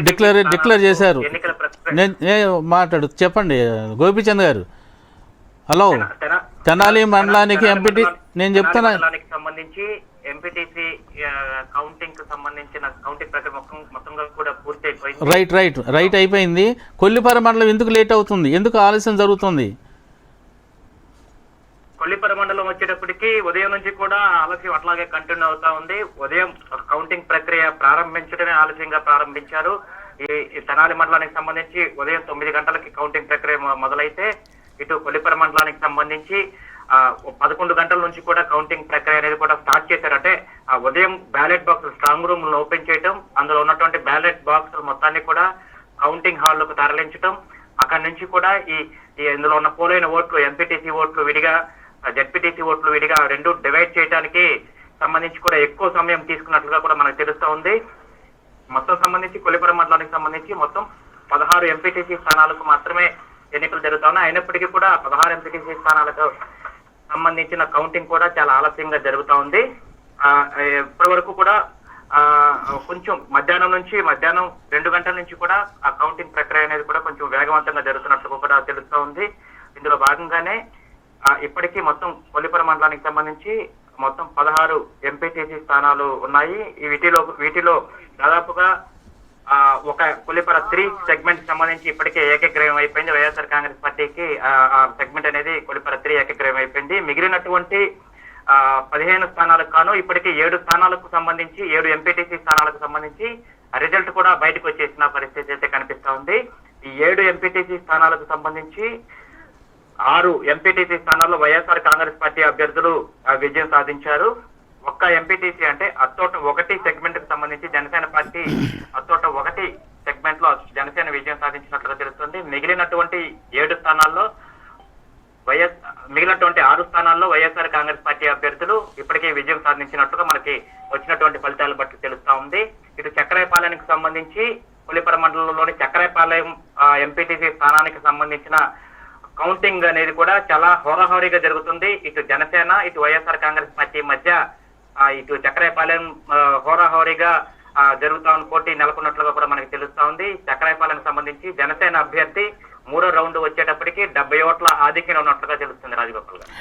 డిక్లేర్ చేశారు. మాట్లాడు, చెప్పండి గోపీచంద్ గారు. హలో, తెనాలి మండలానికి ఎంపీటీ నేను చెప్తున్నా సంబంధించి ఎంపీటీసీ కౌంటింగ్ కు సంబంధించిన కౌంటింగ్ ప్రక్రియ మొత్తంగా కూడా పూర్తి అయిపోయింది. రైట్ అయిపోయింది. కొల్లిపర మండలం ఎందుకు లేట్ అవుతుంది, ఎందుకు ఆలస్యం జరుగుతుంది? కొల్లిపర మండలం వచ్చేటప్పటికి ఉదయం నుంచి కూడా ఆలస్యం అట్లాగే కంటిన్యూ అవుతా ఉంది. ఉదయం కౌంటింగ్ ప్రక్రియ ప్రారంభించడమే ఆలస్యంగా ప్రారంభించారు. ఈ తెనాలి మండలానికి సంబంధించి ఉదయం 9 గంటలకి కౌంటింగ్ ప్రక్రియ మొదలైతే ఇటు కొల్లిపర మండలానికి సంబంధించి 11 గంటల నుంచి కూడా కౌంటింగ్ ప్రక్రియ అనేది కూడా స్టార్ట్ చేశారు. అంటే ఉదయం ballot box strong room open చేయడం, అందులో ఉన్నటువంటి బ్యాలెట్ బాక్స్ మొత్తాన్ని కూడా కౌంటింగ్ హాల్లోకి తరలించడం, అక్కడి నుంచి కూడా ఈ ఇందులో ఉన్న పోలైన ఓట్లు ఎంపీటీసీ ఓట్లు విడిగా, జెడ్పీటీసీ ఓట్లు విడిగా రెండు డివైడ్ చేయడానికి సంబంధించి కూడా ఎక్కువ సమయం తీసుకున్నట్లుగా కూడా మనకు తెలుస్తా ఉంది. మొత్తం సంబంధించి కొల్లిపర మండలానికి సంబంధించి మొత్తం 16 ఎంపీటీసీ స్థానాలకు మాత్రమే ఎన్నికలు జరుగుతా ఉన్నాయి. అయినప్పటికీ కూడా 16 ఎంపీటీసీ స్థానాలకు సంబంధించిన కౌంటింగ్ కూడా చాలా ఆలస్యంగా జరుగుతా ఉంది. ఇప్పటి వరకు కూడా కొంచెం మధ్యాహ్నం 2 గంటల నుంచి కూడా ఆ కౌంటింగ్ ప్రక్రియ అనేది కూడా కొంచెం వేగవంతంగా జరుగుతున్నట్లు కూడా తెలుస్తా ఉంది. ఇందులో భాగంగానే ఇప్పటికీ మొత్తం కొల్లిపర మండలానికి సంబంధించి మొత్తం 16 ఎంపీటీసీ స్థానాలు ఉన్నాయి. వీటిలో దాదాపుగా ఒక కొల్లిపర 3 సెగ్మెంట్ సంబంధించి ఇప్పటికే ఏకగ్రీవం అయిపోయింది. వైఎస్ఆర్ కాంగ్రెస్ పార్టీకి ఆ సెగ్మెంట్ అనేది కొల్లిపర 3 ఏకగ్రీవం అయిపోయింది. మిగిలినటువంటి 15 స్థానాలకు కాను ఇప్పటికీ 7 స్థానాలకు సంబంధించి 7 ఎంపీటీసీ స్థానాలకు సంబంధించి రిజల్ట్ కూడా బయటకు వచ్చేసిన పరిస్థితి అయితే కనిపిస్తా ఉంది. ఈ 7 ఎంపీటీసీ స్థానాలకు సంబంధించి 6 ఎంపీటీసీ స్థానాల్లో వైఎస్ఆర్ కాంగ్రెస్ పార్టీ అభ్యర్థులు విజయం సాధించారు. ఒక్క ఎంపీటీసీ అంటే అత్తోట 1 సెగ్మెంట్ కు సంబంధించి జనసేన పార్టీ అత్తోట 1 సెగ్మెంట్ లో జనసేన విజయం సాధించినట్లుగా తెలుస్తుంది. మిగిలినటువంటి 6 స్థానాల్లో వైఎస్ఆర్ కాంగ్రెస్ పార్టీ అభ్యర్థులు ఇప్పటికే విజయం సాధించినట్లుగా మనకి వచ్చినటువంటి ఫలితాలు బట్టి తెలుస్తా ఉంది. ఇటు చక్రాయపాలెంకి సంబంధించి కొల్లిపర మండలంలోని చక్రాయపాలెం ఎంపీటీసీ స్థానానికి సంబంధించిన కౌంటింగ్ అనేది కూడా చాలా హోరాహోరీగా జరుగుతుంది. ఇటు జనసేన ఇటు వైఎస్ఆర్ కాంగ్రెస్ పార్టీ మధ్య ఇటు చక్రాయపాలెం హోరాహోరీగా జరుగుతా ఉన్న పోటీ నెలకొన్నట్లుగా కూడా మనకి తెలుస్తా ఉంది. చక్రాయపాలెం సంబంధించి జనసేన అభ్యర్థి 3వ రౌండ్ వచ్చేటప్పటికి 70 ఓట్ల ఆధిక్యం ఉన్నట్లుగా తెలుస్తుంది. రాజగోపాల్ గారు,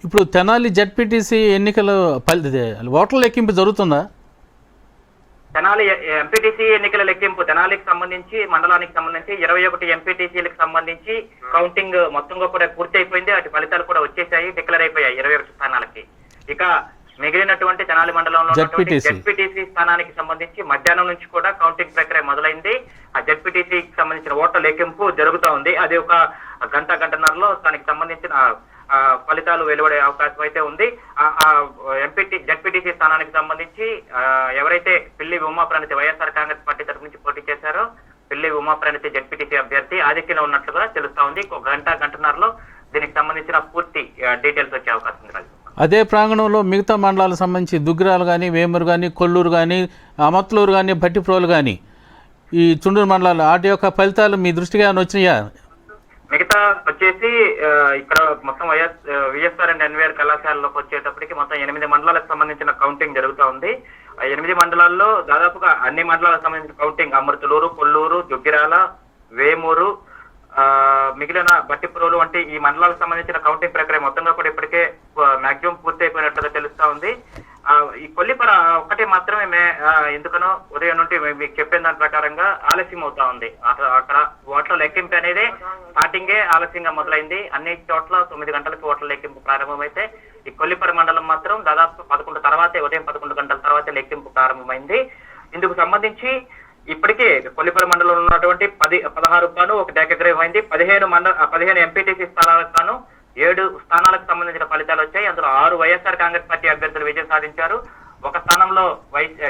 ఇప్పుడు తెనాలి జెడ్పీటీసీ ఎన్నికలు ఓట్ల లెక్కింపు జరుగుతుందా? తెనాలి ఎంపీటీసీ ఎన్నికల లెక్కింపు తెనాలికి సంబంధించి మండలానికి సంబంధించి 21 ఎంపీటీసీలకు సంబంధించి కౌంటింగ్ మొత్తంగా కూడా పూర్తి అయిపోయింది. వాటి ఫలితాలు కూడా వచ్చేసాయి, డిక్లేర్ అయిపోయాయి 21 స్థానాలకి. ఇక మిగిలినటువంటి తెనాలి మండలంలో జెడ్పీటీసీ స్థానానికి సంబంధించి మధ్యాహ్నం నుంచి కూడా కౌంటింగ్ ప్రక్రియ మొదలైంది. ఆ జెడ్పీటీసీకి సంబంధించిన ఓట్ల లెక్కింపు జరుగుతూ ఉంది. అది ఒక గంటన్నరలో దానికి సంబంధించిన ఫలితాలు వెలువడే అవకాశం అయితే ఉంది. జెడ్పీటీసీ స్థానానికి సంబంధించి ఎవరైతే పిల్లి ఉమాప్రణితి వైఎస్ఆర్ కాంగ్రెస్ పార్టీ తరఫు నుంచి పోటీ చేశారో పిల్లి ఉమాప్రణితి జెడ్పీటీసీ అభ్యర్థి ఆధిక్యంలో ఉన్నట్లుగా తెలుస్తా ఉంది. ఒక గంటన్నరలో దీనికి సంబంధించిన పూర్తి డీటెయిల్స్ వచ్చే అవకాశం ఉంది. అదే ప్రాంగణంలో మిగతా మండలాలకు సంబంధించి దుగ్గిరాలు కానీ, వేమూరు కానీ, కొల్లూరు కానీ, అమత్లూరు కానీ, భట్టిప్రోలు కానీ, ఈ చుండూరు మండలాలు వాటి యొక్క ఫలితాలు మీ దృష్టిగా వచ్చినాయా? మిగతా వచ్చేసి ఇక్కడ మొత్తం విఎస్ఆర్ అండ్ ఎన్వీఆర్ కళాశాలలోకి వచ్చేటప్పటికి మొత్తం 8 మండలాలకు సంబంధించిన కౌంటింగ్ జరుగుతూ ఉంది. 8 మండలాల్లో దాదాపుగా అన్ని మండలాలకు సంబంధించిన కౌంటింగ్ అమృతలూరు, కొల్లూరు, దుగ్గిరాల, వేమూరు, మిగిలిన భట్టిప్రోలు వంటి ఈ మండలాలకు సంబంధించిన కౌంటింగ్ ప్రక్రియ మొత్తంగా కూడా ఇప్పటికే మాక్సిమం పూర్తి అయిపోయినట్లుగా తెలుస్తా ఉంది. ఈ కొల్లిపర ఒకటి మాత్రమే ఎందుకనో ఉదయం నుండి మీకు చెప్పిన దాని ప్రకారంగా ఆలస్యం అవుతా ఉంది. అక్కడ ఓట్ల లెక్కింపు అనేది స్టార్టింగే ఆలస్యంగా మొదలైంది. అన్ని చోట్ల 9 గంటలకు ఓట్ల లెక్కింపు ప్రారంభమైతే ఈ కొల్లిపర మండలం మాత్రం దాదాపు 11 తర్వాతే ఉదయం 11 గంటల తర్వాతే లెక్కింపు ప్రారంభమైంది. ఇందుకు సంబంధించి ఇప్పటికే కొల్లిపర మండలంలో ఉన్నటువంటి 16 గాను ఒక ఏకగ్రీవం అయింది. 15 ఎంపీటీసీ స్థానాలకు గాను 7 స్థానాలకు సంబంధించిన ఫలితాలు వచ్చాయి. అందులో 6 వైఎస్ఆర్ కాంగ్రెస్ పార్టీ అభ్యర్థులు విజయం సాధించారు. ఒక స్థానంలో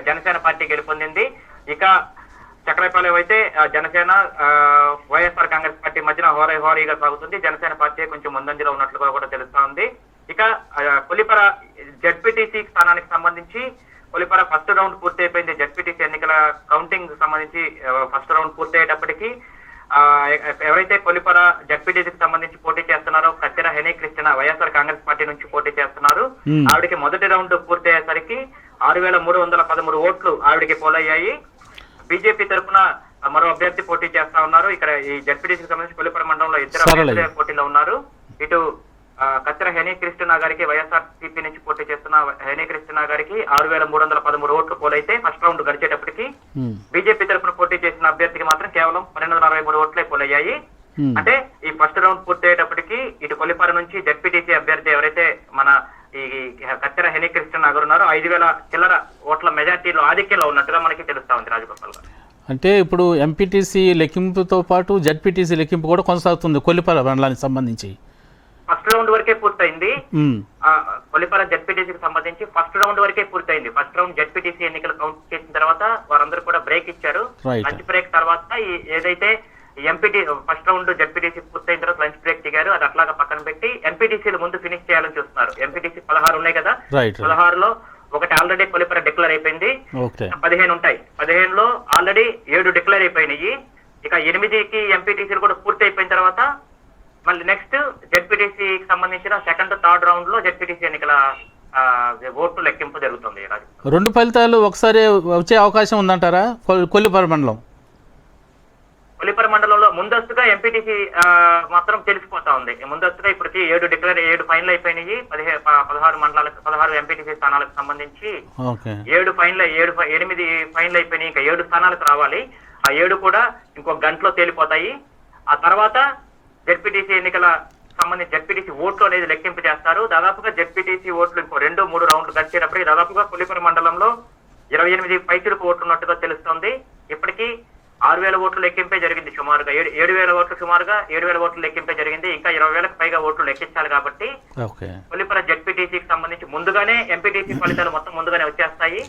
జనసేన పార్టీ గెలుపొందింది. ఇక చక్రాయపాలెం అయితే జనసేన వైఎస్ఆర్ కాంగ్రెస్ పార్టీ మధ్యన హోరీగా సాగుతుంది. జనసేన పార్టీ కొంచెం ముందంజలో ఉన్నట్లుగా కూడా తెలుస్తా ఉంది. ఇక కొల్లిపర జెడ్పీటీసీ స్థానానికి సంబంధించి కొల్లిపర ఫస్ట్ రౌండ్ పూర్తి అయిపోయింది. జెడ్పీటీసీ ఎన్నికల కౌంటింగ్ సంబంధించి ఫస్ట్ రౌండ్ పూర్తి అయ్యేటప్పటికి ఎవరైతే కొల్లిపర జెడ్పీటీసీకి సంబంధించి పోటీ చేస్తున్నారో కత్తెర హెనీ క్రిస్టినా వైఎస్ఆర్ కాంగ్రెస్ పార్టీ నుంచి పోటీ చేస్తున్నారు. ఆవిడకి మొదటి రౌండ్ పూర్తి అయ్యేసరికి 6,313 ఓట్లు ఆవిడకి పోలయ్యాయి. బీజేపీ తరఫున మరో అభ్యర్థి పోటీ చేస్తా ఉన్నారు. ఇక్కడ ఈ జెడ్పీటీసీకి సంబంధించి కొల్లిపర మండలంలో 2 అభ్యర్థులు పోటీలో ఉన్నారు. ఇటు కత్తెర హెనీ క్రిస్టినా గారికి వైఎస్ఆర్సీపీ నుంచి పోటీ చేస్తున్న హెనీ క్రిస్టినా గారికి 6,313 ఓట్లు పోలైతే ఫస్ట్ రౌండ్ గడిచేటప్పటికి బీజేపీ తరఫున పోటీ చేసిన అభ్యర్థికి మాత్రం కేవలం 1243 ఓట్లే పోలయ్యాయి. అంటే ఈ ఫస్ట్ రౌండ్ పూర్తి అయ్యేటప్పటికి ఇటు కొల్లిపర నుంచి జెడ్పీటీసీ అభ్యర్థి ఎవరైతే మన ఈ కత్తెర హెనీ క్రిస్టినా గారు ఉన్నారో 5,000 చిల్లర ఓట్ల మెజార్టీలో ఆధిక్యంలో ఉన్నట్టుగా మనకి తెలుస్తా ఉంది. రాజగోపాల్ గారు, అంటే ఇప్పుడు ఎంపీటీసీ లెక్కింపుతో పాటు జడ్పీటీసీ లెక్కింపు కూడా కొనసాగుతుంది కొల్లిపర మండలానికి సంబంధించి. ఫస్ట్ రౌండ్ వరకే పూర్తయింది. మ్, కొల్లిపర జడ్పీటీసీకి సంబంధించి ఫస్ట్ రౌండ్ వరకే పూర్తయింది. ఫస్ట్ రౌండ్ జడ్పీటీసీ ఎన్నికలు కౌంట్ చేసిన తర్వాత వారందరూ కూడా బ్రేక్ ఇచ్చారు. Right. లంచ్ బ్రేక్ తర్వాత ఏదైతే ఎంపీటీ ఫస్ట్ రౌండ్ జడ్పీటీసీ పూర్తయిన తర్వాత లంచ్ బ్రేక్ దిగారు. అది అట్లాగా పక్కన పెట్టి ఎంపీటీసీలు ముందు ఫినిష్ చేయాలని చూస్తున్నారు. ఎంపీటీసీ 16 ఉన్నాయి కదా, రైట్ 16లో ఒకటి ఆల్రెడీ కొల్లిపర డిక్లేర్ అయిపోయింది. ఓకే 15 ఉంటాయి. 15లో ఆల్రెడీ 7 డిక్లేర్ అయిపోయినాయి. ఇక 8కి ఎంపీటీసీలు కూడా పూర్తి అయిపోయిన తర్వాత మళ్ళీ నెక్స్ట్ జెడ్పీటీసీకి సంబంధించిన సెకండ్ థర్డ్ రౌండ్ లో జెడ్పీటీసీ ఎన్నికల ఓట్లు లెక్కింపు జరుగుతుంది. రెండు ఫలితాలు ఒకసారి వచ్చే అవకాశం ఉందంటారా కొల్లిపర మండలం? కొల్లిపర మండలంలో ముందస్తుగా ఎంపీటీసీ మాత్రం తెలిసిపోతా ఉంది. ముందస్తుగా ఇప్పటికి 7 ఫైనల్ అయిపోయినాయి. 16 మండలాలకు 16 ఎంపీటీసీ స్థానాలకు సంబంధించి 8 ఫైనల్ అయిపోయినాయి. ఇంకా 7 స్థానాలకు రావాలి. ఆ 7 కూడా ఇంకొక గంటలో తేలిపోతాయి. ఆ తర్వాత జెడ్పీటీసీ ఎన్నికల సంబంధించి జెడ్పీటీసీ ఓట్లు అనేది లెక్కింపు చేస్తారు. దాదాపుగా జెడ్పీటీసీ ఓట్లు ఇంకో 2-3 రౌండ్లు గడిచేటప్పటికి దాదాపుగా కొల్లిపర మండలంలో 28 పైచిలకు ఓట్లు ఉన్నట్టుగా తెలుస్తోంది. ఇప్పటికీ 6,000 ఓట్లు లెక్కింపే జరిగింది. సుమారుగా 7,000 ఓట్లు 7,000 ఓట్లు లెక్కింపే జరిగింది. ఇంకా 20,000కు పైగా ఓట్లు లెక్కించాలి కాబట్టి కొల్లిపర జెడ్పీటీసీకి సంబంధించి ముందుగానే ఎంపీటీసీ ఫలితాలు మొత్తం ముందుగానే వచ్చేస్తాయి.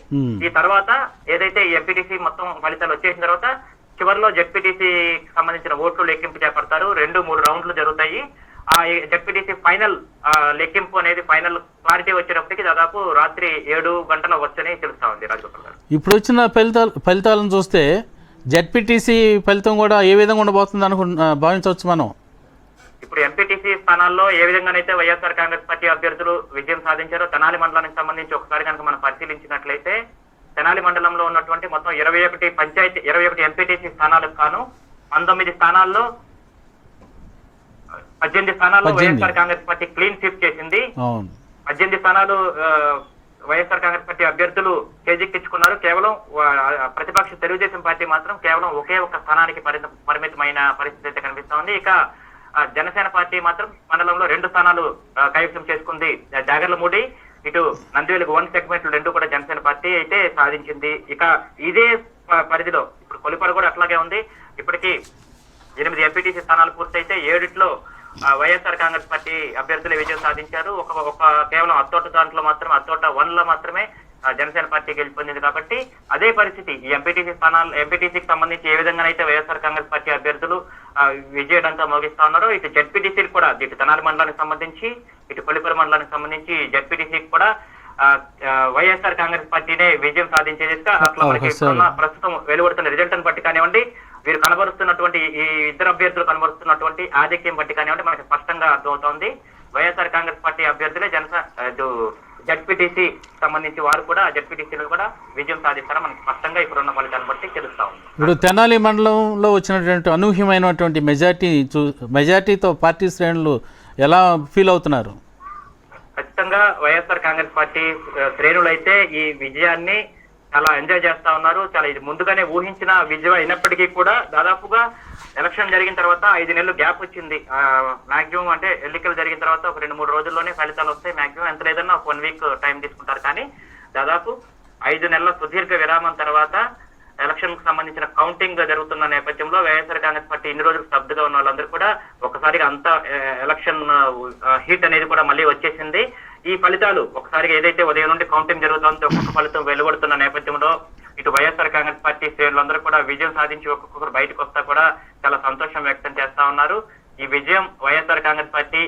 ఈ తర్వాత ఏదైతే ఎంపీటీసీ మొత్తం ఫలితాలు వచ్చేసిన తర్వాత చివరిలో జెడ్పీటీసీకి సంబంధించిన ఓట్లు లెక్కింపు చేపడతారు. 2-3 రౌండ్లు జరుగుతాయి. ఆ జెడ్పీటీసీ ఫైనల్ లెక్కింపు అనేది ఫైనల్ క్లారిటీ వచ్చేటప్పటికి దాదాపు రాత్రి 7 గంటల వచ్చని తెలుస్తా ఉంది. రాజగోపాల్ గారు, ఇప్పుడు వచ్చిన ఫలితాలను చూస్తే జెడ్పీటీసీ ఫలితం కూడా ఏ విధంగా ఉండబోతుంది భావించవచ్చు మనం? ఇప్పుడు ఎంపీటీసీ స్థానాల్లో ఏ విధంగానైతే వైఎస్ఆర్ కాంగ్రెస్ పార్టీ అభ్యర్థులు విజయం సాధించారో తెనాలి మండలానికి సంబంధించి ఒకసారి కనుక మనం పరిశీలించినట్లయితే తెనాలి మండలంలో ఉన్నటువంటి మొత్తం 21 ఎంపీటీసీ స్థానాలకు కాను 19 స్థానాల్లో 18 స్థానాల్లో YSR Congress party clean sweep చేసింది. 18 స్థానాలు వైఎస్ఆర్ కాంగ్రెస్ పార్టీ అభ్యర్థులు చేజిక్కించుకున్నారు. కేవలం ప్రతిపక్ష తెలుగుదేశం పార్టీ మాత్రం కేవలం ఒకే ఒక స్థానానికి పరిమితమైన పరిస్థితి అయితే కనిపిస్తా ఉంది. ఇక జనసేన పార్టీ మాత్రం మండలంలో 2 స్థానాలు కైవసం చేసుకుంది. జాగర్లమూడి ఇటు నందివేలుకు 1 సెగ్మెంట్లు 2 కూడా జనసేన పార్టీ అయితే సాధించింది. ఇక ఇదే పరిధిలో ఇప్పుడు కొల్లిపర కూడా అట్లాగే ఉంది. ఇప్పటికీ 8 ఎంపీటీసీ స్థానాలు పూర్తయితే 7లో వైఎస్ఆర్ కాంగ్రెస్ పార్టీ అభ్యర్థులే విజయం సాధించారు. ఒక కేవలం అత్తోట దాంట్లో మాత్రమే అత్తోట 1లో మాత్రమే జనసేన పార్టీ గెలుపొందింది. కాబట్టి అదే పరిస్థితి ఈ ఎంపీటీసీకి సంబంధించి ఏ విధంగానైతే వైఎస్ఆర్ కాంగ్రెస్ పార్టీ అభ్యర్థులు విజయడంతా మోగిస్తా ఉన్నారో ఇటు జెడ్పీటీసీలు కూడా ఇటు తెనాలి మండలానికి సంబంధించి ఇటు కొల్లిపర మండలానికి సంబంధించి జెడ్పీటీసీకి కూడా వైఎస్ఆర్ కాంగ్రెస్ పార్టీనే విజయం సాధించే దిశగా అట్లా మనకి ప్రస్తుతం వెలువడుతున్న రిజల్ట్ బట్టి కానివ్వండి, వీరు కనబరుస్తున్నటువంటి ఈ ఇద్దరు అభ్యర్థులు కనబరుస్తున్నటువంటి ఆధిక్యం బట్టి కానివ్వండి మనకి స్పష్టంగా అర్థమవుతోంది. వైఎస్ఆర్ కాంగ్రెస్ పార్టీ అభ్యర్థులే జెడ్పీటీసీ సంబంధించి వారు కూడా జెడ్పీటీసీలు కూడా విజయం సాధిస్తారని మనకి స్పష్టంగా ఇప్పుడున్న ఫలితాలను బట్టి తెలుస్తా ఉంది. ఇప్పుడు తెనాలి మండలంలో వచ్చినటువంటి అనూహ్యమైనటువంటి మెజార్టీతో పార్టీ శ్రేణులు ఎలా ఫీల్ అవుతున్నారు? ఖచ్చితంగా వైఎస్ఆర్ కాంగ్రెస్ పార్టీ శ్రేణులు అయితే ఈ విజయాన్ని చాలా ఎంజాయ్ చేస్తా ఉన్నారు. చాలా ఇది ముందుగానే ఊహించిన విజయం అయినప్పటికీ కూడా దాదాపుగా ఎలక్షన్ జరిగిన తర్వాత 5 నెలలు గ్యాప్ వచ్చింది. మాక్సిమం అంటే ఎన్నికలు జరిగిన తర్వాత ఒక 2-3 రోజుల్లోనే ఫలితాలు వస్తాయి. మాక్సిమం ఎంత లేదన్నా ఒక 1 వీక్ టైం తీసుకుంటారు. కానీ దాదాపు 5 నెలల సుదీర్ఘ విరామం తర్వాత ఎలక్షన్ కు సంబంధించిన కౌంటింగ్ జరుగుతున్న నేపథ్యంలో వైఎస్ఆర్ కాంగ్రెస్ పార్టీ ఇన్ని రోజులు స్తబ్దుగా ఉన్న వాళ్ళందరూ కూడా ఒకసారిగా అంతా ఎలక్షన్ హీట్ అనేది కూడా మళ్ళీ వచ్చేసింది. ఈ ఫలితాలు ఒకసారిగా ఏదైతే ఉదయం నుండి కౌంటింగ్ జరుగుతుందో ఒక్కొక్క ఫలితం వెలువడుతున్న నేపథ్యంలో ఇటు వైఎస్ఆర్ కాంగ్రెస్ పార్టీ శ్రేణులందరూ కూడా విజయం సాధించి ఒక్కొక్కరు బయటకు వస్తా కూడా చాలా సంతోషం వ్యక్తం చేస్తా ఉన్నారు. ఈ విజయం వైఎస్ఆర్ కాంగ్రెస్ పార్టీ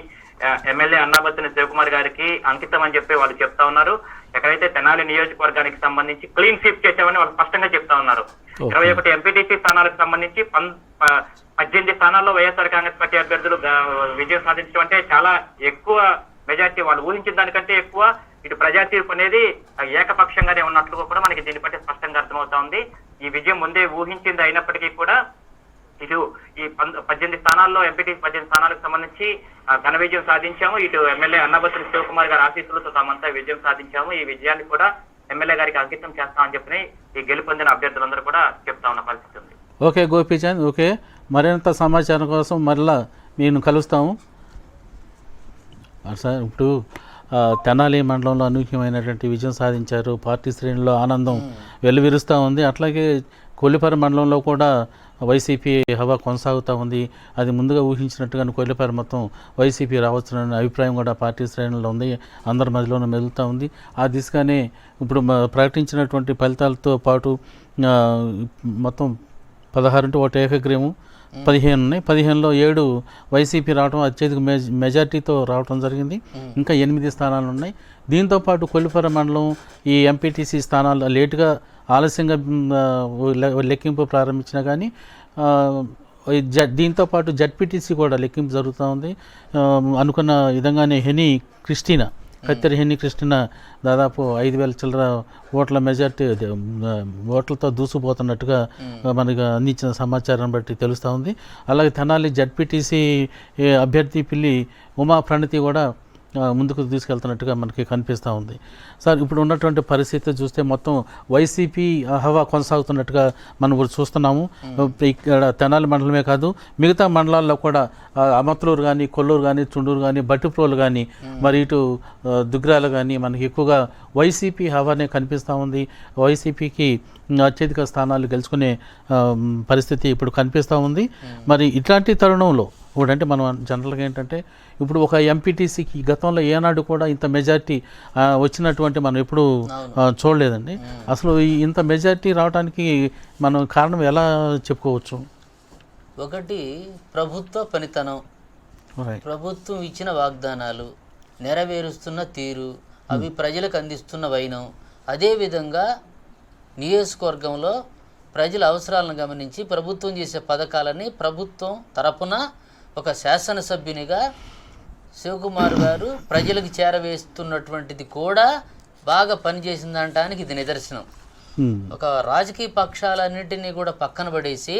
ఎమ్మెల్యే అన్నాబత్తుని శివకుమార్ గారికి అంకితం అని చెప్పి వాళ్ళు చెప్తా ఉన్నారు. ఎక్కడైతే తెనాలి నియోజకవర్గానికి సంబంధించి క్లీన్ స్వీప్ చేశామని వాళ్ళు స్పష్టంగా చెప్తా ఉన్నారు. 21 ఎంపీటీసీ స్థానాలకు సంబంధించి 18 స్థానాల్లో వైఎస్ఆర్ కాంగ్రెస్ పార్టీ అభ్యర్థులు విజయం సాధించడం అంటే చాలా ఎక్కువ మెజార్టీ. వాళ్ళు ఊహించిన దానికంటే ఎక్కువ ఇటు ప్రజా తీర్పు అనేది ఏకపక్షంగానే ఉన్నట్లు కూడా మనకి దీన్ని బట్టి స్పష్టంగా అర్థమవుతా ఉంది. ఈ విజయం ముందే ఊహించింది అయినప్పటికీ కూడా ఇటు ఈ 18 స్థానాల్లో ఎంపీటీసీ 18 స్థానాలకు సంబంధించి ఘన విజయం సాధించాము. ఇటు ఎమ్మెల్యే అన్నాబత్తుని శివకుమార్ గారి ఆశీస్సులతో తామంతా విజయం సాధించాము. ఈ విజయాన్ని కూడా ఎమ్మెల్యే గారికి అంకితం చేస్తామని చెప్పి ఈ గెలుపొందిన అభ్యర్థులందరూ కూడా చెప్తా ఉన్న పరిస్థితి ఉంది. ఓకే గోపీచంద్, ఓకే, మరింత సమాచారం కోసం మరలా నేను కలుస్తాము సార్. ఇప్పుడు తెనాలి మండలంలో అనూహ్యమైనటువంటి విజయం సాధించారు. పార్టీ శ్రేణుల్లో ఆనందం వెల్లువిరుస్తూ ఉంది. అట్లాగే కొల్లిపర మండలంలో కూడా వైసీపీ హవా కొనసాగుతూ ఉంది. అది ముందుగా ఊహించినట్టుగానే కొల్లిపర మొత్తం వైసీపీ రావచ్చుననే అభిప్రాయం కూడా పార్టీ శ్రేణుల్లో ఉంది. అందరి మధ్యలోనూ మెదులుతూ ఉంది. ఆ దిశగానే ఇప్పుడు ప్రకటించినటువంటి ఫలితాలతో పాటు మొత్తం 16 అంటే ఒకటి ఏకగ్రీవం, 15 ఉన్నాయి. 15లో 7 వైసీపీ రావడం అత్యధిక మెజార్టీతో రావడం జరిగింది. ఇంకా 8 స్థానాలు ఉన్నాయి. దీంతోపాటు కొల్లిపర మండలం ఈ ఎంపీటీసీ స్థానాలు లేటుగా ఆలస్యంగా లెక్కింపు ప్రారంభించినా కానీ దీంతోపాటు జడ్పీటీసీ కూడా లెక్కింపు జరుగుతూ ఉంది. అనుకున్న విధంగానే కత్తెర హెనీ క్రిస్టినా దాదాపు 5,000 చిల్లర ఓట్ల మెజార్టీ ఓట్లతో దూసుకుపోతున్నట్టుగా మనకు అందించిన సమాచారం బట్టి తెలుస్తూ ఉంది. అలాగే తెనాలి జడ్పీటీసీ అభ్యర్థి పిల్లి ఉమా ప్రణతి కూడా ముందుకు తీసుకెళ్తున్నట్టుగా మనకి కనిపిస్తూ ఉంది. సార్, ఇప్పుడు ఉన్నటువంటి పరిస్థితి చూస్తే మొత్తం వైసీపీ హవా కొనసాగుతున్నట్టుగా మనం ఇప్పుడు చూస్తున్నాము. ఇక్కడ తెనాలి మండలమే కాదు, మిగతా మండలాల్లో కూడా అమర్తలూరు కానీ, కొల్లూరు కానీ, చుండూరు కానీ, బట్టిప్రోలు కానీ, మరి ఇటు దుగ్రాలు కానీ మనకి ఎక్కువగా వైసీపీ హవానే కనిపిస్తూ ఉంది. వైసీపీకి అత్యధిక స్థానాలు గెలుచుకునే పరిస్థితి ఇప్పుడు కనిపిస్తూ ఉంది. మరి ఇట్లాంటి తరుణంలో అంటే మనం జనరల్గా ఏంటంటే ఇప్పుడు ఒక ఎంపీటీసీకి గతంలో ఏనాడు కూడా ఇంత మెజార్టీ వచ్చినటువంటి మనం ఎప్పుడు చూడలేదండి. అసలు ఇంత మెజార్టీ రావడానికి మనం కారణం ఎలా చెప్పుకోవచ్చు? ఒకటి ప్రభుత్వ పనితనం, ప్రభుత్వం ఇచ్చిన వాగ్దానాలు నెరవేరుస్తున్న తీరు, అవి ప్రజలకు అందిస్తున్న వైనం. అదేవిధంగా నియోజకవర్గంలో ప్రజల అవసరాలను గమనించి ప్రభుత్వం చేసే పథకాలని ప్రభుత్వం తరపున ఒక శాసనసభ్యునిగా శివకుమార్ గారు ప్రజలకు చేరవేస్తున్నటువంటిది కూడా బాగా పనిచేసిందంటానికి ఇది నిదర్శనం. ఒక రాజకీయ పక్షాలన్నింటినీ కూడా పక్కన పడేసి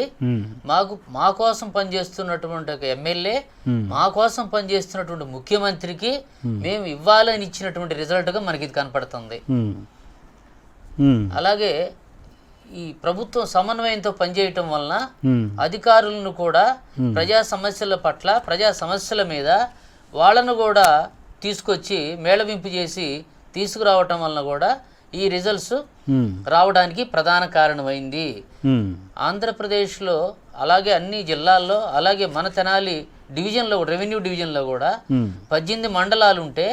మా కోసం పనిచేస్తున్నటువంటి ఒక ఎమ్మెల్యే, మా కోసం పనిచేస్తున్నటువంటి ముఖ్యమంత్రికి మేము ఇవ్వాలని ఇచ్చినటువంటి రిజల్ట్గా మనకి ఇది కనపడుతుంది. అలాగే ఈ ప్రభుత్వం సమన్వయంతో పనిచేయటం వలన అధికారులను కూడా ప్రజా సమస్యల పట్ల, ప్రజా సమస్యల మీద వాళ్ళను కూడా తీసుకొచ్చి మేళవింపు చేసి తీసుకురావటం వలన కూడా ఈ రిజల్ట్స్ రావడానికి ప్రధాన కారణమైంది. ఆంధ్రప్రదేశ్లో అలాగే అన్ని జిల్లాల్లో, అలాగే మన తెనాలి డివిజన్లో, రెవెన్యూ డివిజన్లో కూడా 18 మండలాలు ఉంటే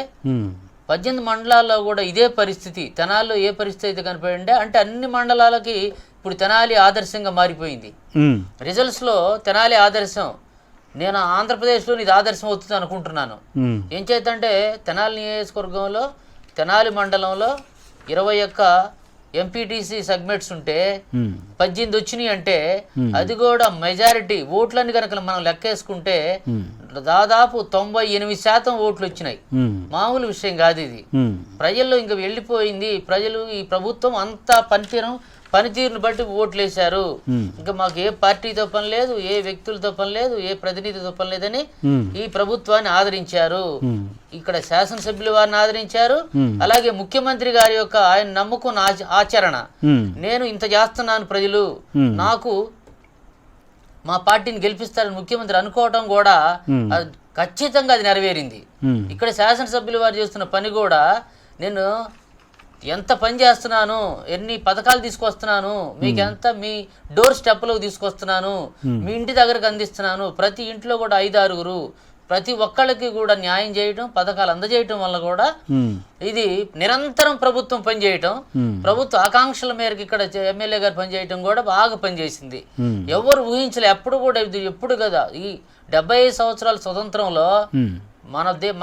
18 మండలాల్లో కూడా ఇదే పరిస్థితి. తెనాలిలో ఏ పరిస్థితి అయితే కనపడింటే అంటే అన్ని మండలాలకి ఇప్పుడు తెనాలి ఆదర్శంగా మారిపోయింది. రిజల్ట్స్లో తెనాలి ఆదర్శం. నేను ఆంధ్రప్రదేశ్లో ఇది ఆదర్శం అవుతుంది అనుకుంటున్నాను. ఏం చేద్దంటే తెనాలి నియోజకవర్గంలో, తెనాలి మండలంలో 21 ఎంపీటీసీ సెగ్మెంట్స్ ఉంటే 18 వచ్చినాయి అంటే అది కూడా మెజారిటీ ఓట్లని కనుక మనం లెక్కేసుకుంటే దాదాపు 98% ఓట్లు వచ్చినాయి. మామూలు విషయం కాదు ఇది. ప్రజల్లో ఇంకా వెళ్ళిపోయింది. ప్రజలు ఈ ప్రభుత్వం అంతా పనితీరును బట్టి ఓట్లు వేశారు. ఇంకా మాకు ఏ పార్టీతో పని లేదు, ఏ వ్యక్తులతో పని లేదు, ఏ ప్రతినిధితో పని లేదని ఈ ప్రభుత్వాన్ని ఆదరించారు. ఇక్కడ శాసనసభ్యులు వారిని ఆదరించారు. అలాగే ముఖ్యమంత్రి గారి యొక్క ఆయన నమ్ముకున్న ఆచరణ, నేను ఇంత చేస్తున్నాను, ప్రజలు నాకు మా పార్టీని గెలిపిస్తారని ముఖ్యమంత్రి అనుకోవటం కూడా ఖచ్చితంగా అది నెరవేరింది. ఇక్కడ శాసనసభ్యులు వారు చేస్తున్న పని కూడా, నేను ఎంత పని చేస్తున్నాను, ఎన్ని పథకాలు తీసుకొస్తున్నాను, మీకు ఎంత మీ డోర్ స్టెప్లో తీసుకొస్తున్నాను, మీ ఇంటి దగ్గరకు అందిస్తున్నాను, ప్రతి ఇంట్లో కూడా 5-6 ప్రతి ఒక్కళ్ళకి కూడా న్యాయం చేయటం, పథకాలు అందజేయటం వల్ల కూడా ఇది నిరంతరం ప్రభుత్వం పనిచేయటం, ప్రభుత్వ ఆకాంక్షల మేరకు ఇక్కడ ఎమ్మెల్యే గారు పనిచేయటం కూడా బాగా పనిచేసింది. ఎవరు ఊహించలే. ఎప్పుడు కూడా ఇది ఎప్పుడు కదా, ఈ 75 సంవత్సరాల స్వతంత్రంలో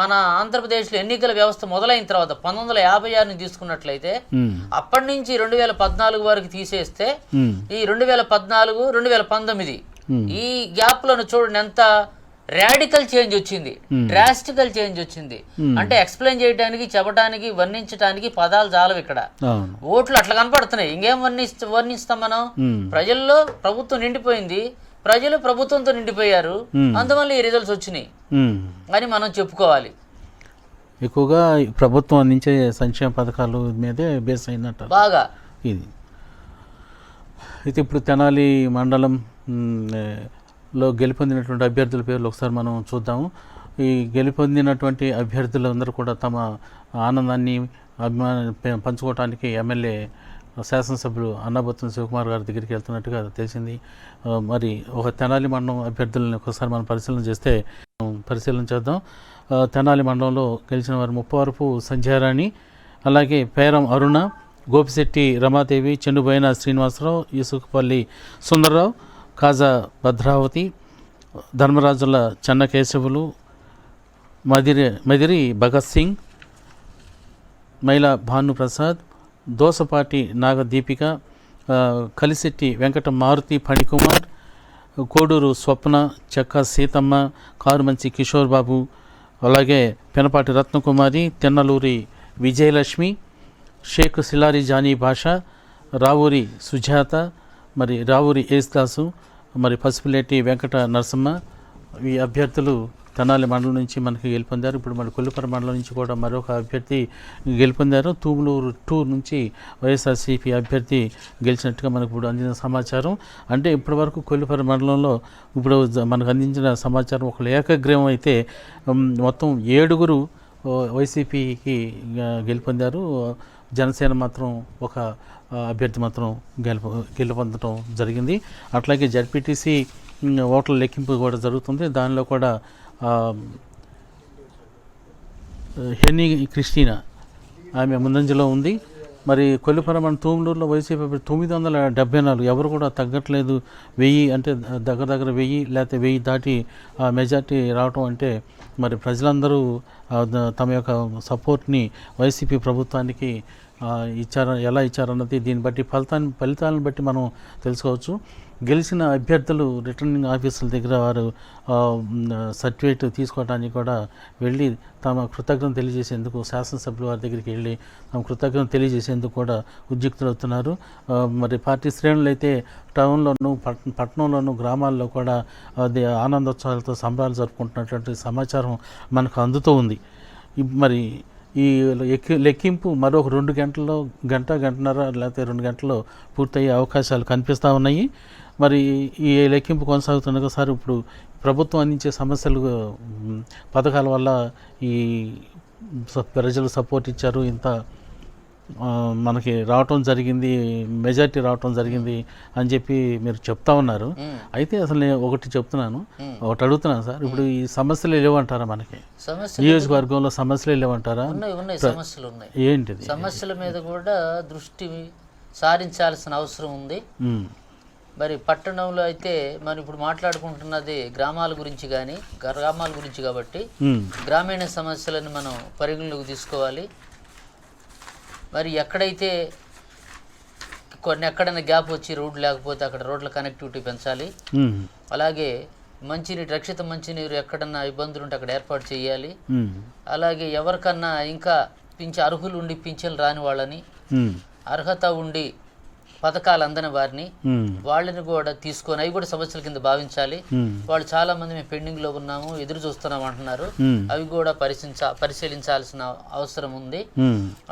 మన ఆంధ్రప్రదేశ్లో ఎన్నికల వ్యవస్థ మొదలైన తర్వాత 1956 తీసుకున్నట్లయితే అప్పటి నుంచి 2014 వరకు తీసేస్తే ఈ 2014, 2019 ఈ గ్యాప్ లోను చూడండి ఎంత రాడికల్ చేంజ్ వచ్చింది, డ్రాస్టికల్ చేంజ్ వచ్చింది. అంటే ఎక్స్ప్లెయిన్ చేయడానికి, చెప్పడానికి, వర్ణించడానికి పదాలు చాలవు. ఇక్కడ ఓట్లు అట్లా కనపడుతున్నాయి. ఇంకేం వర్ణిస్తాం మనం? ప్రజల్లో ప్రభుత్వం నిండిపోయింది, ప్రజలు ప్రభుత్వంతో నిండిపోయారు, అందువల్ల ఈ రిజల్ట్స్ వచ్చినాయి అని మనం చెప్పుకోవాలి. ఎక్కువగా ప్రభుత్వం అందించే సంక్షేమ పథకాలు మీదే బేస్ అయినట్టు బాగా ఇది. అయితే ఇప్పుడు తెనాలి మండలం లో గెలుపొందినటువంటి అభ్యర్థుల పేర్లు ఒకసారి మనం చూద్దాము. ఈ గెలుపొందినటువంటి అభ్యర్థులందరూ కూడా తమ ఆనందాన్ని పంచుకోవడానికి ఎమ్మెల్యే శాసనసభ్యులు అన్నాబత్తున శివకుమార్ గారి దగ్గరికి వెళ్తున్నట్టుగా తెలిసింది. మరి ఒక తెనాలి మండలం అభ్యర్థులను ఒకసారి మనం పరిశీలన చేద్దాం. తెనాలి మండలంలో గెలిచిన వారు ముప్పవరపు సంధ్యారాణి, అలాగే పేరం అరుణ, గోపిశెట్టి రమాదేవి, చెండుబోయిన శ్రీనివాసరావు, ఇసుకపల్లి సుందరరావు, కాజా భద్రావతి, ధర్మరాజుల చెన్నకేశవులు, మదిరి భగత్ సింగ్, మైలా భానుప్రసాద్, దోసపాటి నాగదీపిక, కలిశెట్టి వెంకట మారుతి ఫణికుమార్, కోడూరు స్వప్న, చెక్క సీతమ్మ, కారుమంచి కిషోర్ బాబు, అలాగే పెనపాటి రత్నకుమారి, తెన్నలూరి విజయలక్ష్మి, షేక్ సిలారి జానీ భాష, రావూరి సుజాత, మరి రావూరి యేసుదాసు, మరి పసుపులేటి వెంకట నరసమ్మ. ఈ అభ్యర్థులు తెనాలి మండలం నుంచి మనకి గెలుపొందారు. ఇప్పుడు మన కొల్లిపర మండలం నుంచి కూడా మరొక అభ్యర్థి గెలుపొందారు. తూములూరు 2 నుంచి వైఎస్ఆర్సీపీ అభ్యర్థి గెలిచినట్టుగా మనకు ఇప్పుడు అందిన సమాచారం. అంటే ఇప్పటి వరకు కొల్లిపర మండలంలో ఇప్పుడు మనకు అందించిన సమాచారం ఒక ఏకగ్రీవం అయితే మొత్తం 7 వైసీపీకి గెలుపొందారు. జనసేన మాత్రం ఒక అభ్యర్థి మాత్రం గెలుపొందడం జరిగింది. అట్లాగే జడ్పీటీసీ ఓట్ల లెక్కింపు కూడా జరుగుతుంది. దానిలో కూడా హెన్నీ క్రిస్టినా ఆమె ముందంజలో ఉంది. మరి కొల్లిపర మన తూములూరులో వైసీపీ 974 ఎవరు కూడా తగ్గట్లేదు. 1000 అంటే దగ్గర 1000 లేకపోతే 1000 దాటి మెజార్టీ రావటం అంటే మరి ప్రజలందరూ తమ యొక్క సపోర్ట్ని వైసీపీ ప్రభుత్వానికి ఎలా ఇచ్చారన్నది దీన్ని బట్టి ఫలితాలను బట్టి మనం తెలుసుకోవచ్చు. గెలిచిన అభ్యర్థులు రిటర్నింగ్ ఆఫీసర్ల దగ్గర వారు సర్టిఫికేట్ తీసుకోవడానికి కూడా వెళ్ళి తమ కృతజ్ఞత తెలియజేసేందుకు శాసనసభ్యుల వారి దగ్గరికి వెళ్ళి తమ కృతజ్ఞత తెలియజేసేందుకు కూడా ఉద్యుక్తులవుతున్నారు. మరి పార్టీ శ్రేణులు అయితే టౌన్లోను పట్టణంలోను గ్రామాల్లో కూడా అది ఆనందోత్సవాలతో సంబరాలు జరుపుకుంటున్నటువంటి సమాచారం మనకు అందుతూ ఉంది. మరి ఈ లెక్కింపు మరొక 2 గంటల్లో గంటన్నర లేకపోతే 2 గంటల్లో పూర్తయ్యే అవకాశాలు కనిపిస్తూ ఉన్నాయి. మరి ఈ లెక్కింపు కొనసాగుతుండగా సార్ ఇప్పుడు ప్రభుత్వం అందించే సమస్యలు పథకాల వల్ల ఈ ప్రజలు సపోర్ట్ ఇచ్చారు, ఇంత మనకి రావటం జరిగింది, మెజార్టీ రావటం జరిగింది అని చెప్పి మీరు చెప్తా ఉన్నారు. అయితే అసలు నేను ఒకటి చెప్తున్నాను, ఒకటి అడుగుతున్నాను సార్. ఇప్పుడు ఈ సమస్యలు లేవంటారా? మనకి నియోజకవర్గంలో సమస్యలు లేవంటారా? సమస్యలు ఉన్నాయి. ఏంటిది? సమస్యల మీద కూడా దృష్టి సారించాల్సిన అవసరం ఉంది. మరి పట్టణంలో అయితే మనం ఇప్పుడు మాట్లాడుకుంటున్నది గ్రామాల గురించి కాబట్టి గ్రామీణ సమస్యలను మనం పరిగణలోకి తీసుకోవాలి. మరి ఎక్కడైతే ఎక్కడైనా గ్యాప్ వచ్చి రోడ్డు లేకపోతే అక్కడ రోడ్ల కనెక్టివిటీ పెంచాలి. అలాగే రక్షిత మంచినీరు ఎక్కడన్నా ఇబ్బందులు ఉంటే అక్కడ ఏర్పాటు చేయాలి. అలాగే ఎవరికన్నా ఇంకా అర్హులు ఉండి పింఛన్లు రాని వాళ్ళని, అర్హత ఉండి పథకాలు అందని వారిని వాళ్ళని కూడా తీసుకొని అవి కూడా సమస్యల కింద భావించాలి. వాళ్ళు చాలా మంది మేము పెండింగ్ లో ఉన్నాము, ఎదురు చూస్తున్నాం అంటున్నారు. అవి కూడా పరిశీలించాల్సిన అవసరం ఉంది.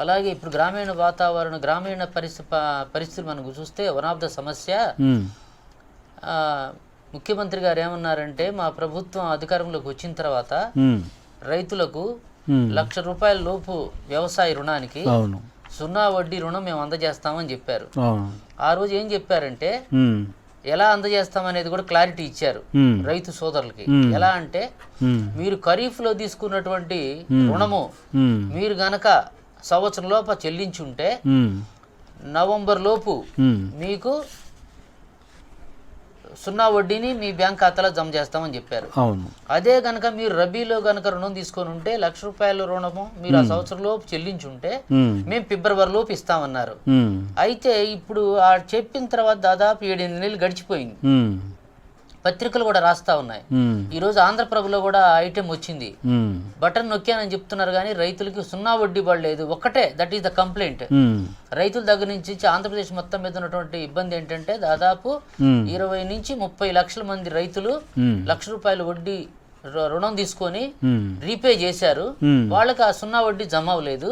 అలాగే ఇప్పుడు గ్రామీణ వాతావరణం, గ్రామీణ పరిస్థితి మనకు చూస్తే వన్ ఆఫ్ ద సమస్య, ముఖ్యమంత్రి గారు ఏమన్నారంటే మా ప్రభుత్వం అధికారంలోకి వచ్చిన తర్వాత రైతులకు ₹1,00,000 లోపు వ్యవసాయ రుణానికి 0 వడ్డీ రుణం మేము అందజేస్తామని చెప్పారు. ఆ రోజు ఏం చెప్పారంటే ఎలా అందజేస్తామనేది కూడా క్లారిటీ ఇచ్చారు రైతు సోదరులకి. ఎలా అంటే మీరు ఖరీఫ్ లో తీసుకున్నటువంటి రుణము మీరు గనక సంవత్సరం లోపు చెల్లించుంటే నవంబర్ లోపు మీకు 0 వడ్డీని మీ బ్యాంక్ ఖాతాలో జమ చేస్తామని చెప్పారు. అదే గనక మీరు రబీలో గనక రుణం తీసుకొని ఉంటే ₹1,00,000 రుణము మీరు ఆ సంవత్సరం లోపు చెల్లించుంటే మేము ఫిబ్రవరి లోపు ఇస్తామన్నారు. అయితే ఇప్పుడు చెప్పిన తర్వాత దాదాపు 7-8 నెలలు గడిచిపోయింది. పత్రికలు కూడా రాస్తా ఉన్నాయి. ఈ రోజు ఆంధ్రప్రభలో కూడా ఐటెం వచ్చింది. బటన్ నొక్కానని చెప్తున్నారు కానీ రైతులకి 0 వడ్డీ పడలేదు. ఒక్కటే, దట్ ఈస్ ద కంప్లైంట్. రైతుల దగ్గర నుంచి ఆంధ్రప్రదేశ్ మొత్తం మీద ఉన్నటువంటి ఇబ్బంది ఏంటంటే దాదాపు 20 నుంచి 30 లక్షల మంది రైతులు ₹1,00,000 వడ్డీ రుణం తీసుకొని రీపే చేశారు. వాళ్ళకి ఆ 0 వడ్డీ జమ అవ్వలేదు.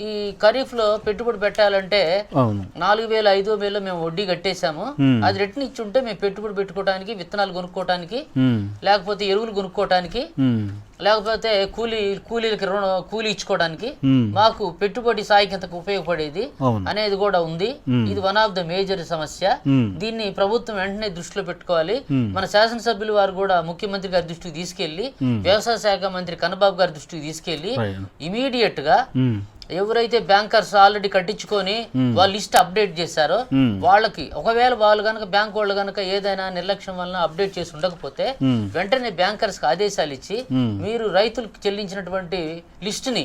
ఈ ఖరీఫ్ లో పెట్టుబడి పెట్టాలంటే 4,000 5,000 మేము వడ్డీ కట్టేశాము. అది రిటర్న్ ఇచ్చి ఉంటే మేము పెట్టుబడి పెట్టుకోవడానికి, విత్తనాలు కొనుక్కోవడానికి, లేకపోతే ఎరువులు కొనుక్కోవడానికి లేకపోతే కూలీలకి కూలీ ఇచ్చుకోవడానికి మాకు పెట్టుబడి సాయం కిందకు ఉపయోగపడేది అనేది కూడా ఉంది. ఇది వన్ ఆఫ్ ద మేజర్ సమస్య. దీన్ని ప్రభుత్వం వెంటనే దృష్టిలో పెట్టుకోవాలి. మన శాసనసభ్యులు వారు కూడా ముఖ్యమంత్రి గారి దృష్టికి తీసుకెళ్లి, వ్యవసాయ శాఖ మంత్రి కన్నబాబు గారి దృష్టికి తీసుకెళ్లి ఇమీడియట్ గా ఎవరైతే బ్యాంకర్స్ ఆల్రెడీ కట్టించుకొని వాళ్ళ లిస్ట్ అప్డేట్ చేశారో వాళ్ళకి, ఒకవేళ వాళ్ళు కనుక బ్యాంక్ వాళ్ళు కనుక ఏదైనా నిర్లక్ష్యం వలన అప్డేట్ చేసి ఉండకపోతే వెంటనే బ్యాంకర్స్ కి ఆదేశాలు ఇచ్చి మీరు రైతులకు చెల్లించినటువంటి లిస్ట్ ని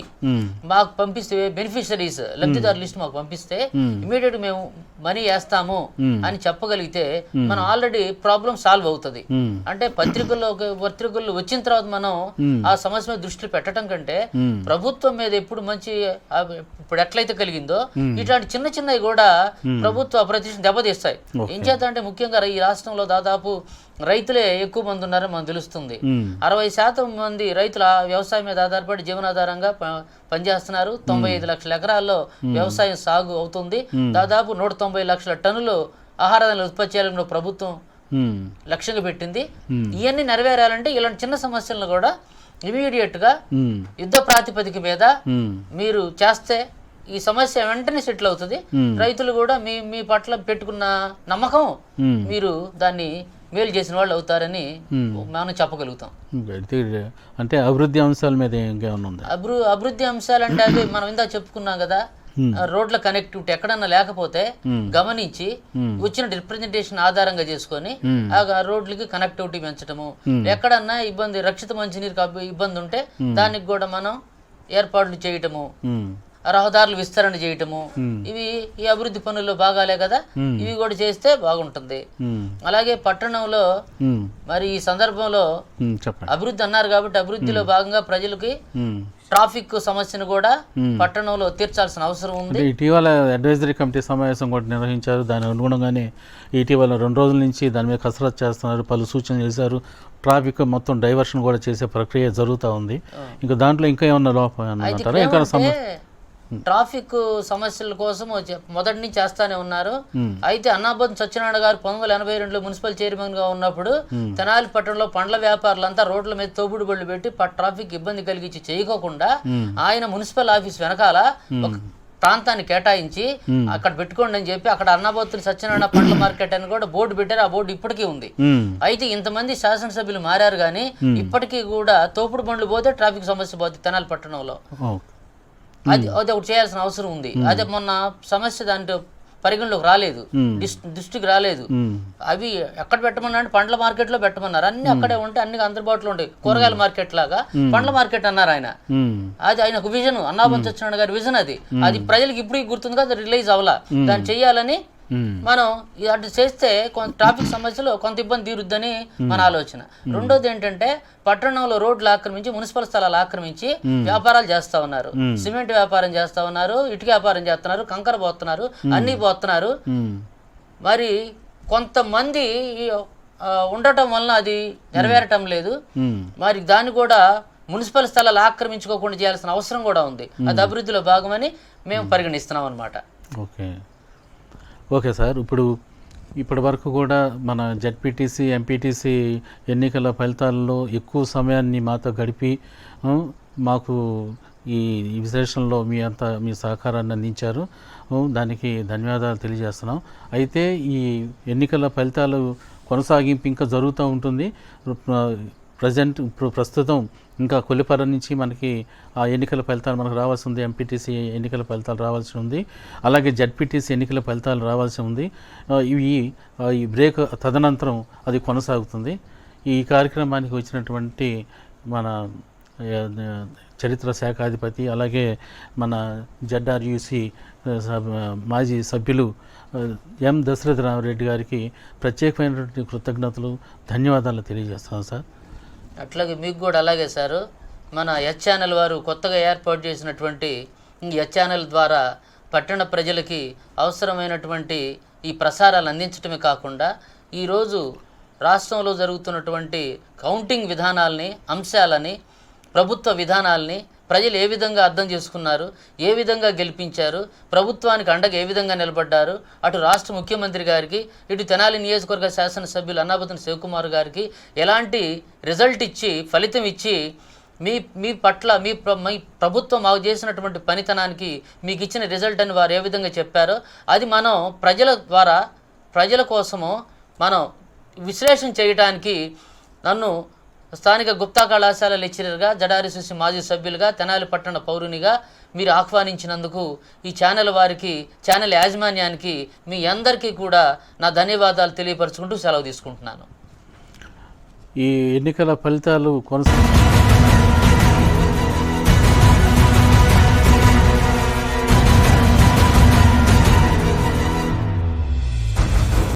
మాకు పంపిస్తే, బెనిఫిషరీస్ లబ్ధిదారు లిస్ట్ మాకు పంపిస్తే ఇమీడియట్ మేము మనీ వేస్తాము అని చెప్పగలిగితే మనం ఆల్రెడీ ప్రాబ్లం సాల్వ్ అవుతుంది. అంటే పత్రికల్లో వచ్చిన తర్వాత మనం ఆ సమస్య మీద దృష్టి పెట్టడం కంటే ప్రభుత్వం మీద ఎప్పుడు మంచి ఇప్పుడు ఎట్లయితే కలిగిందో ఇట్లాంటి చిన్న చిన్నవి కూడా ప్రభుత్వ ప్రతిష్ట దెబ్బతీస్తాయి. ఏం చేత అంటే ముఖ్యంగా ఈ రాష్ట్రంలో దాదాపు రైతులే ఎక్కువ మంది ఉన్నారని మనకు తెలుస్తుంది. 60% మంది రైతుల వ్యవసాయం మీద ఆధారపడి జీవనాధారంగా పనిచేస్తున్నారు. 95 లక్షల ఎకరాల్లో వ్యవసాయం సాగు అవుతుంది. దాదాపు 190 లక్షల టన్నులు ఆహార ధాన్యాల ఉత్పత్తి చేయాలని ప్రభుత్వం లక్ష్యంగా పెట్టింది. ఇవన్నీ నెరవేరాలంటే ఇలాంటి చిన్న సమస్యలను కూడా ఇమీడియట్ గా యుద్ధ ప్రాతిపదిక మీద మీరు చేస్తే ఈ సమస్య వెంటనే సెటిల్ అవుతుంది. రైతులు కూడా మీ పట్ల పెట్టుకున్న నమ్మకం మీరు దాన్ని మేలు చేసిన వాళ్ళు అవుతారని మనం చెప్పగలుగుతాం. అంటే అభివృద్ధి అంశాల మీద అభివృద్ధి అంశాలు అంటే అవి మనం ఇందాక చెప్పుకున్నాం కదా, రోడ్ల కనెక్టివిటీ ఎక్కడన్నా లేకపోతే గమనించి వచ్చిన రిప్రజెంటేషన్ ఆధారంగా చేసుకొని ఆ రోడ్లకి కనెక్టివిటీ పెంచడము, ఎక్కడన్నా ఇబ్బంది, రక్షిత మంచినీరు ఇబ్బంది ఉంటే దానికి కూడా మనం ఏర్పాట్లు చేయటము, రహదారులు విస్తరణ చేయటము, ఇవి ఈ అభివృద్ధి పనుల్లో భాగాలే కదా, ఇవి కూడా చేస్తే బాగుంటుంది. అలాగే పట్టణంలో మరి ఈ సందర్భంలో అభివృద్ధి అన్నారు కాబట్టి అభివృద్ధిలో భాగంగా ప్రజలకి ట్రాఫిక్ సమస్యను కూడా పట్టణంలో తీర్చాల్సిన అవసరం ఉంది. ఇటీవల అడ్వైజరీ కమిటీ సమావేశం కూడా నిర్వహించారు. దాని అనుగుణంగానే ఇటీవల 2 రోజుల నుంచి దాని మీద కసరత్తు చేస్తున్నారు, పలు సూచనలు చేశారు. ట్రాఫిక్ మొత్తం డైవర్షన్ కూడా చేసే ప్రక్రియ జరుగుతూ ఉంది. ఇంకా దాంట్లో ఇంకా ఏమన్నా లోపం అంటారా? ఇంకా ట్రాఫిక్ సమస్యల కోసం మొదటి నుంచి చేస్తానే ఉన్నారు. అయితే అన్నాబోతు సత్యనారాయణ గారు 1982లో మున్సిపల్ చైర్మన్ గా ఉన్నప్పుడు తెనాలి పట్టణంలో పండ్ల వ్యాపారులంతా రోడ్ల మీద తోపుడు బళ్ళు పెట్టి ట్రాఫిక్ ఇబ్బంది కలిగించి చేయకోకుండా ఆయన మున్సిపల్ ఆఫీస్ వెనకాల ఒక ప్రాంతాన్ని కేటాయించి అక్కడ పెట్టుకోండి అని చెప్పి అక్కడ అన్నాబోతుని సత్యనారాయణ పండ్ల మార్కెట్ అని కూడా బోర్డు పెట్టారు. ఆ బోర్డు ఇప్పటికీ ఉంది. అయితే ఇంతమంది శాసనసభ్యులు మారారు కానీ ఇప్పటికీ కూడా తోపుడు బండ్లు పోతే ట్రాఫిక్ సమస్య పోతే తెనాలి పట్టణంలో అది ఒకటి చేయాల్సిన అవసరం ఉంది. అదే మొన్న సమస్య దాంట్లో పరిగణలోకి రాలేదు, దృష్టికి రాలేదు. అవి ఎక్కడ పెట్టమన్నా అంటే పండ్ల మార్కెట్ లో పెట్టమన్నారు. అన్ని అక్కడే ఉంటే అన్ని అందుబాటులో ఉంటాయి. కూరగాయల మార్కెట్ లాగా పండ్ల మార్కెట్ అన్నారు ఆయన. అది ఆయన ఒక విజన్, అన్నాబోతు సత్యనారాయణ గారి విజన్. అది ప్రజలకు ఇప్పుడు గుర్తుంది కదా, రిలీజ్ అవ్వాల. దాన్ని చెయ్యాలని మనం అటు చేస్తే కొంత ట్రాఫిక్ సమస్యలు కొంత ఇబ్బంది తీరుద్దని మన ఆలోచన. రెండోది ఏంటంటే పట్టణంలో రోడ్లు ఆక్రమించి, మున్సిపల్ స్థలాలు ఆక్రమించి వ్యాపారాలు చేస్తా ఉన్నారు. సిమెంట్ వ్యాపారం చేస్తా ఉన్నారు, ఇటుక వ్యాపారం చేస్తున్నారు, కంకర పోతున్నారు, అన్ని పోతున్నారు. మరి కొంతమంది ఉండటం వలన అది నెరవేరటం లేదు. మరి దాన్ని కూడా మున్సిపల్ స్థలాలు ఆక్రమించుకోకుండా చేయాల్సిన అవసరం కూడా ఉంది. అది అభివృద్ధిలో భాగమని మేము పరిగణిస్తున్నాం అన్నమాట. ఓకే సార్, ఇప్పటి వరకు కూడా మన జెడ్పీటీసీ ఎంపీటీసీ ఎన్నికల ఫలితాల్లో ఎక్కువ సమయాన్ని మాతో గడిపి మాకు ఈ విశ్లేషణలో మీ సహకారాన్ని అందించారు. దానికి ధన్యవాదాలు తెలియజేస్తున్నాం. అయితే ఈ ఎన్నికల ఫలితాలు కొనసాగింపు ఇంకా జరుగుతూ ఉంటుంది. ప్రస్తుతం ఇంకా కొల్లిపర నుంచి మనకి ఆ ఎన్నికల ఫలితాలు మనకు రావాల్సి ఉంది. ఎంపీటీసీ ఎన్నికల ఫలితాలు రావాల్సి ఉంది. అలాగే జెడ్పీటీసీ ఎన్నికల ఫలితాలు రావాల్సి ఉంది. ఈ బ్రేక్ తదనంతరం అది కొనసాగుతుంది. ఈ కార్యక్రమానికి వచ్చినటువంటి మన చరిత్ర శాఖాధిపతి, అలాగే మన జెడ్ఆర్యూసీ మాజీ సభ్యులు ఎం దశరథరామరెడ్డి గారికి ప్రత్యేకమైనటువంటి కృతజ్ఞతలు, ధన్యవాదాలు తెలియజేస్తాను సార్. అట్లాగే మీకు కూడా అలాగే సారు. మన ఎస్ ఛానల్ వారు కొత్తగా ఏర్పాటు చేసినటువంటి ఈ ఎస్ ఛానల్ ద్వారా పట్టణ ప్రజలకి అవసరమైనటువంటి ఈ ప్రసారాలు అందించడమే కాకుండా ఈరోజు రాష్ట్రంలో జరుగుతున్నటువంటి కౌంటింగ్ విధానాలని, అంశాలని, ప్రభుత్వ విధానాలని ప్రజలు ఏ విధంగా అర్థం చేసుకున్నారు, ఏ విధంగా గెలిపించారు, ప్రభుత్వానికి అండగా ఏ విధంగా నిలబడ్డారు, అటు రాష్ట్ర ముఖ్యమంత్రి గారికి, ఇటు తెనాలి నియోజకవర్గ శాసనసభ్యులు అన్నాబోతు శివకుమార్ గారికి ఎలాంటి రిజల్ట్ ఇచ్చి, ఫలితం ఇచ్చి మీ పట్ల మీ ప్రభుత్వం మాకు చేసినటువంటి పనితనానికి మీకు ఇచ్చిన రిజల్ట్ అని వారు ఏ విధంగా చెప్పారో అది మనం ప్రజల ద్వారా ప్రజల కోసము మనం విశ్లేషణ చేయడానికి నన్ను స్థానిక గుప్తా కళాశాల లెక్చరర్గా, జడారి సుసి మాజీ సభ్యులుగా, తెనాలి పట్టణ పౌరునిగా మీరు ఆహ్వానించినందుకు ఈ ఛానల్ వారికి, ఛానల్ యాజమాన్యానికి మీ అందరికీ కూడా నా ధన్యవాదాలు తెలియపరచుకుంటూ సెలవు తీసుకుంటున్నాను. ఈ ఎన్నికల ఫలితాలు కొనసాగుతాయి.